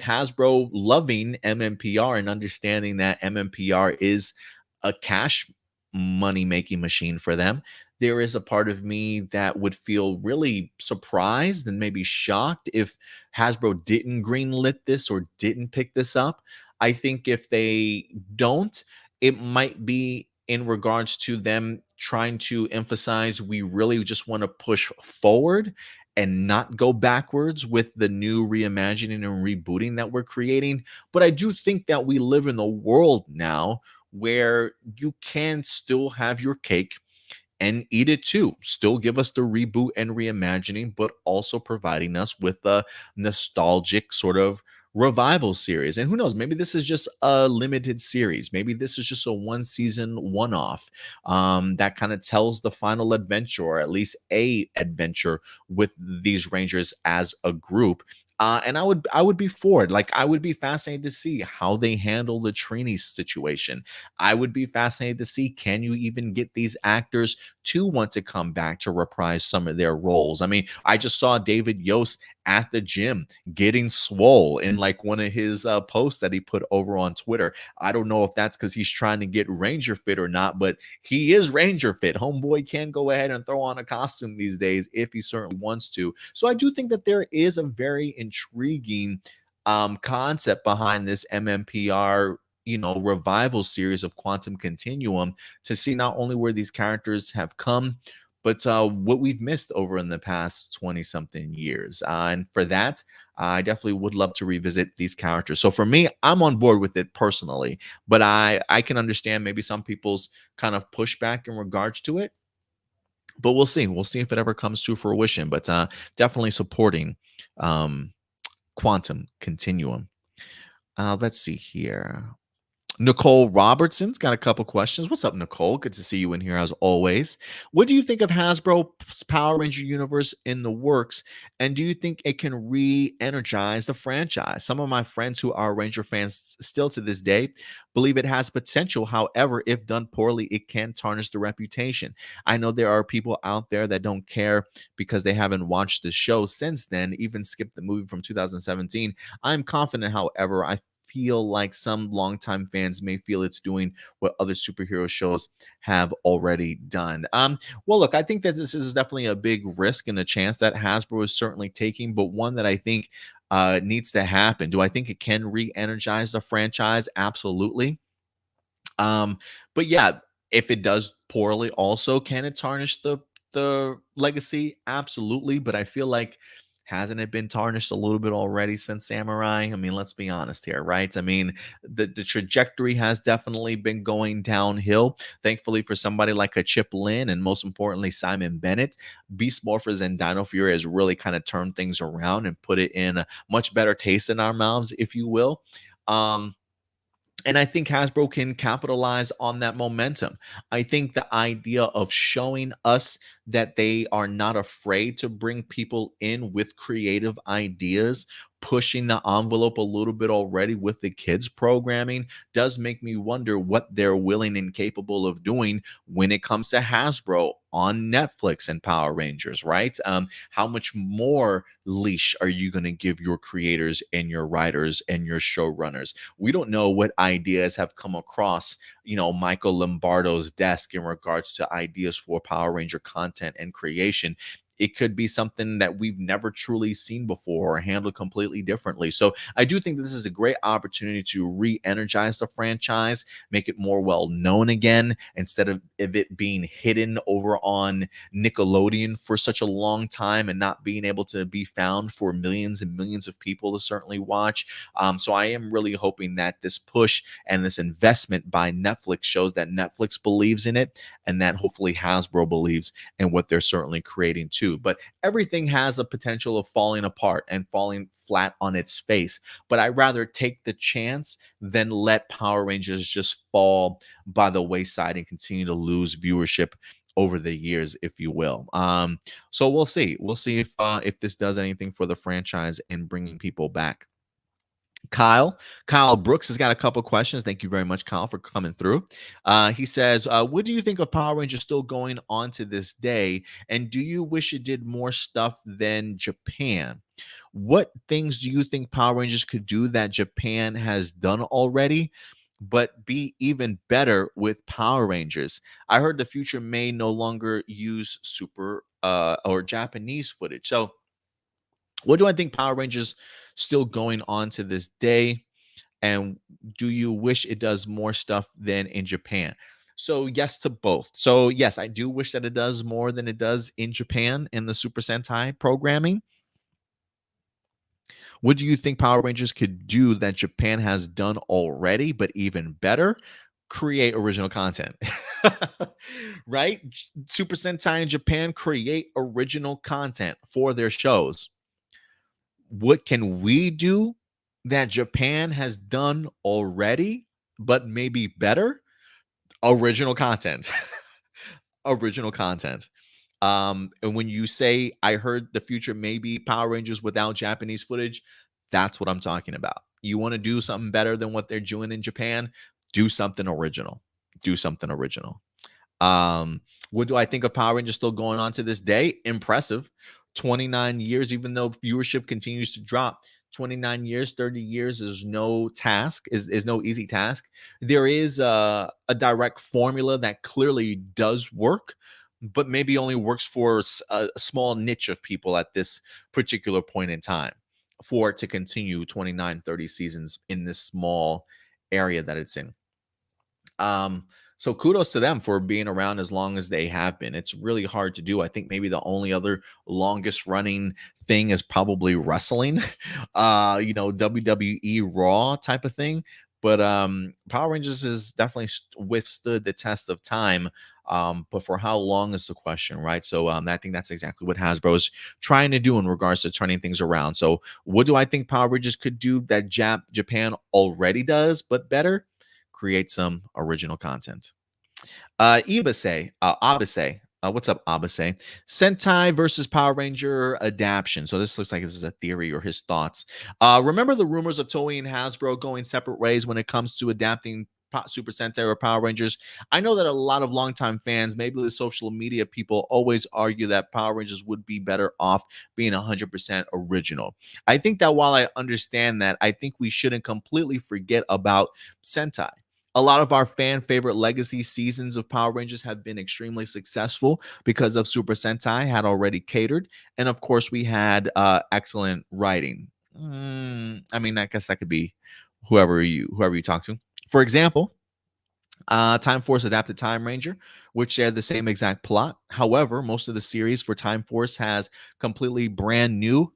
Hasbro loving MMPR and understanding that MMPR is a cash money making machine for them, there is a part of me that would feel really surprised and maybe shocked if Hasbro didn't greenlit this or didn't pick this up. I think if they don't, it might be in regards to them trying to emphasize we really just want to push forward and not go backwards with the new reimagining and rebooting that we're creating. But I do think that we live in a world now where you can still have your cake and eat it too. Still give us the reboot and reimagining, but also providing us with a nostalgic sort of revival series. And who knows, maybe this is just a limited series. Maybe this is just a one season one off that kind of tells the final adventure, or at least a adventure with these Rangers as a group. And I would be for it. Like, I would be fascinated to see how they handle the Trini situation. I would be fascinated to see, can you even get these actors to want to come back to reprise some of their roles? I mean, I just saw David Yost at the gym getting swole in like one of his posts that he put over on Twitter. I don't know if that's because he's trying to get Ranger fit or not, but he is Ranger fit. Homeboy can go ahead and throw on a costume these days if he certainly wants to. So I do think that there is a very intriguing concept behind this MMPR revival series of Quantum Continuum, to see not only where these characters have come, but what we've missed over in the past 20 something years. And for that, I definitely would love to revisit these characters. So for me, I'm on board with it personally, but I can understand maybe some people's kind of pushback in regards to it. But we'll see. We'll see if it ever comes to fruition. But definitely supporting Quantum Continuum. Let's see here. Nicole Robertson's got a couple questions. What's up, Nicole? Good to see you in here as always. What do you think of Hasbro's Power Ranger universe in the works? And do you think it can re-energize the franchise? Some of my friends who are Ranger fans still to this day believe it has potential. However, if done poorly, it can tarnish the reputation. I know there are people out there that don't care because they haven't watched the show since then, even skipped the movie from 2017. I'm confident, however, I feel like some longtime fans may feel it's doing what other superhero shows have already done. Well, look, I think that this is definitely a big risk and a chance that Hasbro is certainly taking, but one that I think needs to happen. Do I think it can re-energize the franchise? Absolutely. But yeah, if it does poorly, also, can it tarnish the legacy? Absolutely. But I feel like Hasn't it been tarnished a little bit already since Samurai? I mean, let's be honest here, right? I mean, the trajectory has definitely been going downhill. Thankfully, for somebody like a Chip Lin and most importantly, Simon Bennett, Beast Morphers and Dino Fury has really kind of turned things around and put it in a much better taste in our mouths, if you will. Um, and I think Hasbro can capitalize on that momentum. I think the idea of showing us that they are not afraid to bring people in with creative ideas, pushing the envelope a little bit already with the kids programming, does make me wonder what they're willing and capable of doing when it comes to Hasbro on Netflix and Power Rangers, right? How much more leash are you going to give your creators and your writers and your showrunners? We don't know what ideas have come across, Michael Lombardo's desk in regards to ideas for Power Ranger content and creation. It could be something that we've never truly seen before or handled completely differently. So I do think this is a great opportunity to re-energize the franchise, make it more well known again, instead of it being hidden over on Nickelodeon for such a long time and not being able to be found for millions and millions of people to certainly watch. So I am really hoping that this push and this investment by Netflix shows that Netflix believes in it and that hopefully Hasbro believes in what they're certainly creating too. But everything has a potential of falling apart and falling flat on its face. But I'd rather take the chance than let Power Rangers just fall by the wayside and continue to lose viewership over the years, if you will. So we'll see. We'll see if this does anything for the franchise in bringing people back. Kyle Brooks has got a couple questions. Thank you very much, Kyle, for coming through. He says, what do you think of Power Rangers still going on to this day? And do you wish it did more stuff than Japan? What things do you think Power Rangers could do that Japan has done already, but be even better with Power Rangers? I heard the future may no longer use super or Japanese footage. So what do I think Power Rangers still going on to this day? And do you wish it does more stuff than in Japan? So yes to both. So yes, I do wish that it does more than it does in Japan in the Super Sentai programming. What do you think Power Rangers could do that Japan has done already, but even better? Create original content. Right? Super Sentai in Japan create original content for their shows. What can we do that Japan has done already, but maybe better? Original content. Original content. And when you say, I heard the future maybe Power Rangers without Japanese footage, that's what I'm talking about. You want to do something better than what they're doing in Japan? Do something original. Do something original. What do I think of Power Rangers still going on to this day? Impressive. 29 years, even though viewership continues to drop. 29 years, 30 years is no task, is no easy task. There is a direct formula that clearly does work, but maybe only works for a small niche of people at this particular point in time for it to continue 29, 30 seasons in this small area that it's in. So kudos to them for being around as long as they have been. It's really hard to do. I think maybe the only other longest running thing is probably wrestling, WWE Raw type of thing. But Power Rangers has definitely withstood the test of time. But for how long is the question, right? So I think that's exactly what Hasbro is trying to do in regards to turning things around. So what do I think Power Rangers could do that Japan already does, but better? Create some original content. Abase, what's up, Abase? Sentai versus Power Ranger adaptation. So this looks like this is a theory or his thoughts. Remember the rumors of Toei and Hasbro going separate ways when it comes to adapting Super Sentai or Power Rangers? I know that a lot of longtime fans, maybe the social media people, always argue that Power Rangers would be better off being 100% original. I think that while I understand that, I think we shouldn't completely forget about Sentai. A lot of our fan favorite legacy seasons of Power Rangers have been extremely successful because of Super Sentai had already catered. And of course, we had excellent writing. I mean, I guess that could be whoever you talk to. For example, Time Force adapted Time Ranger, which shared the same exact plot. However, most of the series for Time Force has completely brand new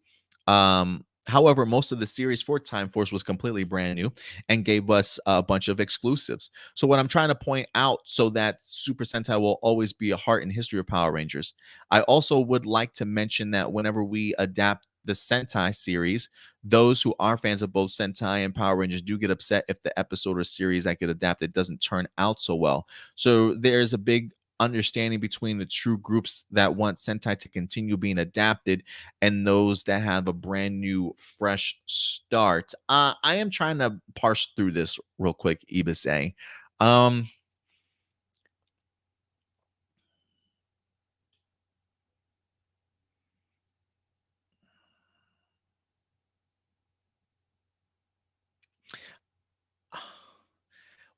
However, most of the series for Time Force was completely brand new and gave us a bunch of exclusives. So, what I'm trying to point out, so that Super Sentai will always be a heart and history of Power Rangers, I also would like to mention that whenever we adapt the Sentai series, those who are fans of both Sentai and Power Rangers do get upset if the episode or series that get adapted doesn't turn out so well. So, there's a big understanding between the true groups that want Sentai to continue being adapted and those that have a brand new, fresh start. I am trying to parse through this real quick, Ibase. Um,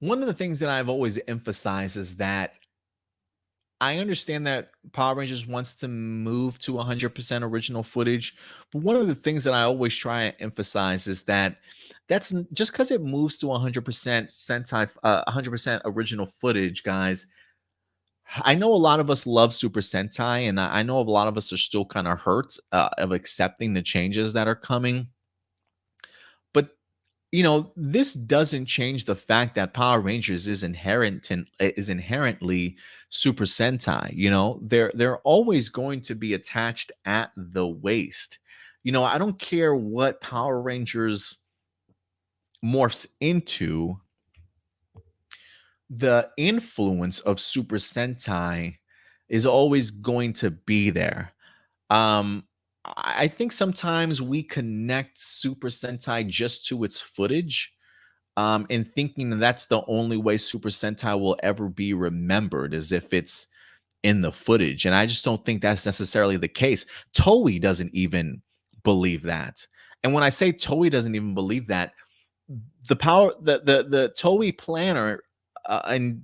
One of the things that I've always emphasized is that I understand that Power Rangers wants to move to 100% original footage, but one of the things that I always try and emphasize is that just because it moves to 100% Sentai, 100% original footage, guys. I know a lot of us love Super Sentai, and I know a lot of us are still kind of hurt of accepting the changes that are coming. But this doesn't change the fact that Power Rangers is inherently Super Sentai. They're always going to be attached at the waist. I don't care what Power Rangers morphs into, the influence of Super Sentai is always going to be there. I think sometimes we connect Super Sentai just to its footage, and thinking that's the only way Super Sentai will ever be remembered, as if it's in the footage. And I just don't think that's necessarily the case. Toei doesn't even believe that. And when I say Toei doesn't even believe that, the Toei planner and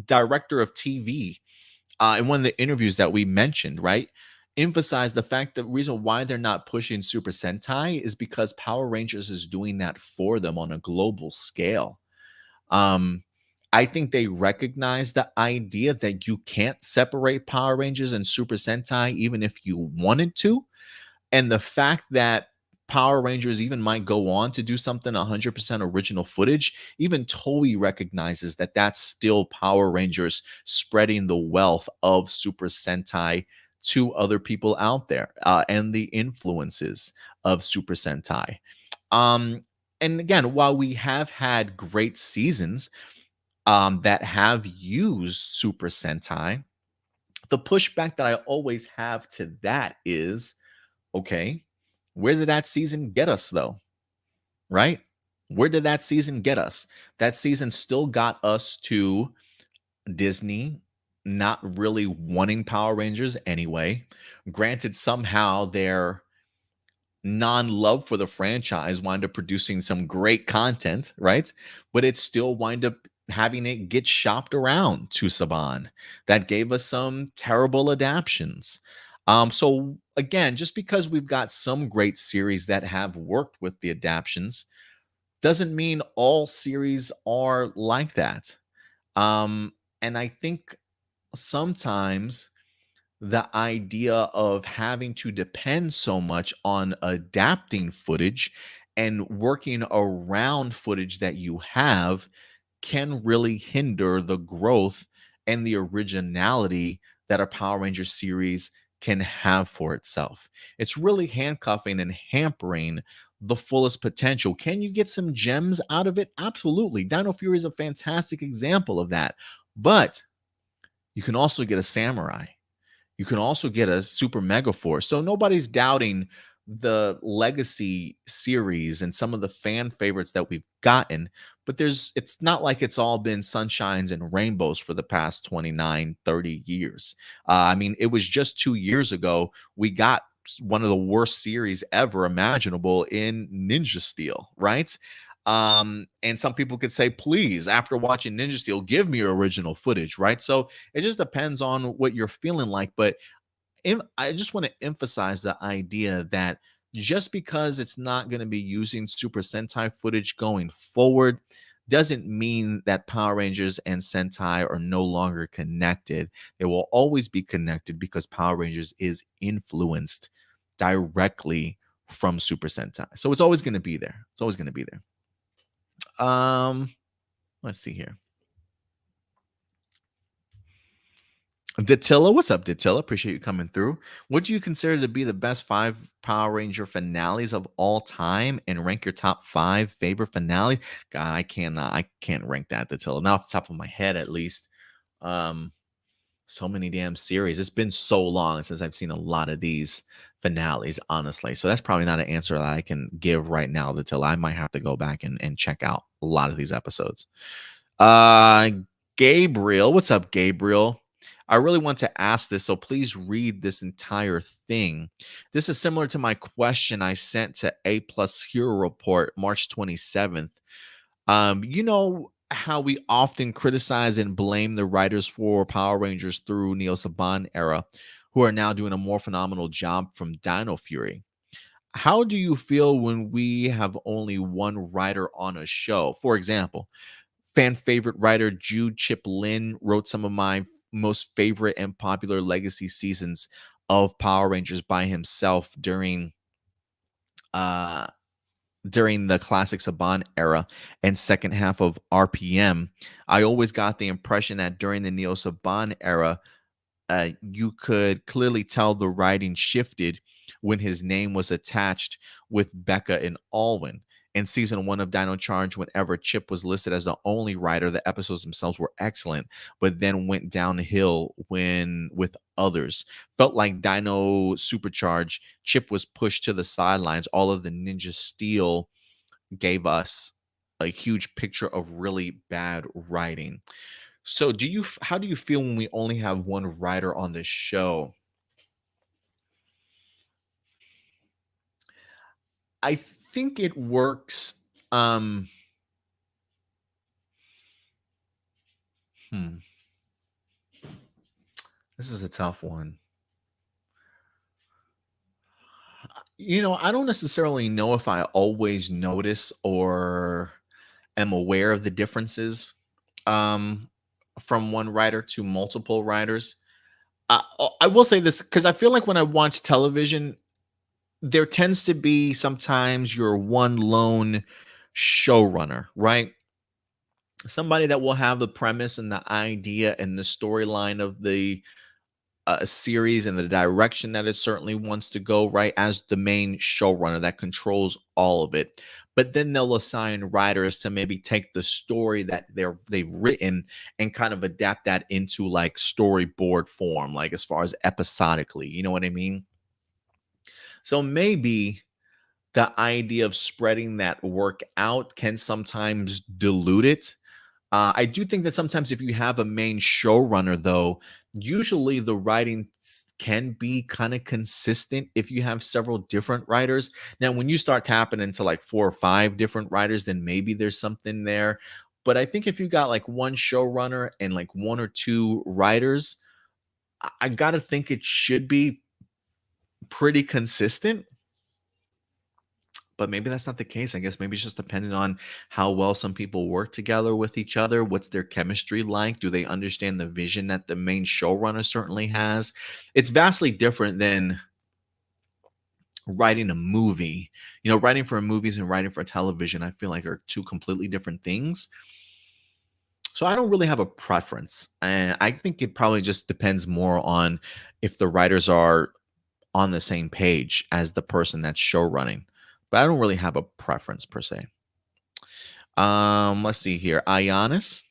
director of TV, in one of the interviews that we mentioned, right, emphasized the fact that reason why they're not pushing Super Sentai is because Power Rangers is doing that for them on a global scale. Um, I think they recognize the idea that you can't separate Power Rangers and Super Sentai even if you wanted to, and the fact that Power Rangers even might go on to do something 100% original footage, even Toei recognizes that that's still Power Rangers spreading the wealth of Super Sentai to other people out there, and the influences of Super Sentai. Um, and again, while we have had great seasons that have used Super Sentai, the pushback that I always have to that is, okay, where did that season get us though? Right? Where did that season get us? That season still got us to Disney not really wanting Power Rangers anyway. Granted, somehow their non-love for the franchise wind up producing some great content, right? But it still wind up having it get shopped around to Saban. That gave us some terrible adaptions. So again, just because we've got some great series that have worked with the adaptions doesn't mean all series are like that. And I think sometimes the idea of having to depend so much on adapting footage and working around footage that you have can really hinder the growth and the originality that a Power Ranger series can have for itself. It's really handcuffing and hampering the fullest potential. Can you get some gems out of it? Absolutely. Dino Fury is a fantastic example of that. But you can also get a samurai. You can also get a super mega force. So nobody's doubting the legacy series and some of the fan favorites that we've gotten, but it's not like it's all been sunshines and rainbows for the past 29, 30 years. I mean, it was just 2 years ago we got one of the worst series ever imaginable in Ninja Steel, right? And some people could say, please, after watching Ninja Steel, give me your original footage, right? So it just depends on what you're feeling like. But I just want to emphasize the idea that just because it's not going to be using Super Sentai footage going forward doesn't mean that Power Rangers and Sentai are no longer connected. They will always be connected because Power Rangers is influenced directly from Super Sentai. So it's always going to be there. It's always going to be there. Let's see here. Datilla, what's up, Datilla? Appreciate you coming through. What do you consider to be the best 5 Power Ranger finales of all time, and rank your top 5 favorite finales? God, I can't rank that, Datilla. Not off the top of my head, at least. Um, so many damn series. It's been so long since I've seen a lot of these finales, honestly. So that's probably not an answer that I can give right now, Datilla. I might have to go back and check out a lot of these episodes. Uh, Gabriel, what's up, Gabriel? I really want to ask this, so please read this entire thing. This is similar to my question I sent to A Plus Hero Report March 27th. You know how we often criticize and blame the writers for Power Rangers through Neo Saban era, who are now doing a more phenomenal job from Dino Fury. How do you feel when we have only one writer on a show? For example, fan favorite writer Jude Chip Lin wrote some of my most favorite and popular legacy seasons of Power Rangers by himself uh during the classic Saban era and second half of RPM. I always got the impression that during the Neo Saban era, you could clearly tell the writing shifted when his name was attached with Becca and Alwyn. In season 1 of Dino Charge, whenever Chip was listed as the only writer, the episodes themselves were excellent, but then went downhill when with others. Felt like Dino Supercharge, Chip was pushed to the sidelines. All of the Ninja Steel gave us a huge picture of really bad writing. So how do you feel when we only have one writer on this show? I think it works. Hmm. This is a tough one. I don't necessarily know if I always notice or am aware of the differences um, from one writer to multiple writers. I will say this because I feel like when I watch television, there tends to be sometimes your one lone showrunner, right? Somebody that will have the premise and the idea and the storyline of the series and the direction that it certainly wants to go, right, as the main showrunner that controls all of it. But then they'll assign writers to maybe take the story that they've written and kind of adapt that into like storyboard form, like as far as episodically, you know what I mean? So maybe the idea of spreading that work out can sometimes dilute it. I do think that sometimes if you have a main showrunner, though, usually the writing can be kind of consistent if you have several different writers. Now, when you start tapping into like 4 or 5 different writers, then maybe there's something there. But I think if you got like one showrunner and like 1 or 2 writers, I got to think it should be pretty consistent. But maybe that's not the case. I guess maybe it's just dependent on how well some people work together with each other. What's their chemistry like? Do they understand the vision that the main showrunner certainly has? It's vastly different than writing a movie. Writing for movies and writing for television, I feel like are 2 completely different things. So I don't really have a preference. And I think it probably just depends more on if the writers are on the same page as the person that's show running. But I don't really have a preference per se. Let's see here. Ionis.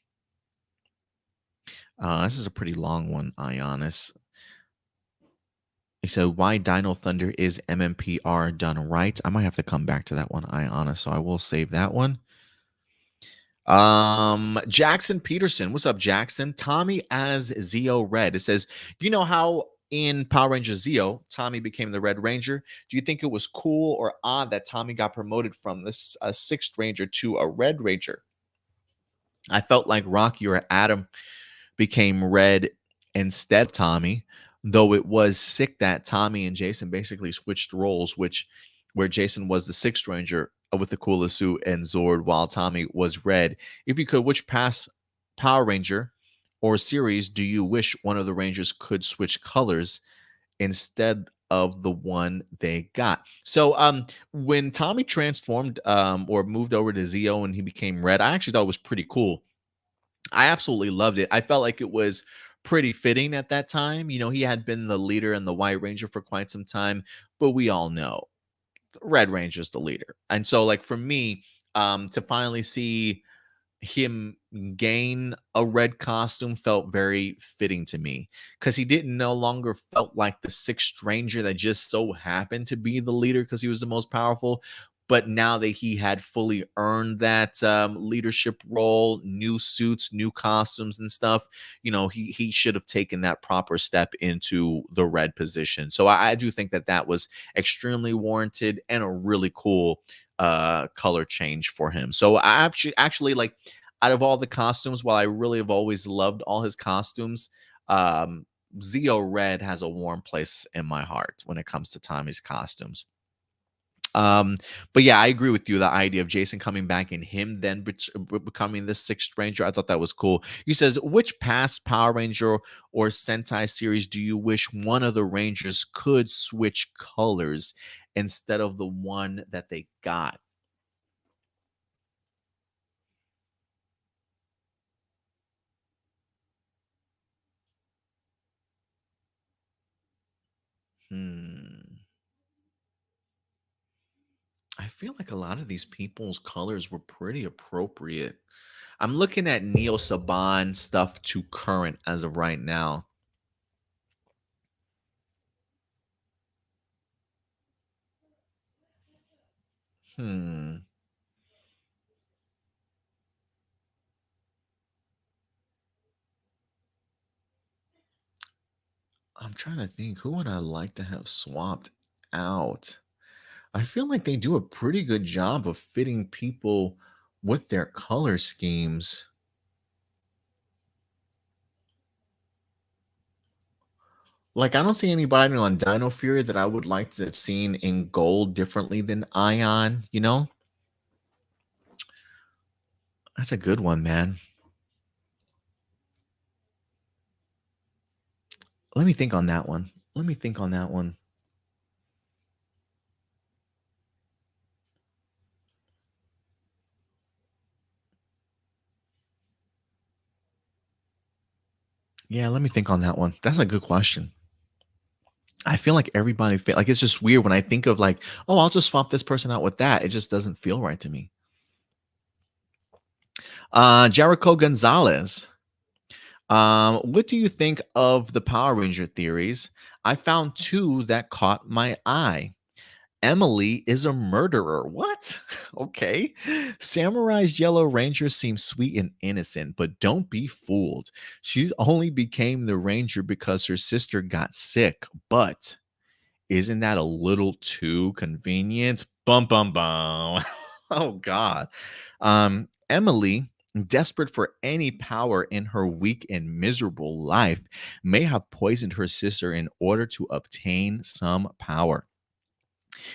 This is a pretty long one, Ionis. He said, why Dino Thunder is MMPR done right? I might have to come back to that one, Ionis, so I will save that one. Jackson Peterson. What's up, Jackson? Tommy as Zeo Red. It says, you know how in Power Rangers Zeo, Tommy became the Red Ranger? Do you think it was cool or odd that Tommy got promoted from this a 6th Ranger to a Red Ranger? I felt like Rocky or Adam became Red instead of Tommy, though it was sick that Tommy and Jason basically switched roles, where Jason was the 6th Ranger with the coolest suit and Zord, while Tommy was Red. If you could, which past Power Ranger or series do you wish one of the Rangers could switch colors instead of the one they got. So when Tommy transformed or moved over to Zeo and he became Red, I actually thought it was pretty cool. I absolutely loved it. I felt like it was pretty fitting at that time. You know, he had been the leader and the White Ranger for quite some time, but we all know Red Ranger's the leader. And so like for me, to finally see him gain a red costume felt very fitting to me because he didn't no longer felt like the sixth stranger that just so happened to be the leader because he was the most powerful. But now that he had fully earned that leadership role, new suits, new costumes, and stuff, you know, he should have taken that proper step into the red position. So I do think that that was extremely warranted and a really cool color change for him. So I actually like out of all the costumes, while I really have always loved all his costumes, Zeo Red has a warm place in my heart when it comes to Tommy's costumes. Um, but yeah, I agree with you. The idea of Jason coming back and him then becoming the sixth ranger, I thought that was cool. He says, which past Power Ranger or Sentai series do you wish one of the Rangers could switch colors instead of the one that they got? Hmm. I feel like a lot of these people's colors were pretty appropriate. I'm looking at Neo Saban stuff to current as of right now. Hmm. I'm trying to think who would I like to have swapped out. I feel like they do a pretty good job of fitting people with their color schemes. Like I don't see anybody on Dino Fury that I would like to have seen in gold differently than Ion, you know? That's a good one, man. Let me think on that one. Let me think on that one. Yeah, let me think on that one. That's a good question. I feel like everybody feel like it's just weird when I think of like, oh, I'll just swap this person out with that. It just doesn't feel right to me. Jericho Gonzalez. What do you think of the Power Ranger theories? I found two that caught my eye. Emily is a murderer. What? Okay. Samurai's Yellow Ranger seems sweet and innocent, but don't be fooled. She only became the Ranger because her sister got sick. But isn't that a little too convenient? Bum bum bum. Oh God. Emily, desperate for any power in her weak and miserable life, may have poisoned her sister in order to obtain some power.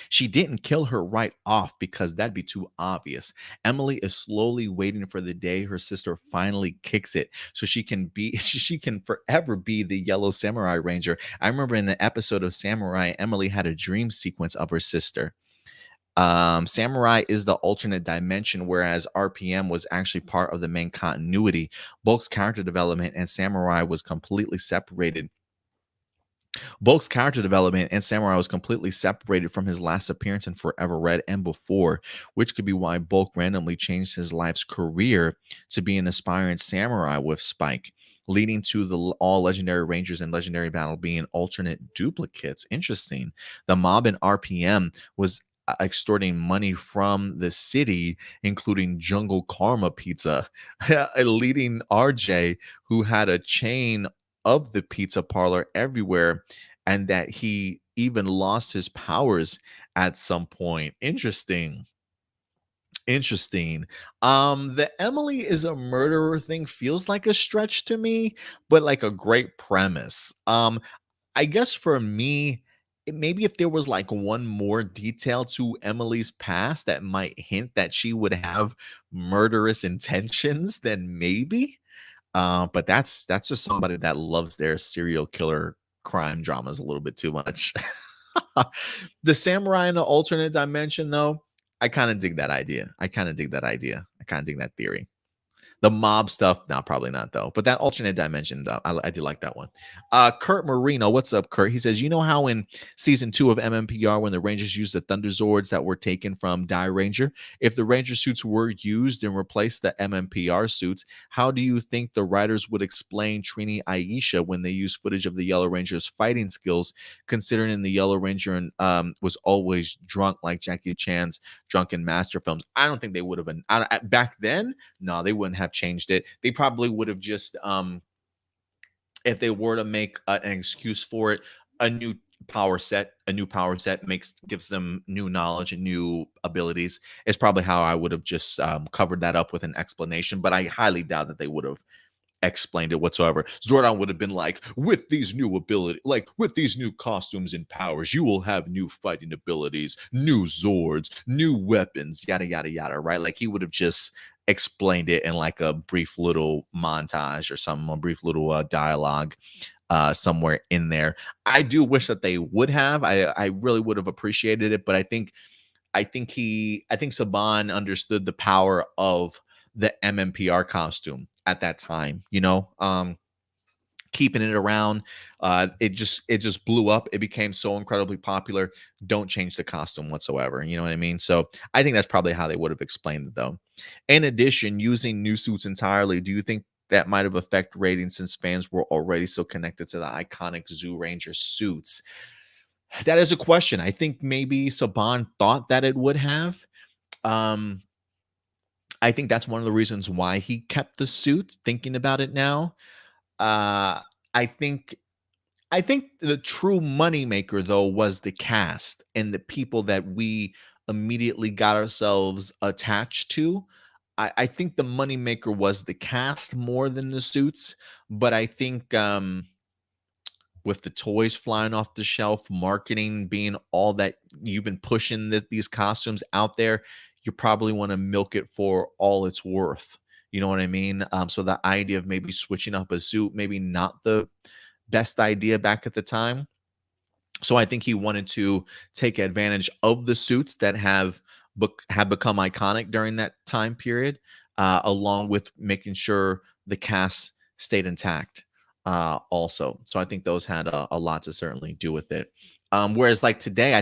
She didn't kill her right off because that'd be too obvious. Emily is slowly waiting for the day her sister finally kicks it so she can be she can forever be the yellow samurai ranger. I remember in the episode of Samurai, Emily had a dream sequence of her sister. Samurai is the alternate dimension, whereas RPM was actually part of the main continuity. Bulk's character development and Samurai was completely separated. Bulk's character development and Samurai was completely separated from his last appearance in Forever Red and before, which could be why Bulk randomly changed his life's career to be an aspiring samurai with Spike, leading to the all legendary Rangers and Legendary Battle being alternate duplicates. Interesting. The mob in RPM was extorting money from the city, including Jungle Karma Pizza, leading RJ, who had a chain of the pizza parlor everywhere, and that he even lost his powers at some point. Interesting. Interesting. The Emily is a murderer thing feels like a stretch to me, but like a great premise. I guess for me, maybe if there was like one more detail to Emily's past that might hint that she would have murderous intentions, then maybe. But that's just somebody that loves their serial killer crime dramas a little bit too much. The samurai in the alternate dimension, though, I kind of dig that idea. I kind of dig that idea. I kind of dig that theory. The mob stuff, no, probably not though. But that alternate dimension, I do like that one. Kurt Marino, what's up, Kurt? He says, you know how in season 2 of MMPR, when the Rangers used the Thunder Zords that were taken from Die Ranger, if the Ranger suits were used and replaced the MMPR suits, how do you think the writers would explain Trini Aisha when they used footage of the Yellow Ranger's fighting skills, considering the Yellow Ranger was always drunk like Jackie Chan's Drunken Master films? I don't think they would have been back then. No, they wouldn't have changed it. They probably would have just if they were to make an excuse for it, a new power set gives them new knowledge and new abilities. Is probably how I would have just covered that up with an explanation, but I highly doubt that they would have explained it whatsoever. Zordon would have been like, with these new ability, like with these new costumes and powers, you will have new fighting abilities, new Zords, new weapons, yada yada yada, right? Like he would have just explained it in like a brief little montage or something, a brief little dialogue somewhere in there. I do wish that they would have. I really would have appreciated it, but I think Saban understood the power of the MMPR costume at that time, keeping it around. It just blew up. It became so incredibly popular. Don't change the costume whatsoever. You know what I mean? So I think that's probably how they would have explained it, though. In addition, using new suits entirely, do you think that might have affected ratings since fans were already so connected to the iconic Zoo Ranger suits? That is a question. I think maybe Saban thought that it would have. Um, I think that's one of the reasons why he kept the suit. Thinking about it now, uh, I think I think the true moneymaker though was the cast and the people that we immediately got ourselves attached to. I think the moneymaker was the cast more than the suits, but I think with the toys flying off the shelf, marketing being all that you've been pushing these costumes out there, you probably want to milk it for all it's worth. You know what I mean? So the idea of maybe switching up a suit, maybe not the best idea back at the time. So I think he wanted to take advantage of the suits that have become iconic during that time period, along with making sure the cast stayed intact. Also, so I think those had a lot to certainly do with it. Whereas like today, I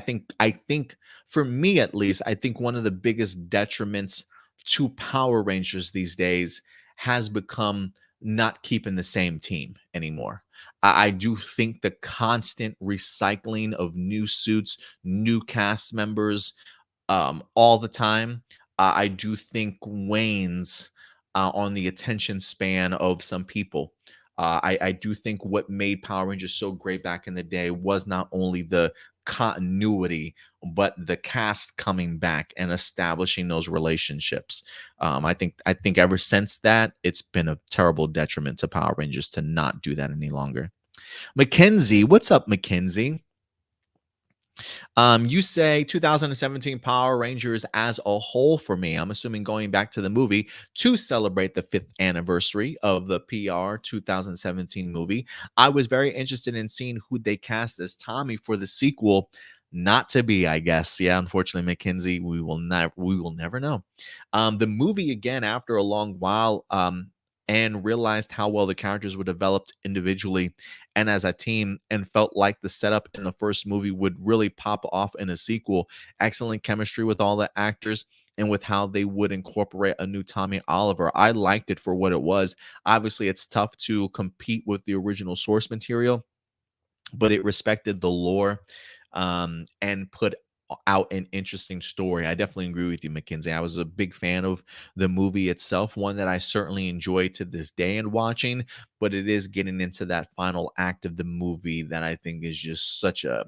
think for me at least, I think one of the biggest detriments to Power Rangers these days has become not keeping the same team anymore. I do think the constant recycling of new suits, new cast members, all the time, I do think wanes on the attention span of some people. I do think what made Power Rangers so great back in the day was not only the continuity, but the cast coming back and establishing those relationships. I think ever since that, it's been a terrible detriment to Power Rangers to not do that any longer. Mackenzie, what's up, Mackenzie? You say 2017 Power Rangers as a whole for me. I'm assuming going back to the movie to celebrate the 5th anniversary of the PR 2017 movie. I was very interested in seeing who they cast as Tommy for the sequel. Not to be, I guess. Yeah, unfortunately, Mackenzie, we will never know. The movie again after a long while, and realized how well the characters were developed individually and as a team, and felt like the setup in the first movie would really pop off in a sequel. Excellent chemistry with all the actors and with how they would incorporate a new Tommy Oliver. I liked it for what it was. Obviously, it's tough to compete with the original source material, but it respected the lore and put out an interesting story. I definitely agree with you, Mackenzie. I was a big fan of the movie itself, one that I certainly enjoy to this day and watching, but it is getting into that final act of the movie that I think is just such a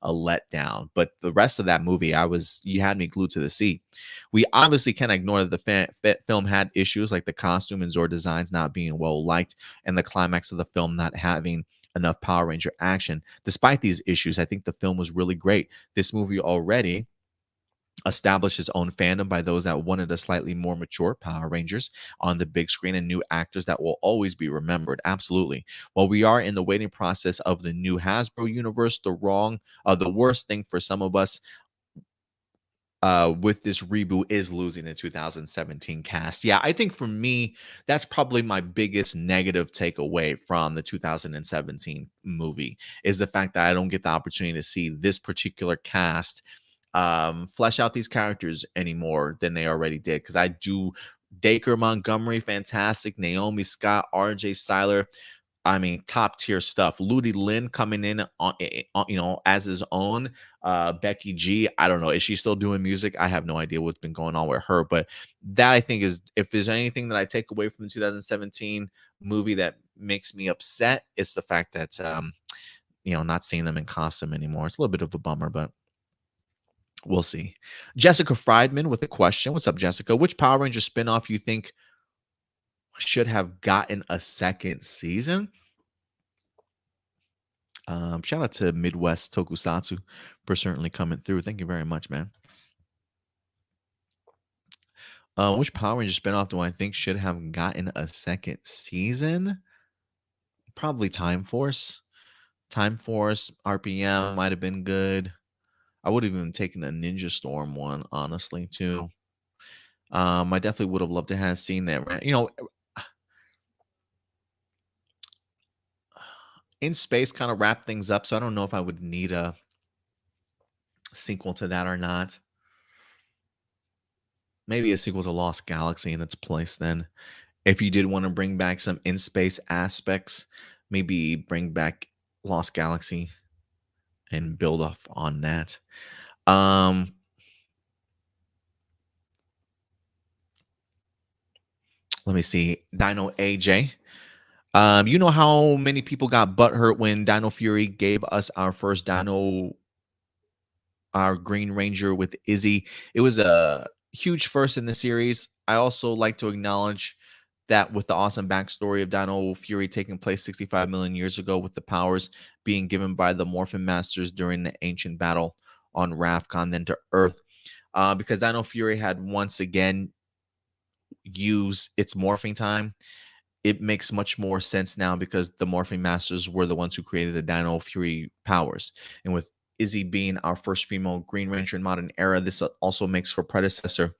letdown. But the rest of that movie, you had me glued to the seat. We obviously can't ignore that the film had issues like the costume and Zord designs not being well liked, and the climax of the film not having enough Power Ranger action. Despite these issues, I think the film was really great. This movie already established its own fandom by those that wanted a slightly more mature Power Rangers on the big screen and new actors that will always be remembered. Absolutely. While we are in the waiting process of the new Hasbro universe, the worst thing for some of us with this reboot is losing the 2017 cast. Yeah, I think for me, that's probably my biggest negative takeaway from the 2017 movie is the fact that I don't get the opportunity to see this particular cast flesh out these characters anymore than they already did. Because I do Dacre Montgomery, fantastic. Naomi Scott, RJ Cyler, I mean, top tier stuff. Ludi Lin coming in on, as his own. Becky G, I don't know. Is she still doing music? I have no idea what's been going on with her. But that I think is, if there's anything that I take away from the 2017 movie that makes me upset, it's the fact that not seeing them in costume anymore. It's a little bit of a bummer, but we'll see. Jessica Friedman with a question. What's up, Jessica? Which Power Ranger spinoff you think should have gotten a second season? Shout out to Midwest Tokusatsu for certainly coming through. Thank you very much, man. Which Power Ranger spinoff do I think should have gotten a second season? Probably Time Force. Time Force, RPM might have been good. I would have even taken a Ninja Storm one, honestly, too. I definitely would have loved to have seen that. In Space kind of wrap things up, so I don't know if I would need a sequel to that or not. Maybe a sequel to Lost Galaxy in its place then. If you did want to bring back some in-space aspects, maybe bring back Lost Galaxy and build off on that. Let me see. Dino AJ. You know how many people got butthurt when Dino Fury gave us our first our Green Ranger with Izzy. It was a huge first in the series. I also like to acknowledge that with the awesome backstory of Dino Fury taking place 65 million years ago, with the powers being given by the Morphin Masters during the ancient battle on Ravkan, then to Earth, because Dino Fury had once again used its morphing time. It makes much more sense now because the Morphing Masters were the ones who created the Dino Fury powers. And with Izzy being our first female Green Ranger in modern era, this also makes her predecessor,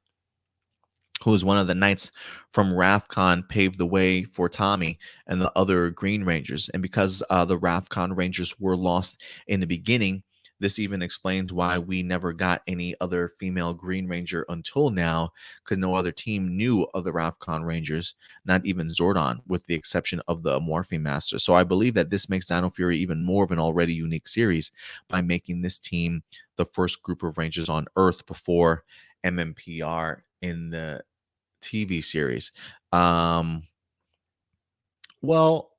who was one of the knights from Ravkan, paved the way for Tommy and the other Green Rangers. And because the Ravkan Rangers were lost in the beginning, this even explains why we never got any other female Green Ranger until now, because no other team knew of the Ravkan Rangers, not even Zordon, with the exception of the Morphing Master. So I believe that this makes Dino Fury even more of an already unique series by making this team the first group of Rangers on Earth before MMPR in the TV series. Well,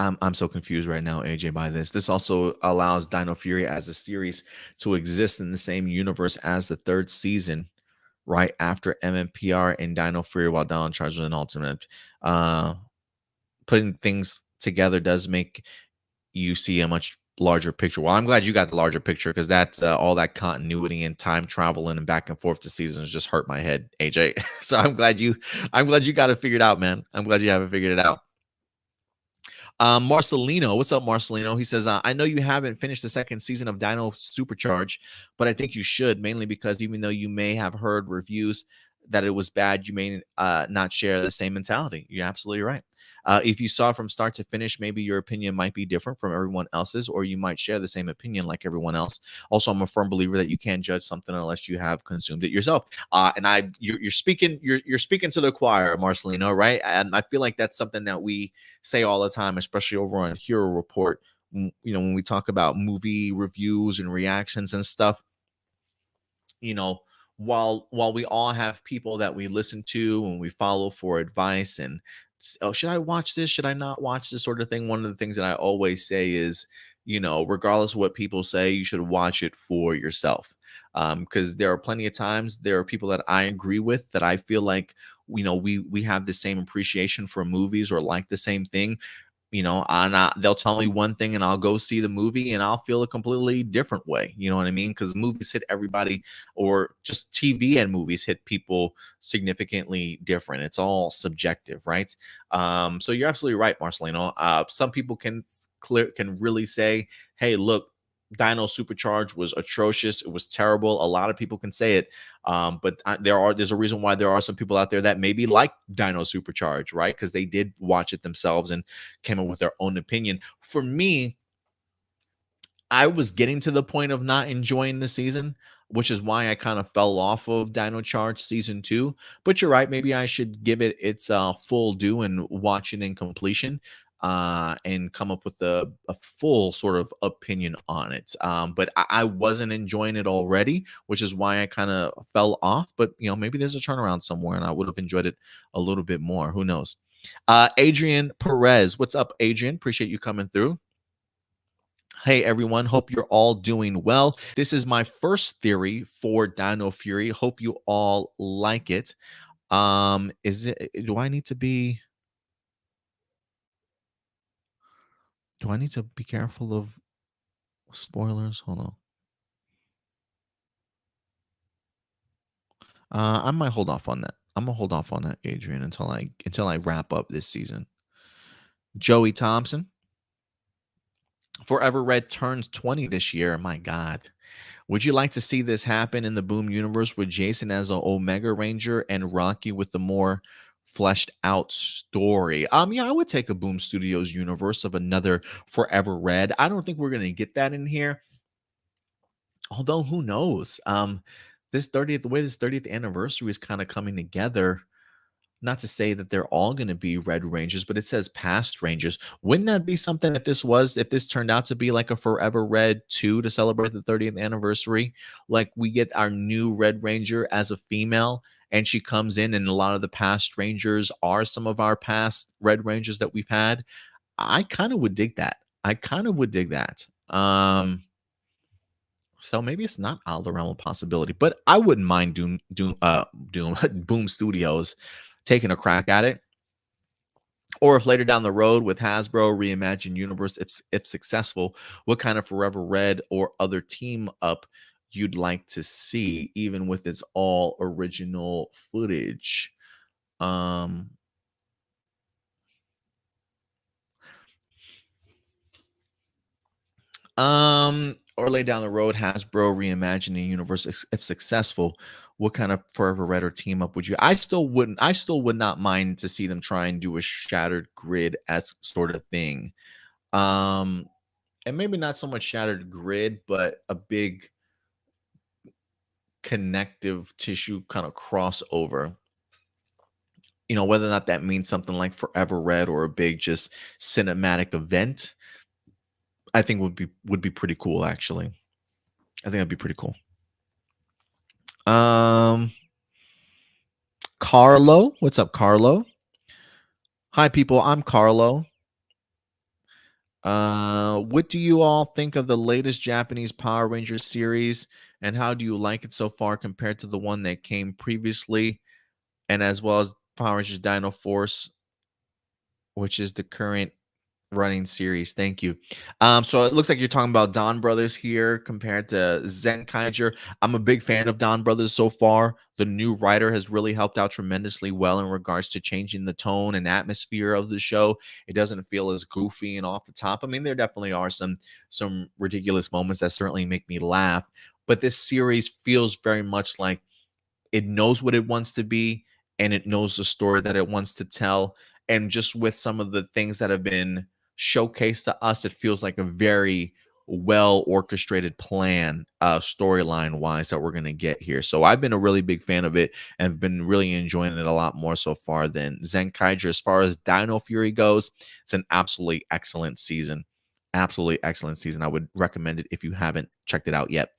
I'm so confused right now, AJ, by this. This also allows Dino Fury as a series to exist in the same universe as the third season, right after MMPR and Dino Fury, while Dino Charge with an Ultimate. Putting things together does make you see a much larger picture. Well, I'm glad you got the larger picture, because that's all that continuity and time traveling and back and forth to seasons just hurt my head, AJ. So I'm glad you got it figured out, man. I'm glad you haven't figured it out. Marcelino, what's up, Marcelino? He says, I know you haven't finished the second season of Dino Supercharge, but I think you should, mainly because even though you may have heard reviews that it was bad, you may not share the same mentality. You're absolutely right. If you saw from start to finish, maybe your opinion might be different from everyone else's, or you might share the same opinion like everyone else. Also, I'm a firm believer that you can't judge something unless you have consumed it yourself. And you're speaking to the choir, Marcelino, right? And I feel like that's something that we say all the time, especially over on Hero Report. When we talk about movie reviews and reactions and stuff, while we all have people that we listen to and we follow for advice and, oh, should I watch this, should I not watch this, sort of thing, one of the things that I always say is, regardless of what people say, you should watch it for yourself, because there are plenty of times there are people that I agree with, that I feel like we have the same appreciation for movies or like the same thing, they'll tell me one thing and I'll go see the movie and I'll feel a completely different way. You know what I mean? Because movies hit everybody, or just TV and movies hit people significantly different. It's all subjective, right? So you're absolutely right, Marcelino. Some people can really say, hey, look, Dino Supercharge was atrocious. It was terrible. A lot of people can say it, but there's a reason why there are some people out there that maybe like Dino Supercharge, right? Because they did watch it themselves and came up with their own opinion. For me, I was getting to the point of not enjoying the season, which is why I kind of fell off of Dino Charge season 2. But you're right, maybe I should give it its full due and watch it in completion, and come up with a full sort of opinion on it. But I wasn't enjoying it already, which is why I kind of fell off. But maybe there's a turnaround somewhere, and I would have enjoyed it a little bit more. Who knows? Adrian Perez, what's up, Adrian? Appreciate you coming through. Hey everyone, hope you're all doing well. This is my first theory for Dino Fury. Hope you all like it. Do I need to be careful of spoilers? Hold on. I might hold off on that. I'm gonna hold off on that, Adrian, until I wrap up this season. Joey Thompson, Forever Red turns 20 this year. My God. Would you like to see this happen in the Boom universe with Jason as an Omega Ranger and Rocky with the more fleshed out story? Yeah, I would take a Boom Studios universe of another Forever Red. I don't think we're gonna get that in here. Although who knows? The way this 30th anniversary is kind of coming together, not to say that they're all going to be Red Rangers, but it says past Rangers. Wouldn't that be something if this turned out to be like a Forever Red 2 to celebrate the 30th anniversary? Like we get our new Red Ranger as a female and she comes in and a lot of the past Rangers are some of our past Red Rangers that we've had. I kind of would dig that. So maybe it's not out of the realm of possibility, but I wouldn't mind Doom Boom Studios taking a crack at it. Or if later down the road with Hasbro Reimagined Universe, if successful, what kind of Forever Red or other team up you'd like to see, even with its all original footage? Or lay down the road, Hasbro Reimagining Universe, if successful, what kind of Forever Red or team up would you? I still would not mind to see them try and do a Shattered Grid as sort of thing. And maybe not so much Shattered Grid, but a big connective tissue kind of crossover. Whether or not that means something like Forever Red or a big just cinematic event, I think would be pretty cool, actually. I think that'd be pretty cool. Carlo, what's up, Carlo? Hi, people. I'm Carlo. What do you all think of the latest Japanese Power Rangers series, and how do you like it so far compared to the one that came previously, and as well as Power Rangers Dino Force, which is the current running series? Thank you. So it looks like you're talking about Donbrothers here compared to Zenkaiger. I'm a big fan of Donbrothers so far. The new writer has really helped out tremendously well in regards to changing the tone and atmosphere of the show. It doesn't feel as goofy and off the top. I mean, there definitely are some ridiculous moments that certainly make me laugh, but this series feels very much like it knows what it wants to be, and it knows the story that it wants to tell. And just with some of the things that have been showcased to us, it feels like a very well orchestrated plan, storyline wise, that we're going to get here. So I've been a really big fan of it and have been really enjoying it a lot more so far than Zenkaiger. As far as Dino Fury goes, it's an absolutely excellent season. Absolutely excellent season. I would recommend it if you haven't checked it out yet.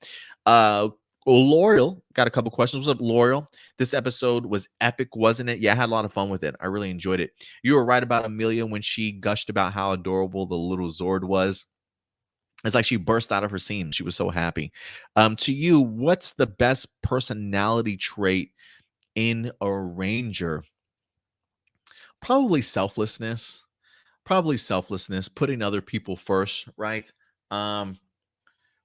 Well, L'Oreal got a couple questions. What's up, L'Oreal? This episode was epic, wasn't it? Yeah, I had a lot of fun with it. I really enjoyed it. You were right about Amelia when she gushed about how adorable the little Zord was. It's like she burst out of her seam. She was so happy. To you, what's the best personality trait in a ranger? Probably selflessness. Probably selflessness, putting other people first, right? Um,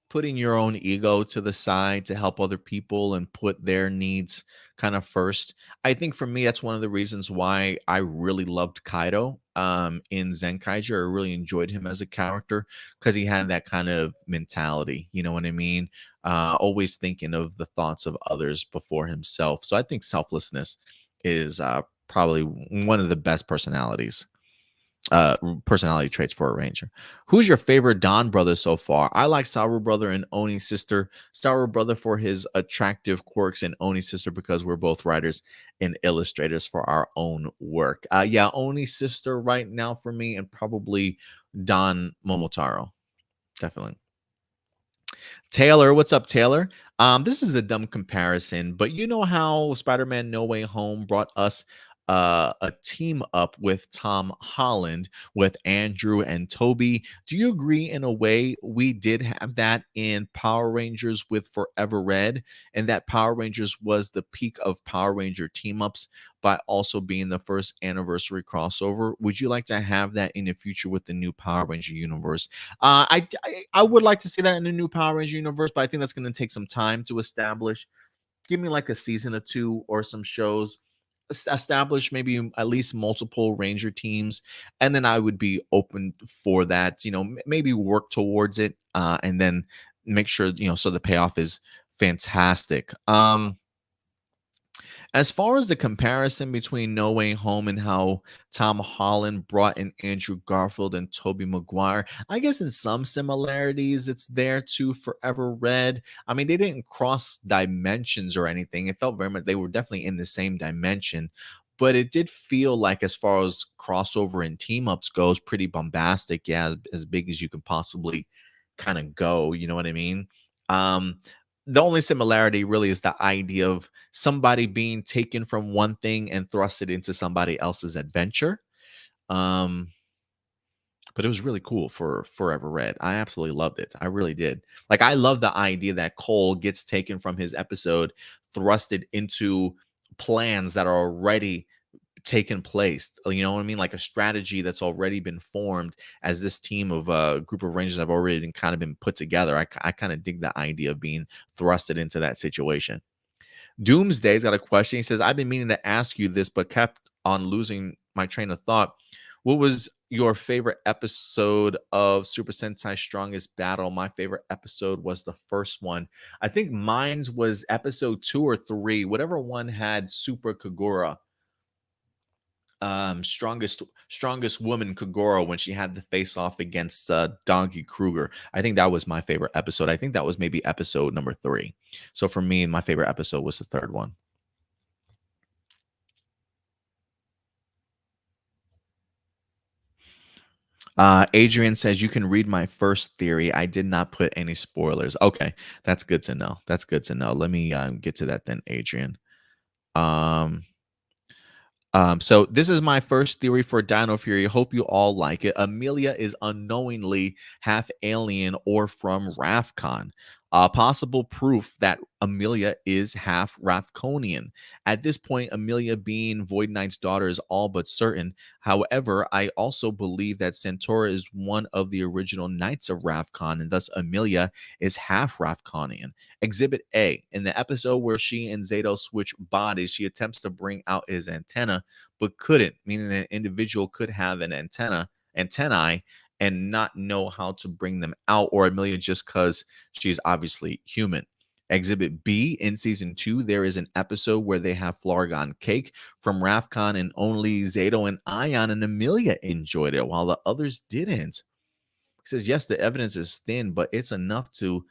Putting your own ego to the side to help other people and put their needs kind of first. I think for me, that's one of the reasons why I really loved Kaido in Zenkaiger. I really enjoyed him as a character because he had that kind of mentality. You know what I mean? Always thinking of the thoughts of others before himself. So I think selflessness is probably one of the best personality traits for a ranger. Who's your favorite Don brother so far? I like Saru brother and Oni's sister. Saru brother for his attractive quirks, and Oni's sister because we're both writers and illustrators for our own work. Yeah, Oni's sister right now for me, and probably Don Momotaro. Definitely. Taylor, what's up, Taylor? This is a dumb comparison, but you know how Spider-Man No Way Home brought us a team up with Tom Holland, with Andrew and Toby. Do you agree in a way we did have that in Power Rangers with Forever Red, and that Power Rangers was the peak of Power Ranger team ups by also being the first anniversary crossover? Would you like to have that in the future with the new Power Ranger universe? I would like to see that in the new Power Ranger universe, but I think that's going to take some time to establish. Give me like a season or two or some shows. Establish maybe at least multiple Ranger teams, and then I would be open for that. You know, maybe work towards it, and then make sure so the payoff is fantastic. As far as the comparison between No Way Home and how Tom Holland brought in Andrew Garfield and Tobey Maguire, I guess in some similarities it's there too. Forever Red. I mean, they didn't cross dimensions or anything. It felt very much they were definitely in the same dimension. But it did feel like, as far as crossover and team ups goes, pretty bombastic. Yeah, as big as you could possibly kind of go. You know what I mean? Um, the only similarity really is the idea of somebody being taken from one thing and thrusted into somebody else's adventure. Um, but it was really cool for Forever Red. I absolutely loved it. I really did. Like, I love the idea that Cole gets taken from his episode, thrusted into plans that are already taken place. You know what I mean? Like a strategy that's already been formed as this team of a group of Rangers have already kind of been put together. I kind of dig the idea of being thrusted into that situation. Doomsday's got a question. He says, I've been meaning to ask you this, but kept on losing my train of thought. What was your favorite episode of Super Sentai Strongest Battle? My favorite episode was the first one. I think mine's was episode 2 or 3, whatever one had Super Kagura, strongest woman Kagura, when she had the face off against Donkey Kruger. I think that was my favorite episode. I think that was maybe episode number 3. So for me, my favorite episode was the third one. Adrian says, you can read my first theory. I did not put any spoilers. Okay, that's good to know. That's good to know. Let me get to that then, Adrian. Um, so this is my first theory for Dino Fury. Hope you all like it. Amelia is unknowingly half alien or from Rafcon. Possible proof that Amelia is half Rafconian. At this point, Amelia being Void Knight's daughter is all but certain. However, I also believe that Santaura is one of the original Knights of Rafcon, and thus Amelia is half Rafconian. Exhibit A. In the episode where she and Zato switch bodies, she attempts to bring out his antenna, but couldn't, meaning an individual could have an antennae and not know how to bring them out, or Amelia just because she's obviously human. Exhibit B, in season 2, there is an episode where they have Flargon cake from Rafcon, and only Zato and Ion and Amelia enjoyed it while the others didn't. He says, yes, the evidence is thin, but it's enough to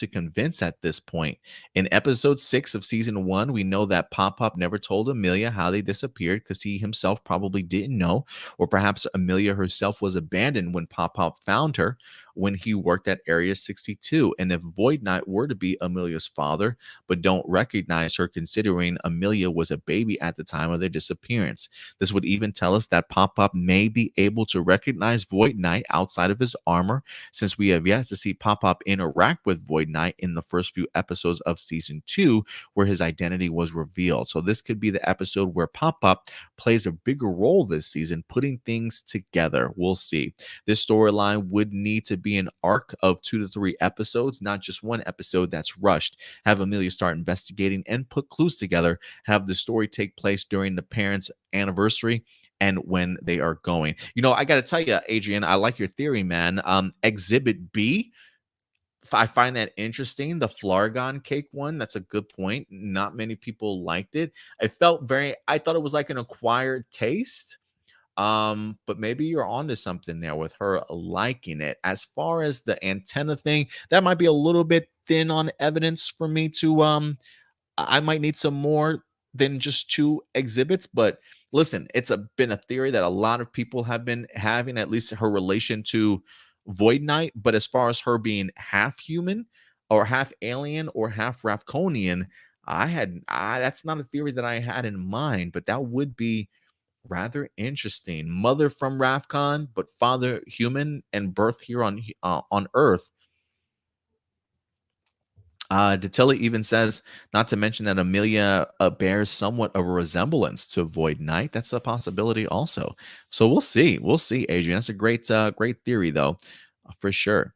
convince at this point. In episode 6 of season 1, we know that Pop Pop never told Amelia how they disappeared because he himself probably didn't know, or perhaps Amelia herself was abandoned when Pop Pop found her. when he worked at Area 62. And if Void Knight were to be Amelia's father, but don't recognize her considering Amelia was a baby at the time of their disappearance. This would even tell us that Pop-Up may be able to recognize Void Knight outside of his armor, since we have yet to see Pop-Up interact with Void Knight in the first few episodes of season 2, where his identity was revealed. So this could be the episode where Pop-Up plays a bigger role this season, putting things together. We'll see. This storyline would need to be an arc of 2 to 3 episodes, not just one episode that's rushed. Have Amelia start investigating and put clues together. Have the story take place during the parents' anniversary and when they are going. I got to tell you, Adrian, I like your theory, man. Exhibit B, I find that interesting. The Flargon cake one, that's a good point. Not many people liked it. I thought it was like an acquired taste. But maybe you're onto something there with her liking it. As far as the antenna thing, that might be a little bit thin on evidence for me to I might need some more than just 2 exhibits. But listen, been a theory that a lot of people have been having, at least her relation to Void Knight. But as far as her being half human or half alien or half Ravkonian, that's not a theory that I had in mind, but that would be rather interesting. Mother from Ravcon, but father human and birth here on Earth. Dattila even says, not to mention that Amelia bears somewhat of a resemblance to Void Knight. That's a possibility also. So we'll see. We'll see, Adrian. That's a great theory, though, for sure.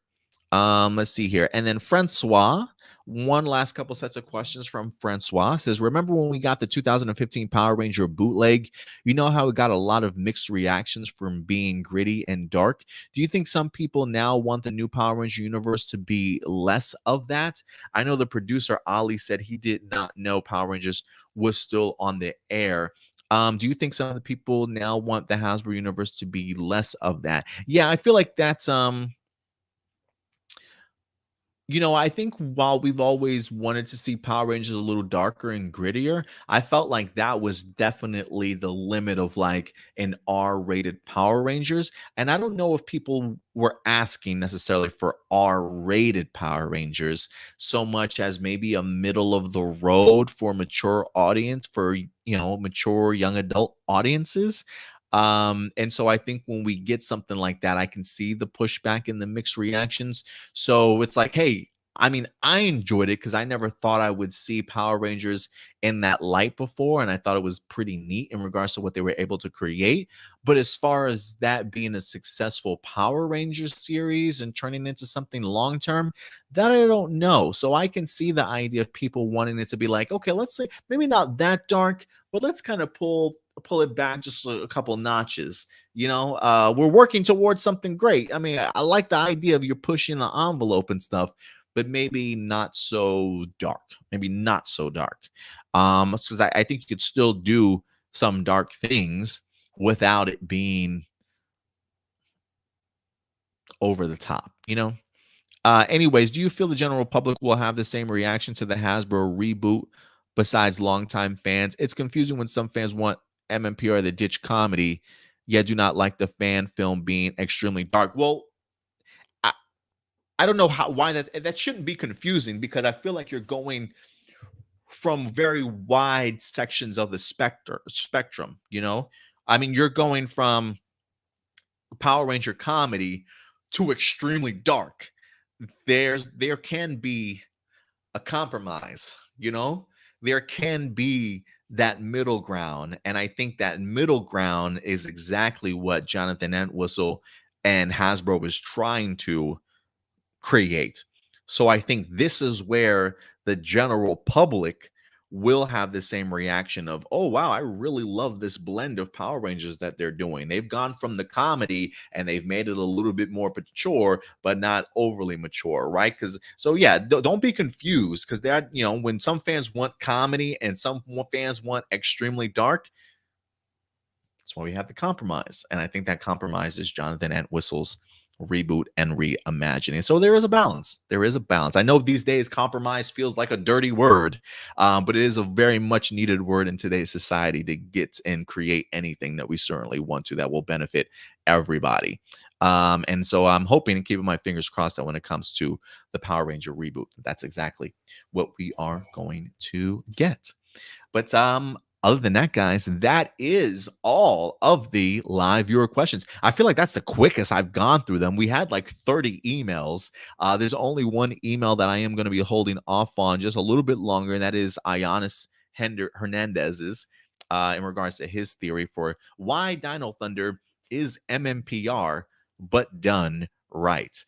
Let's see here. And then Francois, one last couple sets of questions from Francois says, remember when we got the 2015 Power Ranger bootleg? You know how it got a lot of mixed reactions from being gritty and dark. Do you think some people now want the new Power Ranger universe to be less of that? I know the producer Ali said he did not know Power Rangers was still on the air. Do you think some of the people now want the Hasbro universe to be less of that? Yeah, I feel like that's I think while we've always wanted to see Power Rangers a little darker and grittier, I felt like that was definitely the limit of like an R-rated Power Rangers. And I don't know if people were asking necessarily for R-rated Power Rangers so much as maybe a middle of the road for mature audience, for mature young adult audiences. And so I think when we get something like that, I can see the pushback and the mixed reactions. So it's like, hey, I mean, I enjoyed it because I never thought I would see Power Rangers in that light before. And I thought it was pretty neat in regards to what they were able to create. But as far as that being a successful Power Rangers series and turning into something long term, that I don't know. So I can see the idea of people wanting it to be like, okay, let's say maybe not that dark, but let's kind of pull it back just a couple notches. We're working towards something great. I mean, I like the idea of you're pushing the envelope and stuff, but maybe not so dark. Maybe not so dark. Because I think you could still do some dark things without it being over the top. Anyways, do you feel the general public will have the same reaction to the Hasbro reboot besides longtime fans? It's confusing when some fans want MMP or the ditch comedy, yet do not like the fan film being extremely dark. Well, I don't know why that shouldn't be confusing, because I feel like you're going from very wide sections of the spectrum. I mean, you're going from Power Ranger comedy to extremely dark. There can be a compromise. There can be that middle ground, and I think that middle ground is exactly what Jonathan Entwistle and Hasbro is trying to create. So I think this is where the general public will have the same reaction of, oh wow, I really love this blend of Power Rangers that they're doing. They've gone from the comedy and they've made it a little bit more mature, but not overly mature, right? Because so yeah, don't be confused, because they're when some fans want comedy and some fans want extremely dark, that's why we have the compromise. And I think that compromise is Jonathan Entwistle's reboot and reimagining. So there is a balance. There is a balance. I know these days compromise feels like a dirty word, but it is a very much needed word in today's society to get and create anything that we certainly want to that will benefit everybody. And so I'm hoping and keeping my fingers crossed that when it comes to the Power Ranger reboot, that's exactly what we are going to get. But other than that, guys, that is all of the live viewer questions. I feel like that's the quickest I've gone through them. We had like 30 emails. There's only one email that I am going to be holding off on just a little bit longer, and that is Ionis Hernandez's in regards to his theory for why Dino Thunder is MMPR, but done right.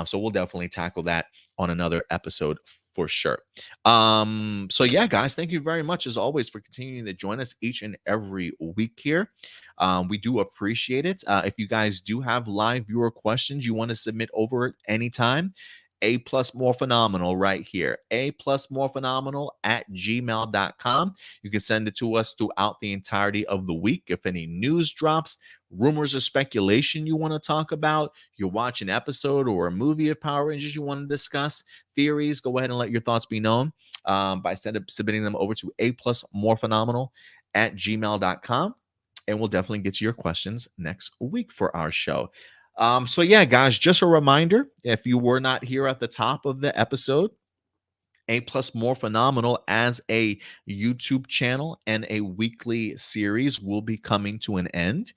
So we'll definitely tackle that on another episode for sure. So yeah, guys, thank you very much as always for continuing to join us each and every week here. We do appreciate it. If you guys do have live viewer questions you want to submit over at any time, A plus more phenomenal right here. A plus more phenomenal at gmail.com. You can send it to us throughout the entirety of the week. If any news drops, rumors or speculation you want to talk about, you watch an episode or a movie of Power Rangers you want to discuss, theories, go ahead and let your thoughts be known by submitting them over to A plus more phenomenal at gmail.com. And we'll definitely get to your questions next week for our show. So yeah, guys, just a reminder, if you were not here at the top of the episode, A plus more phenomenal as a YouTube channel and a weekly series will be coming to an end.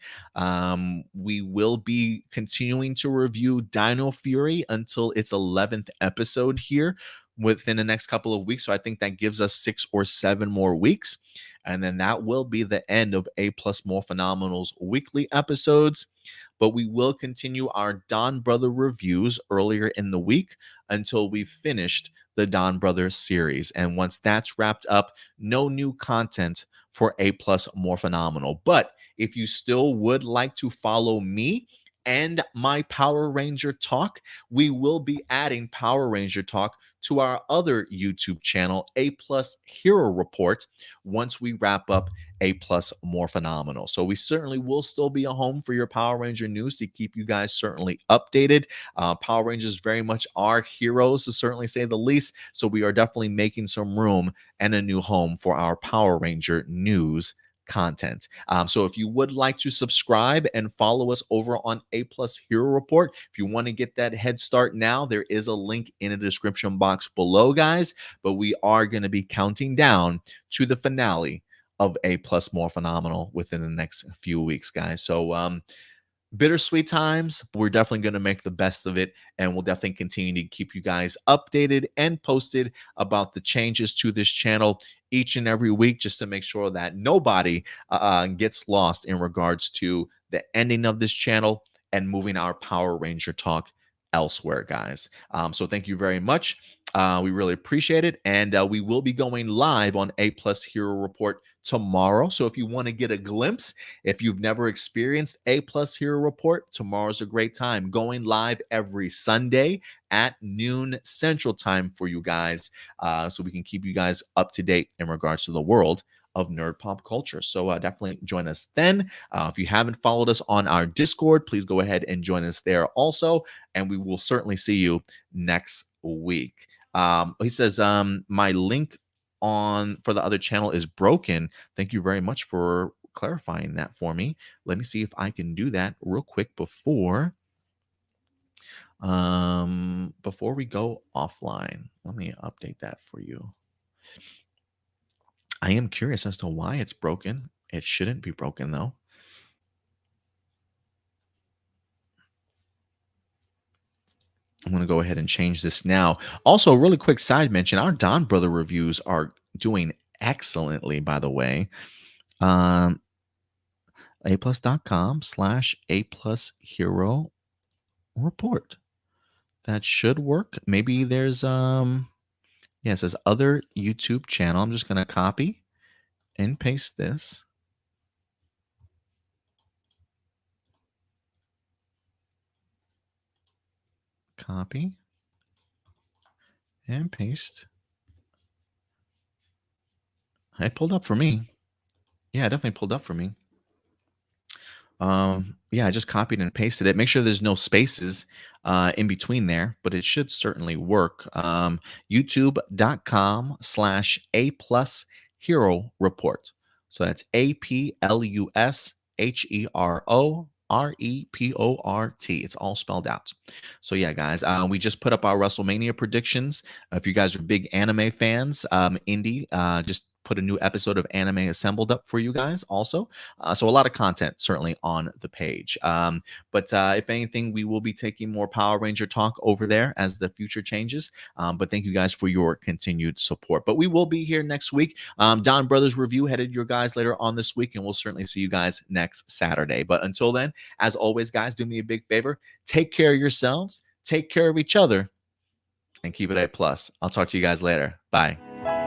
We will be continuing to review Dino Fury until its 11th episode here within the next couple of weeks. So I think that gives us 6 or 7 more weeks. And then that will be the end of A plus more phenomenal's weekly episodes. But we will continue our Don Brother reviews earlier in the week until we've finished the Donbrothers series. And once that's wrapped up, no new content for A plus more phenomenal. But if you still would like to follow me and my Power Ranger talk, we will be adding Power Ranger talk to our other YouTube channel, A plus Hero Report, once we wrap up A plus more phenomenal. So we certainly will still be a home for your Power Ranger news to keep you guys certainly updated. Power Rangers very much are heroes, to certainly say the least. So we are definitely making some room and a new home for our Power Ranger news content. So if you would like to subscribe and follow us over on A plus Hero Report, if you want to get that head start now, there is a link in the description box below, guys. But we are going to be counting down to the finale of A plus more phenomenal within the next few weeks, guys. So bittersweet times. We're definitely going to make the best of it, and we'll definitely continue to keep you guys updated and posted about the changes to this channel each and every week, just to make sure that nobody gets lost in regards to the ending of this channel and moving our Power Ranger talk elsewhere, guys. So thank you very much. We really appreciate it, and we will be going live on A plus Hero Report tomorrow. So if you want to get a glimpse, if you've never experienced A plus Hero Report, tomorrow's a great time. Going live every Sunday at noon Central Time for you guys, so we can keep you guys up to date in regards to the world of nerd pop culture. So definitely join us then. If you haven't followed us on our Discord, please go ahead and join us there also, and we will certainly see you next week. He says, my link on for the other channel is broken. Thank you very much for clarifying that for me. Let me see if I can do that real quick before we go offline. Let me update that for you. I am curious as to why it's broken. It shouldn't be broken though. I'm going to go ahead and change this now. Also, a really quick side mention, our Don Brother reviews are doing excellently, by the way. aplus.com/A plus Hero Report. That should work. Maybe there's yeah, it says other YouTube channel. I'm just going to copy and paste this. Copy and paste. It pulled up for me. Yeah, it definitely pulled up for me. Yeah, I just copied and pasted it. Make sure there's no spaces in between there, but it should certainly work. YouTube.com/A plus Hero Report. So that's APLUSHERO Report. It's all spelled out. So yeah, guys, we just put up our WrestleMania predictions. If you guys are big anime fans, Indy just put a new episode of Anime Assembled up for you guys also. So a lot of content certainly on the page. But if anything, we will be taking more Power Ranger talk over there as the future changes. But thank you guys for your continued support. But we will be here next week. Donbrothers review headed your guys later on this week, and we'll certainly see you guys next Saturday. But until then, as always, guys, do me a big favor. Take care of yourselves, take care of each other, and keep it A+. I'll talk to you guys later. Bye.